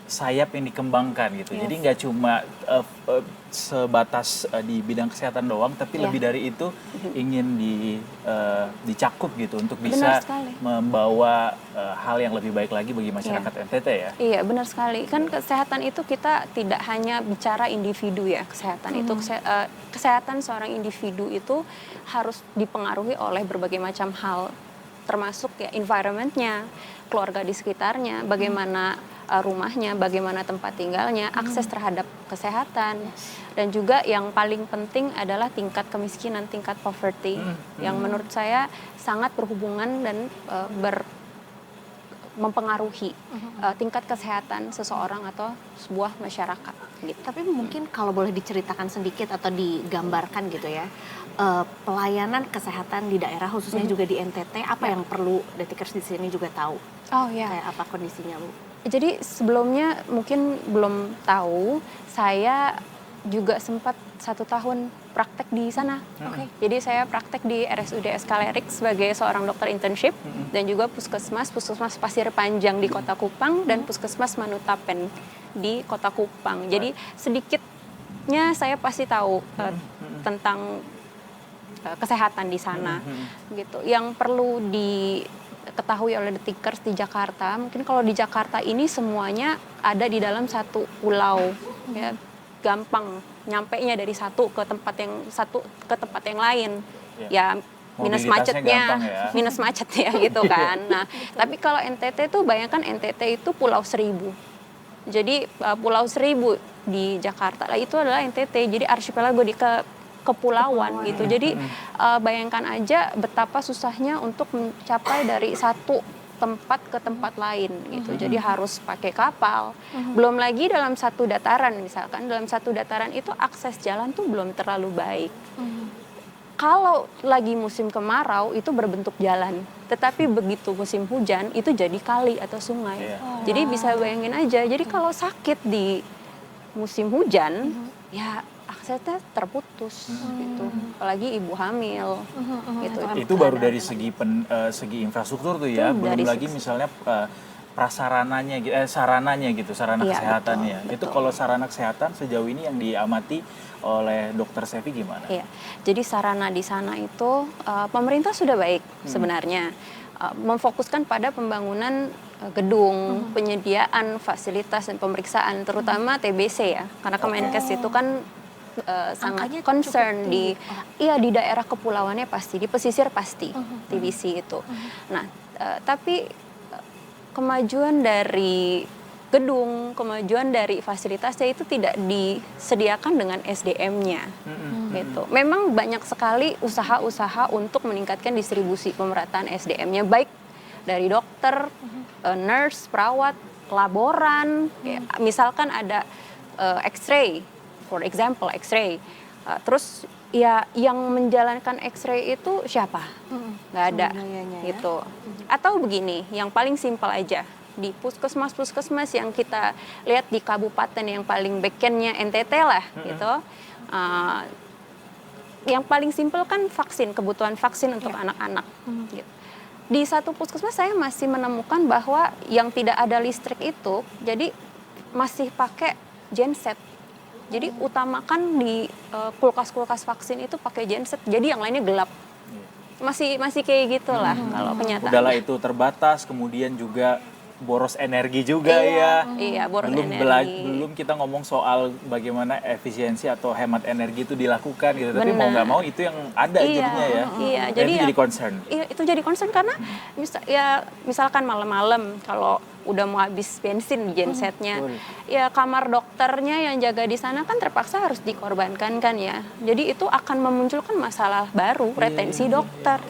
S13: sayap yang dikembangkan gitu. Jadi nggak cuma sebatas di bidang kesehatan doang, tapi lebih dari itu ingin dicakup gitu untuk bisa membawa hal yang lebih baik lagi bagi masyarakat NTT ya.
S14: Iya, benar sekali. Kan kesehatan itu kita tidak hanya bicara individu ya, kesehatan itu kesehatan seorang individu itu harus dipengaruhi oleh berbagai macam hal, termasuk ya environment-nya, keluarga di sekitarnya, bagaimana rumahnya, bagaimana tempat tinggalnya, akses terhadap kesehatan, dan juga yang paling penting adalah tingkat kemiskinan, tingkat poverty, yang menurut saya sangat berhubungan dan mempengaruhi tingkat kesehatan seseorang atau sebuah masyarakat. Gitu.
S2: Tapi mungkin kalau boleh diceritakan sedikit atau digambarkan gitu ya, pelayanan kesehatan di daerah khususnya juga di NTT, apa yang perlu Detikers di sini juga tahu?
S14: Oh ya.
S2: Kayak apa kondisinya, Bu?
S14: Jadi sebelumnya mungkin belum tahu, saya juga sempat 1 tahun praktek di sana. Jadi saya praktek di RSUD Eskalerik sebagai seorang dokter internship dan juga puskesmas Pasir Panjang di Kota Kupang dan puskesmas Manutapen di Kota Kupang. Jadi sedikitnya saya pasti tahu tentang kesehatan di sana. Gitu. Yang perlu diketahui oleh Detikers di Jakarta, mungkin kalau di Jakarta ini semuanya ada di dalam satu pulau, ya, gampang nyampainya dari satu ke tempat yang lain, ya minus macetnya, minus macet ya gitu kan. Nah, tapi kalau NTT tuh bayangkan NTT itu Pulau Seribu, jadi Pulau Seribu di Jakarta lah itu adalah NTT, jadi archipelago di kepulauan gitu. Jadi bayangkan aja betapa susahnya untuk mencapai dari satu tempat ke tempat lain gitu. Jadi harus pakai kapal. Belum lagi dalam satu dataran, misalkan dalam satu dataran itu akses jalan tuh belum terlalu baik. Kalau lagi musim kemarau itu berbentuk jalan, tetapi begitu musim hujan itu jadi kali atau sungai. Jadi bisa bayangin aja. Jadi kalau sakit di musim hujan, ya aksesnya terputus gitu, apalagi ibu hamil gitu.
S13: Itu baru dari segi segi infrastruktur tuh ya, belum lagi misalnya prasarananya, sarananya gitu, sarana kesehatannya. Itu kalau sarana kesehatan sejauh ini yang diamati oleh Dokter Sevi gimana?
S14: Iya, jadi sarana di sana itu pemerintah sudah baik sebenarnya, memfokuskan pada pembangunan gedung, penyediaan fasilitas dan pemeriksaan, terutama TBC ya, karena Kemenkes itu kan sangat concern di daerah kepulauannya pasti, di pesisir pasti TBC itu. Nah, tapi kemajuan dari gedung, kemajuan dari fasilitasnya itu tidak disediakan dengan SDM-nya. Gitu. Memang banyak sekali usaha-usaha untuk meningkatkan distribusi pemerataan SDM-nya, baik dari dokter, nurse, perawat, laboran, ya, misalkan ada X-ray, for example X-ray, terus ya yang menjalankan X-ray itu siapa? Nggak ada gitu. Atau begini, yang paling simpel aja, di puskesmas yang kita lihat di kabupaten yang paling backend-nya NTT lah gitu, yang paling simpel kan vaksin, kebutuhan vaksin untuk anak-anak. Gitu. Di satu puskesmas saya masih menemukan bahwa yang tidak ada listrik itu, jadi masih pakai genset. Jadi utamakan di kulkas-kulkas vaksin itu pakai genset, jadi yang lainnya gelap. Masih kayak gitulah kalau kenyataan.
S13: Udahlah itu terbatas, kemudian juga boros energi juga
S14: Iya, boros energi.
S13: Belum kita ngomong soal bagaimana efisiensi atau hemat energi itu dilakukan gitu. Tapi mau nggak mau itu yang ada jadinya ya.
S14: Iya,
S13: jadi itu jadi concern.
S14: Iya, itu jadi concern karena misalkan malam-malam kalau udah mau habis bensin di gensetnya, ya kamar dokternya yang jaga di sana kan terpaksa harus dikorbankan kan ya. Jadi itu akan memunculkan masalah baru, retensi dokter.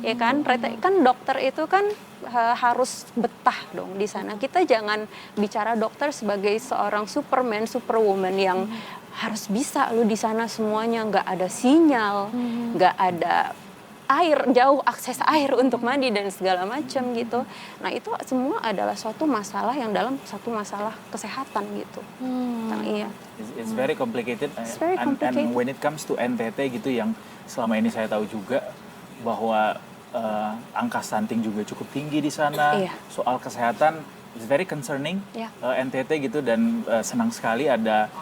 S14: Ya kan, kan dokter itu kan harus betah dong di sana. Kita jangan bicara dokter sebagai seorang superman, superwoman yang harus bisa lu di sana semuanya, nggak ada sinyal, nggak ada air, jauh akses air untuk mandi dan segala macam gitu. Nah itu semua adalah suatu masalah yang dalam satu masalah kesehatan gitu. Iya.
S13: It's very complicated.
S14: It's very complicated.
S13: And when it comes to NTT gitu yang selama ini saya tahu juga bahwa angka stunting juga cukup tinggi di sana. Soal kesehatan it's very concerning
S14: Ya.
S13: NTT gitu, dan senang sekali ada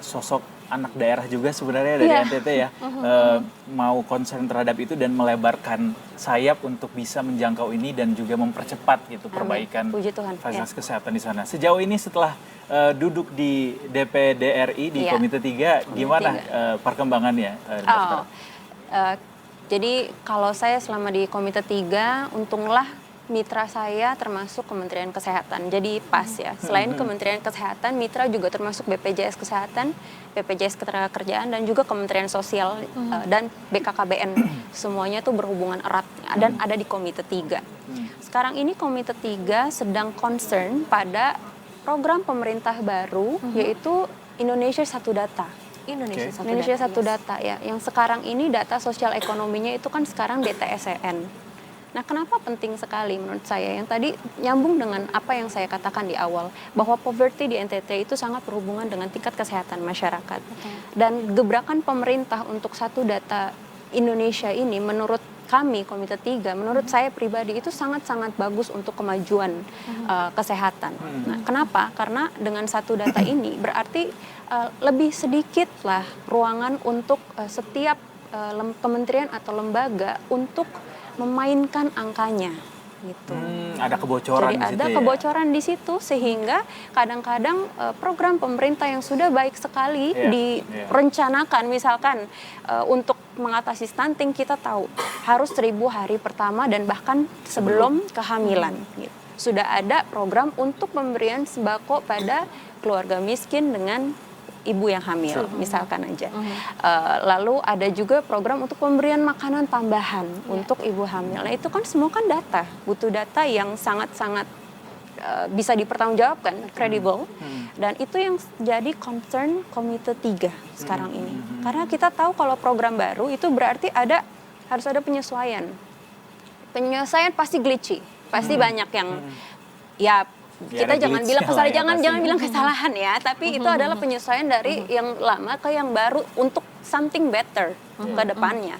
S13: sosok anak daerah juga sebenarnya dari
S14: Iya.
S13: NTT ya, mau concern terhadap itu dan melebarkan sayap untuk bisa menjangkau ini dan juga mempercepat gitu perbaikan
S14: Puji Tuhan.
S13: fasilitas kesehatan di sana. Sejauh ini setelah duduk di DPD RI di
S14: Iya.
S13: Komite 3, gimana perkembangannya, dokter?
S14: Jadi kalau saya selama di Komite 3, untunglah mitra saya termasuk Kementerian Kesehatan. Jadi pas ya. Selain Kementerian Kesehatan, mitra juga termasuk BPJS Kesehatan, BPJS Ketenagakerjaan, dan juga Kementerian Sosial dan BKKBN. Semuanya tuh berhubungan erat dan ada di Komite 3. Sekarang ini Komite 3 sedang concern pada program pemerintah baru, yaitu Indonesia Satu Data. Indonesia Satu Data ya. Yang sekarang ini data sosial ekonominya itu kan sekarang DTSEN. Nah, kenapa penting sekali menurut saya? Yang tadi nyambung dengan apa yang saya katakan di awal, bahwa poverty di NTT itu sangat berhubungan dengan tingkat kesehatan masyarakat. Dan gebrakan pemerintah untuk Satu Data Indonesia ini menurut kami Komite 3, menurut saya pribadi itu sangat-sangat bagus untuk kemajuan kesehatan. Nah, kenapa? Karena dengan Satu Data ini berarti lebih sedikit lah ruangan untuk setiap kementerian atau lembaga untuk memainkan angkanya gitu.
S13: Ada kebocoran
S14: Jadi
S13: di situ
S14: ada
S13: ya?
S14: kebocoran di situ, sehingga kadang-kadang program pemerintah yang sudah baik sekali direncanakan, misalkan untuk mengatasi stunting, kita tahu harus 1000 hari pertama dan bahkan sebelum kehamilan gitu. Sudah ada program untuk pemberian sembako pada keluarga miskin dengan ibu yang hamil, misalkan aja. Lalu ada juga program untuk pemberian makanan tambahan untuk ibu hamil. Nah, itu kan semua kan data, butuh data yang sangat-sangat bisa dipertanggungjawabkan, kredibel. Dan itu yang jadi concern Komite 3 sekarang ini. Karena kita tahu kalau program baru itu berarti harus ada penyesuaian. Penyesuaian pasti glitchy, pasti banyak yang kita jangan bilang kesalahan, jangan bilang kesalahan ya, tapi itu adalah penyesuaian dari yang lama ke yang baru untuk something better ke depannya.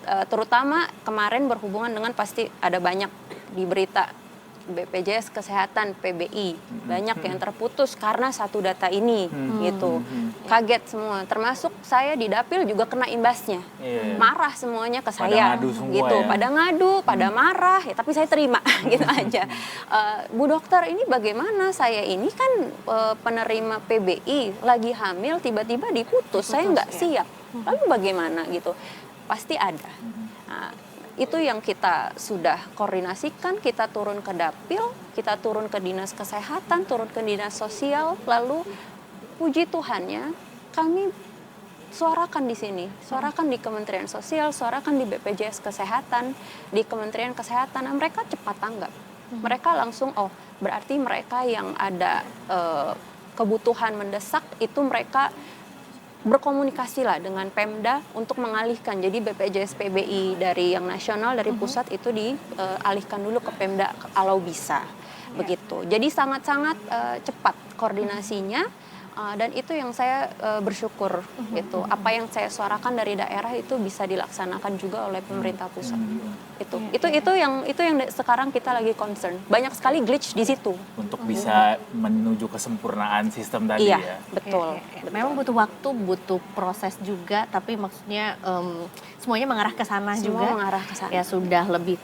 S14: Terutama kemarin berhubungan dengan, pasti ada banyak di berita, BPJS Kesehatan, PBI, banyak yang terputus karena Satu Data ini gitu. Kaget semua, termasuk saya di Dapil juga kena imbasnya. Marah semuanya ke saya gitu, pada ngadu, pada marah ya, tapi saya terima gitu aja. Bu dokter, ini bagaimana, saya ini kan penerima PBI, lagi hamil tiba-tiba diputus, saya nggak siap. Lalu bagaimana gitu? Pasti ada. Nah, itu yang kita sudah koordinasikan, kita turun ke Dapil, kita turun ke Dinas Kesehatan, turun ke Dinas Sosial, lalu puji Tuhannya kami suarakan di sini, suarakan di Kementerian Sosial, suarakan di BPJS Kesehatan, di Kementerian Kesehatan. Nah, mereka cepat tanggap. Mereka langsung, berarti mereka yang ada kebutuhan mendesak itu mereka berkomunikasi lah dengan Pemda untuk mengalihkan. Jadi BPJS PBI dari yang nasional, dari pusat itu dialihkan dulu ke Pemda kalau bisa. Begitu. Jadi sangat-sangat cepat koordinasinya. Dan itu yang saya bersyukur gitu. Apa yang saya suarakan dari daerah itu bisa dilaksanakan juga oleh pemerintah pusat. Itu yang sekarang kita lagi concern. Banyak sekali glitch di situ.
S13: Untuk bisa menuju kesempurnaan sistem tadi ya.
S14: Betul.
S2: Memang butuh waktu, butuh proses juga, tapi maksudnya semuanya mengarah ke sana juga.
S14: Semua mengarah ke sana.
S2: Ya sudah lebih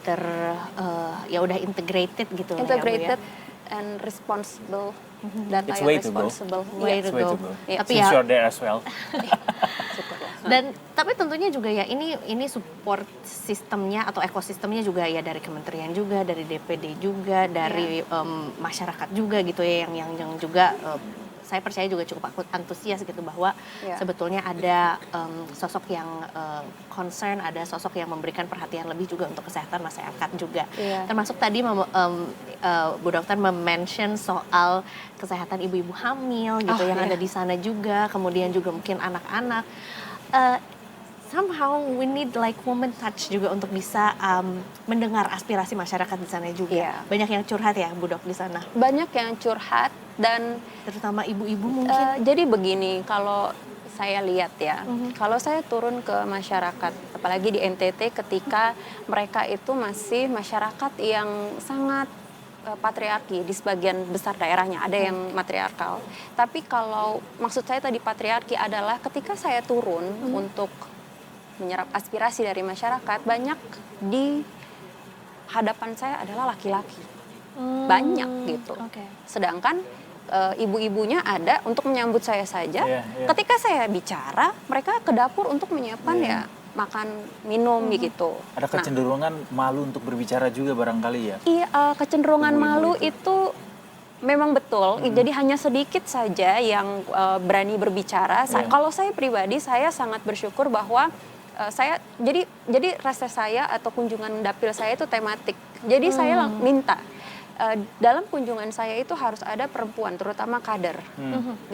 S2: ya udah integrated gitu.
S14: Integrated and responsible. Data
S13: It's
S14: yang
S13: way to go.
S14: responsible.
S2: Way to go.
S14: Tapi
S13: Since you're there as well.
S2: Dan tapi tentunya juga ya ini support sistemnya atau ekosistemnya juga ya dari kementerian juga, dari DPD juga, dari masyarakat juga gitu ya, yang juga saya percaya juga cukup antusias gitu bahwa sebetulnya ada sosok yang concern, ada sosok yang memberikan perhatian lebih juga untuk kesehatan masyarakat juga. Termasuk tadi Bu Dokter mention soal kesehatan ibu-ibu hamil gitu yang ada di sana juga, kemudian juga mungkin anak-anak. Somehow we need like woman touch juga untuk bisa mendengar aspirasi masyarakat di sana juga. Banyak yang curhat ya Bu Dok di sana.
S14: Banyak yang curhat dan
S2: terutama ibu-ibu mungkin.
S14: Jadi begini, kalau saya lihat ya, kalau saya turun ke masyarakat, apalagi di NTT ketika mereka itu masih masyarakat yang sangat patriarki di sebagian besar daerahnya, ada yang matriarkal. Tapi kalau maksud saya tadi patriarki adalah ketika saya turun untuk menyerap aspirasi dari masyarakat, banyak di hadapan saya adalah laki-laki. Banyak gitu. Sedangkan ibu-ibunya ada untuk menyambut saya saja. Ketika saya bicara, mereka ke dapur untuk menyiapkan ya makan, minum gitu.
S13: Ada kecenderungan malu untuk berbicara juga barangkali ya?
S14: Iya, kecenderungan malu itu memang betul. Jadi hanya sedikit saja yang berani berbicara. Kalau saya pribadi, saya sangat bersyukur bahwa saya jadi reses saya atau kunjungan dapil saya itu tematik. Jadi saya minta dalam kunjungan saya itu harus ada perempuan, terutama kader,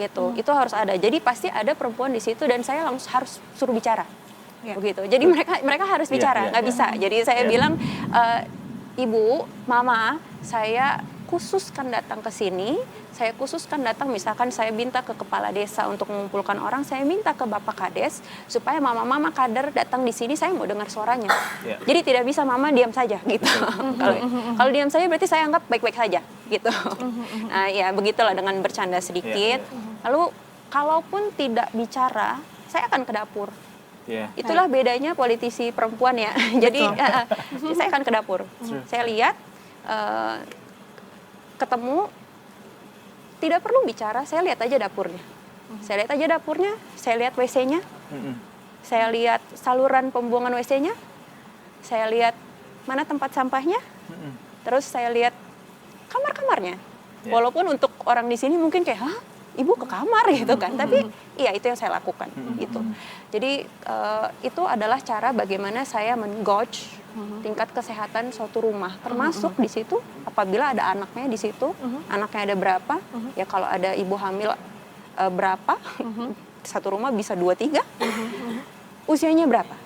S14: gitu. Itu harus ada. Jadi pasti ada perempuan di situ dan saya langsung harus suruh bicara, begitu. Jadi mereka harus bicara, nggak bisa. Jadi saya bilang, Ibu, Mama, saya khususkan datang ke sini, saya khususkan datang, misalkan saya minta ke kepala desa untuk mengumpulkan orang, saya minta ke Bapak Kades supaya mama-mama kader datang di sini, saya mau dengar suaranya. Jadi tidak bisa mama diam saja gitu. Kalau diam saja berarti saya anggap baik-baik saja gitu. Nah ya begitulah, dengan bercanda sedikit. Lalu kalaupun tidak bicara, saya akan ke dapur. Itulah bedanya politisi perempuan ya. Jadi saya akan ke dapur. Saya lihat ketemu, tidak perlu bicara, saya lihat aja dapurnya. Saya lihat aja dapurnya, saya lihat WC-nya, saya lihat saluran pembuangan WC-nya, saya lihat mana tempat sampahnya, terus saya lihat kamar-kamarnya. Walaupun untuk orang di sini mungkin kayak, hah, ibu ke kamar gitu kan, tapi iya itu yang saya lakukan gitu. Jadi itu adalah cara bagaimana saya men-gauge tingkat kesehatan suatu rumah, termasuk di situ apabila ada anaknya di situ, anaknya ada berapa, ya kalau ada ibu hamil berapa, satu rumah bisa 2-3, usianya berapa,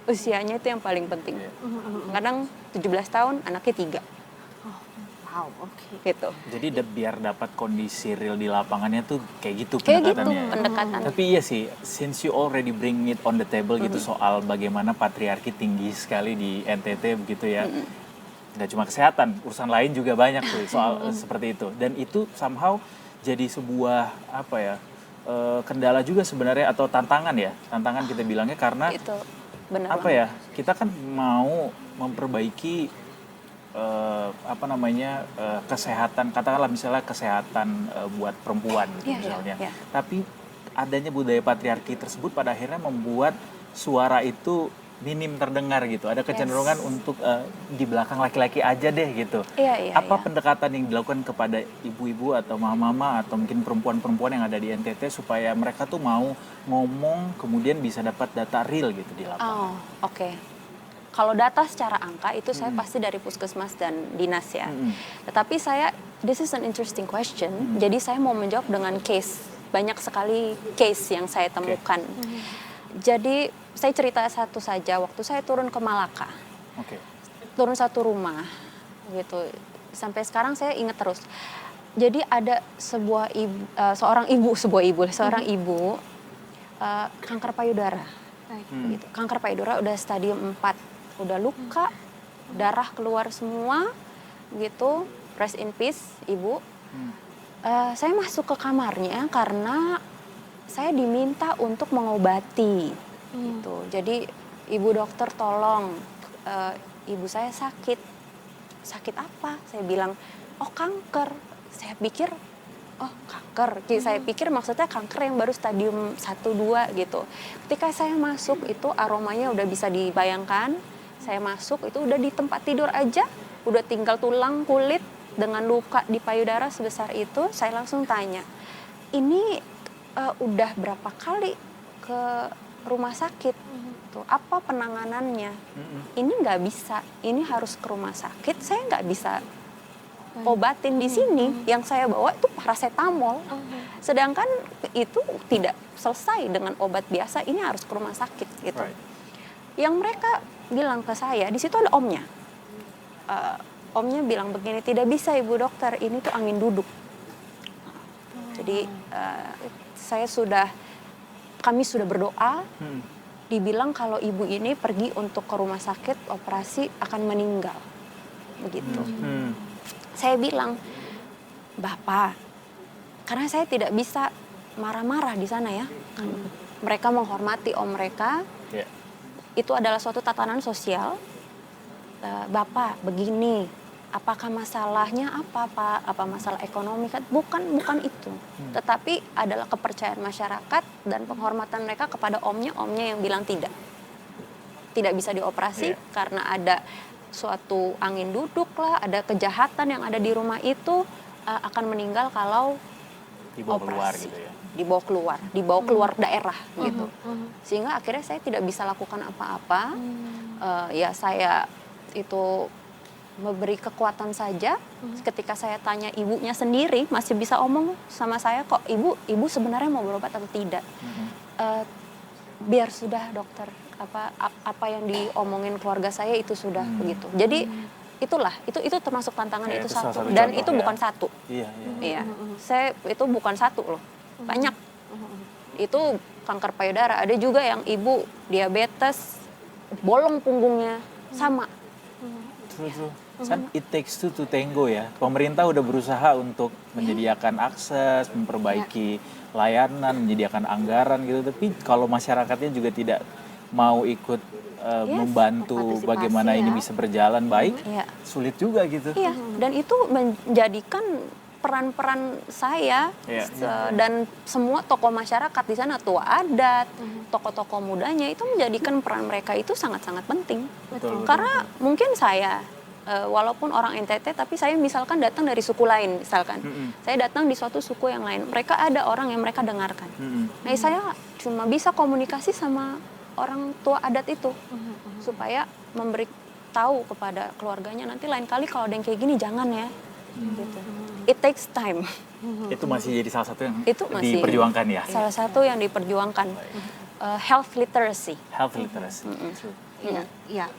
S14: usianya itu yang paling penting. Kadang 17 tahun, anaknya 3.
S2: Wow,
S14: gitu.
S13: Jadi biar dapat kondisi real di lapangannya tuh kayak gitu
S14: pendekatannya.
S13: Tapi iya sih, since you already bring it on the table gitu soal bagaimana patriarki tinggi sekali di NTT begitu ya. Nggak cuma kesehatan, urusan lain juga banyak tuh soal seperti itu. Dan itu somehow jadi sebuah apa ya, kendala juga sebenarnya atau tantangan ya. Tantangan kita bilangnya karena
S14: itu benar
S13: apa ya, kita kan mau memperbaiki kesehatan, katakanlah misalnya kesehatan buat perempuan gitu misalnya. Tapi adanya budaya patriarki tersebut pada akhirnya membuat suara itu minim terdengar gitu. Ada kecenderungan untuk di belakang laki-laki aja deh gitu. Apa pendekatan yang dilakukan kepada ibu-ibu atau mama-mama atau mungkin perempuan-perempuan yang ada di NTT supaya mereka tuh mau ngomong kemudian bisa dapat data real gitu di lapangan?
S14: Kalau data secara angka itu saya pasti dari puskesmas dan dinas ya. Tetapi this is an interesting question. Jadi saya mau menjawab dengan case. Banyak sekali case yang saya temukan. Jadi saya cerita satu saja. Waktu saya turun ke Malaka, turun satu rumah, gitu. Sampai sekarang saya ingat terus. Jadi ada seorang ibu kanker payudara. Gitu. Kanker payudara udah stadium 4. Udah luka, darah keluar semua, gitu. Rest in peace, ibu. Saya masuk ke kamarnya karena saya diminta untuk mengobati, gitu. Jadi ibu dokter tolong, ibu saya sakit. Sakit apa? Saya bilang, oh kanker. Saya pikir, oh kanker. Jadi saya pikir maksudnya kanker yang baru stadium 1-2 gitu. Ketika saya masuk itu aromanya udah bisa dibayangkan. Saya masuk itu udah di tempat tidur aja, udah tinggal tulang, kulit dengan luka di payudara sebesar itu. Saya langsung tanya, ini udah berapa kali ke rumah sakit? Tuh, apa penanganannya? Ini nggak bisa, ini harus ke rumah sakit. Saya nggak bisa obatin di sini. Yang saya bawa itu paracetamol. Sedangkan itu tidak selesai dengan obat biasa. Ini harus ke rumah sakit gitu. Yang mereka bilang ke saya, di situ ada omnya. Omnya bilang begini, tidak bisa ibu dokter, ini tuh angin duduk. Jadi kami sudah berdoa, dibilang kalau ibu ini pergi untuk ke rumah sakit operasi akan meninggal, begitu. Saya bilang, Bapak, karena saya tidak bisa marah-marah di sana ya. Mereka menghormati om mereka.
S13: Yeah.
S14: Itu adalah suatu tatanan sosial. Bapak, begini, apakah masalahnya apa Pak? Apa masalah ekonomi? Bukan itu. Tetapi adalah kepercayaan masyarakat dan penghormatan mereka kepada omnya yang bilang tidak bisa dioperasi karena ada suatu angin duduk lah, ada kejahatan yang ada di rumah itu akan meninggal kalau
S13: dibawa keluar
S14: operasi.
S13: gitu ya.
S14: Dibawa keluar daerah gitu. Sehingga akhirnya saya tidak bisa lakukan apa-apa. Ya saya itu memberi kekuatan saja. Ketika saya tanya ibunya sendiri masih bisa omong sama saya kok, ibu sebenarnya mau berobat atau tidak. Biar sudah dokter, apa yang diomongin keluarga saya itu sudah begitu. Jadi itu termasuk tantangan itu satu dan itu bukan satu. Iya. Saya itu bukan satu loh. Banyak. Itu kanker payudara, ada juga yang ibu diabetes, bolong punggungnya sama.
S13: True. Kan it takes two to tango ya. Pemerintah udah berusaha untuk menyediakan akses, memperbaiki layanan, menyediakan anggaran gitu. Tapi kalau masyarakatnya juga tidak mau ikut membantu bagaimana ini bisa berjalan baik, sulit juga gitu.
S14: Iya, dan itu menjadikan peran-peran saya dan semua tokoh masyarakat di sana, tua adat, tokoh-tokoh mudanya itu menjadikan peran mereka itu sangat-sangat penting.
S13: Betul.
S14: Karena mungkin saya walaupun orang NTT tapi saya misalkan datang dari suku lain misalkan. Saya datang di suatu suku yang lain. Mereka ada orang yang mereka dengarkan. Nah, saya cuma bisa komunikasi sama orang tua adat itu supaya memberi tahu kepada keluarganya nanti lain kali kalau ada yang kayak gini jangan ya. Gitu. It takes time.
S13: Itu masih jadi salah satu yang
S14: Itu masih
S13: diperjuangkan ya.
S14: Salah satu yang diperjuangkan health literacy.
S13: Health literacy.
S2: Iya.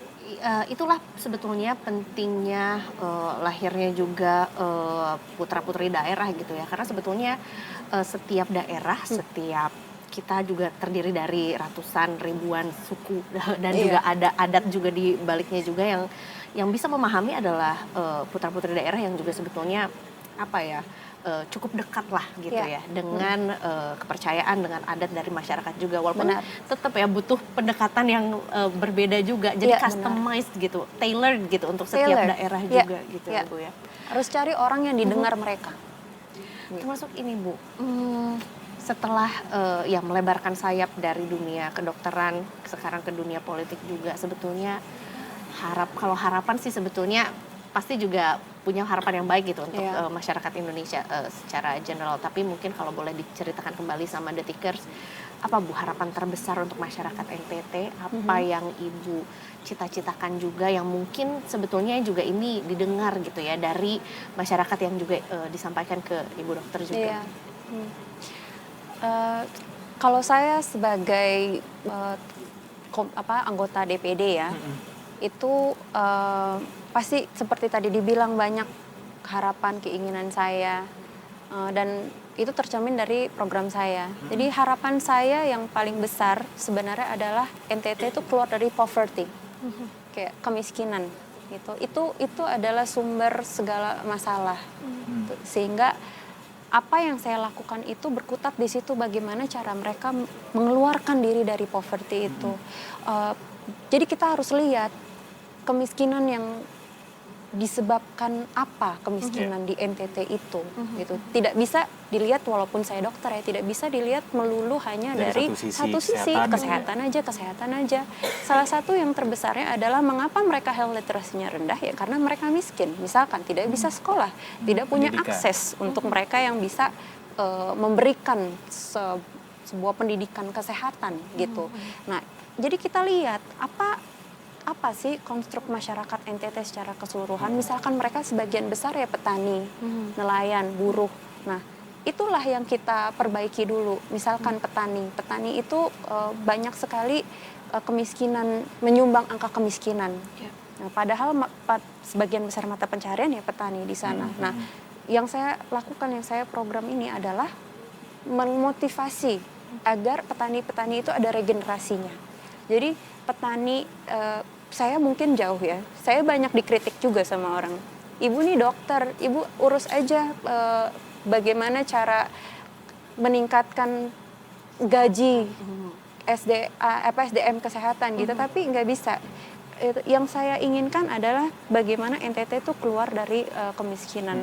S2: Itulah sebetulnya pentingnya lahirnya juga putra-putri daerah gitu ya. Karena sebetulnya setiap daerah, setiap kita juga terdiri dari ratusan ribuan suku dan juga ada adat juga di baliknya juga yang bisa memahami adalah putra-putri daerah yang juga sebetulnya cukup dekat lah gitu ya dengan kepercayaan dengan adat dari masyarakat juga walaupun tetap ya butuh pendekatan yang berbeda juga jadi customized gitu, tailored gitu untuk setiap daerah juga gitu ya Bu ya.
S14: Harus cari orang yang didengar mereka.
S2: Termasuk ini Bu. Setelah melebarkan sayap dari dunia kedokteran sekarang ke dunia politik juga sebetulnya harapan sih sebetulnya pasti juga punya harapan yang baik gitu untuk masyarakat Indonesia secara general, tapi mungkin kalau boleh diceritakan kembali sama Detikers, apa Bu harapan terbesar untuk masyarakat NTT, apa yang Ibu cita-citakan juga yang mungkin sebetulnya juga ini didengar gitu ya dari masyarakat yang juga disampaikan ke Ibu dokter juga.
S14: Kalau saya sebagai anggota DPD ya, itu pasti seperti tadi dibilang banyak harapan, keinginan saya dan itu tercermin dari program saya. Jadi harapan saya yang paling besar sebenarnya adalah NTT itu keluar dari poverty, kayak kemiskinan gitu. Itu adalah sumber segala masalah, sehingga apa yang saya lakukan itu berkutat di situ bagaimana cara mereka mengeluarkan diri dari poverty itu. Jadi kita harus lihat kemiskinan yang disebabkan apa kemiskinan di NTT itu gitu. Tidak bisa dilihat walaupun saya dokter ya, tidak bisa dilihat melulu hanya dari satu sisi kesehatan aja. Salah satu yang terbesarnya adalah mengapa mereka health literacy-nya rendah ya karena mereka miskin. Misalkan tidak bisa sekolah, tidak punya akses untuk mereka yang bisa memberikan sebuah pendidikan kesehatan gitu. Nah, jadi kita lihat apa sih konstruk masyarakat NTT secara keseluruhan. Misalkan mereka sebagian besar ya petani, nelayan, buruh. Nah, itulah yang kita perbaiki dulu. Misalkan petani itu banyak sekali kemiskinan, menyumbang angka kemiskinan. Nah, padahal sebagian besar mata pencaharian ya petani di sana. Nah, yang saya lakukan, yang saya program ini adalah memotivasi agar petani-petani itu ada regenerasinya. Jadi petani saya mungkin jauh ya. Saya banyak dikritik juga sama orang. ibu nih dokter, ibu urus aja bagaimana cara meningkatkan gaji SDM kesehatan gitu, tapi nggak bisa. Yang saya inginkan adalah bagaimana NTT itu keluar dari kemiskinan.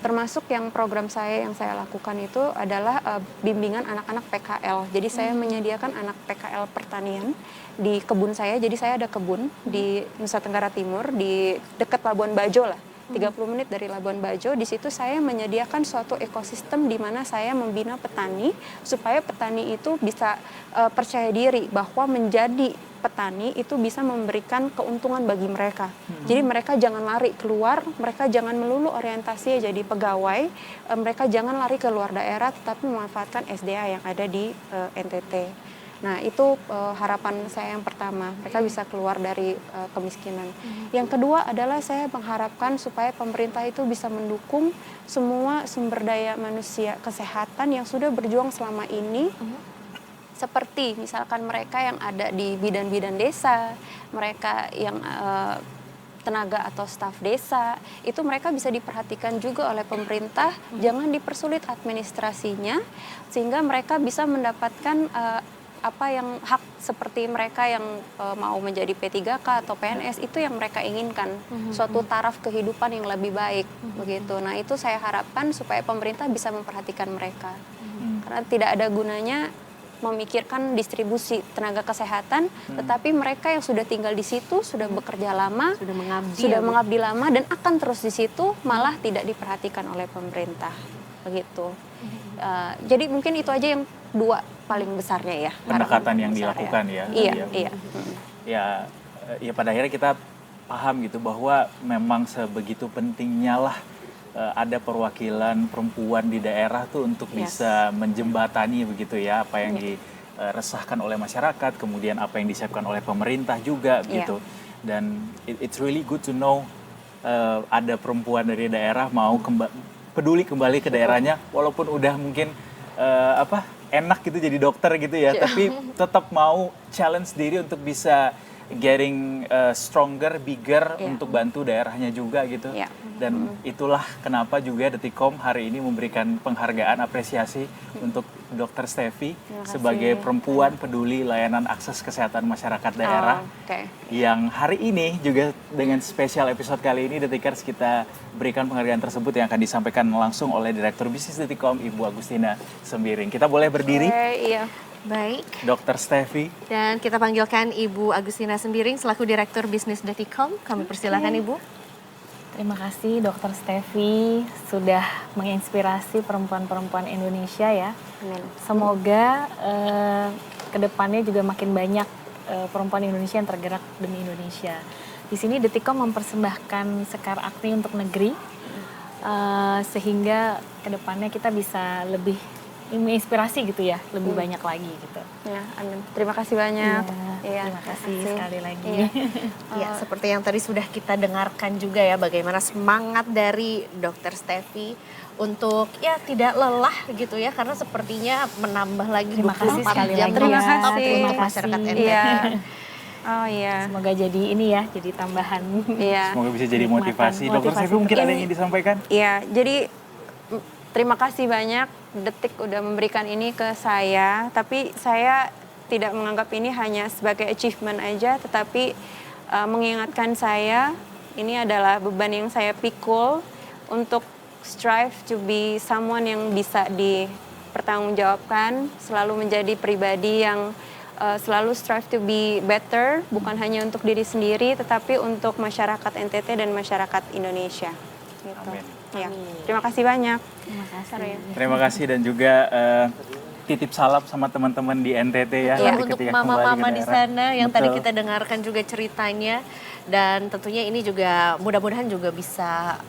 S14: Termasuk yang program saya yang saya lakukan itu adalah bimbingan anak-anak PKL. Jadi saya menyediakan anak PKL pertanian di kebun saya. Jadi saya ada kebun di Nusa Tenggara Timur di dekat Labuan Bajo lah. 30 menit dari Labuan Bajo. Di situ saya menyediakan suatu ekosistem di mana saya membina petani supaya petani itu bisa percaya diri bahwa menjadi petani itu bisa memberikan keuntungan bagi mereka. Jadi mereka jangan lari keluar, mereka jangan melulu orientasi jadi pegawai, mereka jangan lari ke luar daerah, tetapi memanfaatkan SDA yang ada di NTT. Nah itu harapan saya yang pertama, mereka bisa keluar dari kemiskinan. Yang kedua adalah saya mengharapkan supaya pemerintah itu bisa mendukung semua sumber daya manusia kesehatan yang sudah berjuang selama ini, seperti misalkan mereka yang ada di bidan-bidan desa, mereka yang tenaga atau staf desa, itu mereka bisa diperhatikan juga oleh pemerintah, jangan dipersulit administrasinya, sehingga mereka bisa mendapatkan apa yang hak seperti mereka yang mau menjadi P3K atau PNS, itu yang mereka inginkan, suatu taraf kehidupan yang lebih baik, begitu. Nah itu saya harapkan supaya pemerintah bisa memperhatikan mereka, karena tidak ada gunanya memikirkan distribusi tenaga kesehatan, tetapi mereka yang sudah tinggal di situ, sudah bekerja lama, sudah mengabdi lama dan akan terus di situ, malah tidak diperhatikan oleh pemerintah, begitu. Jadi mungkin itu aja yang dua paling besarnya ya.
S13: Pendekatan yang dilakukan ya.
S14: Iya.
S13: Ya pada akhirnya kita paham gitu bahwa memang sebegitu pentingnya lah ada perwakilan perempuan di daerah tuh untuk bisa menjembatani begitu ya apa yang diresahkan oleh masyarakat, kemudian apa yang disiapkan oleh pemerintah juga gitu. Dan it's really good to know ada perempuan dari daerah mau peduli kembali ke daerahnya walaupun udah mungkin enak gitu jadi dokter gitu ya, tapi tetap mau challenge diri untuk bisa getting stronger, bigger untuk bantu daerahnya juga gitu. Dan itulah kenapa juga Detikom hari ini memberikan penghargaan apresiasi untuk Dr. Stefi sebagai perempuan peduli layanan akses kesehatan masyarakat daerah. Yang hari ini juga dengan spesial episode kali ini Detikers kita berikan penghargaan tersebut yang akan disampaikan langsung oleh Direktur Bisnis Detikom Ibu Agustina Sembiring. Kita boleh berdiri?
S2: Baik.
S13: Dr. Stefi.
S2: Dan kita panggilkan Ibu Agustina Sembiring selaku Direktur Bisnis Detikom. Kami persilakan Ibu.
S15: Terima kasih Dr. Stefi sudah menginspirasi perempuan-perempuan Indonesia ya. Semoga kedepannya juga makin banyak perempuan Indonesia yang tergerak demi Indonesia. Di sini Detikom mempersembahkan Sekar Agni untuk negeri, sehingga kedepannya kita bisa lebih menginspirasi gitu ya, lebih banyak lagi gitu.
S14: Ya, amin. Terima kasih banyak.
S15: Terima kasih sekali lagi.
S2: Ya, seperti yang tadi sudah kita dengarkan juga ya, bagaimana semangat dari Dr. Stefi untuk ya tidak lelah gitu ya, karena sepertinya menambah lagi 24 jam
S14: Terima kasih
S2: untuk masyarakat NTT.
S14: Oh iya.
S15: Semoga jadi ini ya, jadi tambahan.
S13: Semoga bisa jadi motivasi. Dr. Stefi mungkin ada yang ingin disampaikan?
S14: Iya, jadi terima kasih banyak Detik udah memberikan ini ke saya, tapi saya tidak menganggap ini hanya sebagai achievement aja, tetapi mengingatkan saya ini adalah beban yang saya pikul untuk strive to be someone yang bisa dipertanggungjawabkan, selalu menjadi pribadi yang selalu strive to be better, bukan hanya untuk diri sendiri, tetapi untuk masyarakat NTT dan masyarakat Indonesia. Gitu. Ya. Terima kasih banyak.
S15: Terima kasih.
S13: Terima kasih dan juga titip salam sama teman-teman di NTT ya.
S2: Untuk mama-mama di sana yang tadi kita dengarkan juga ceritanya, dan tentunya ini juga mudah-mudahan juga bisa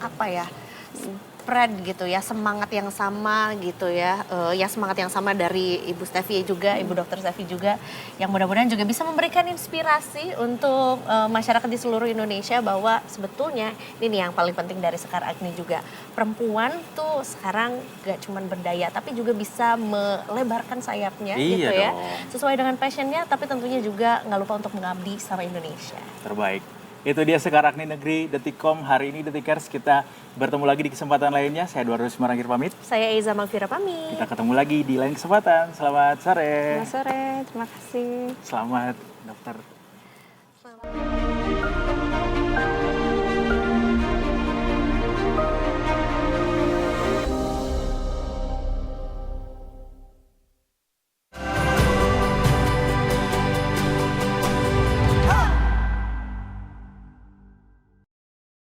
S2: spread gitu ya, semangat yang sama gitu ya, semangat yang sama dari Ibu Stefi juga, Ibu Dr. Stefi juga, yang mudah-mudahan juga bisa memberikan inspirasi untuk masyarakat di seluruh Indonesia bahwa sebetulnya ini nih yang paling penting dari Sekar Agni juga, perempuan tuh sekarang gak cuma berdaya tapi juga bisa melebarkan sayapnya gitu ya, sesuai dengan passionnya, tapi tentunya juga nggak lupa untuk mengabdi sama Indonesia.
S13: Terbaik. Itu dia Sekarang Negeri Detikcom hari ini Detikers. Kita bertemu lagi di kesempatan lainnya. Saya Eduardo Simarangkir pamit.
S2: Saya Eiza Malvira pamit.
S13: Kita ketemu lagi di lain kesempatan. Selamat sore.
S14: Selamat sore, terima kasih.
S13: Selamat dokter.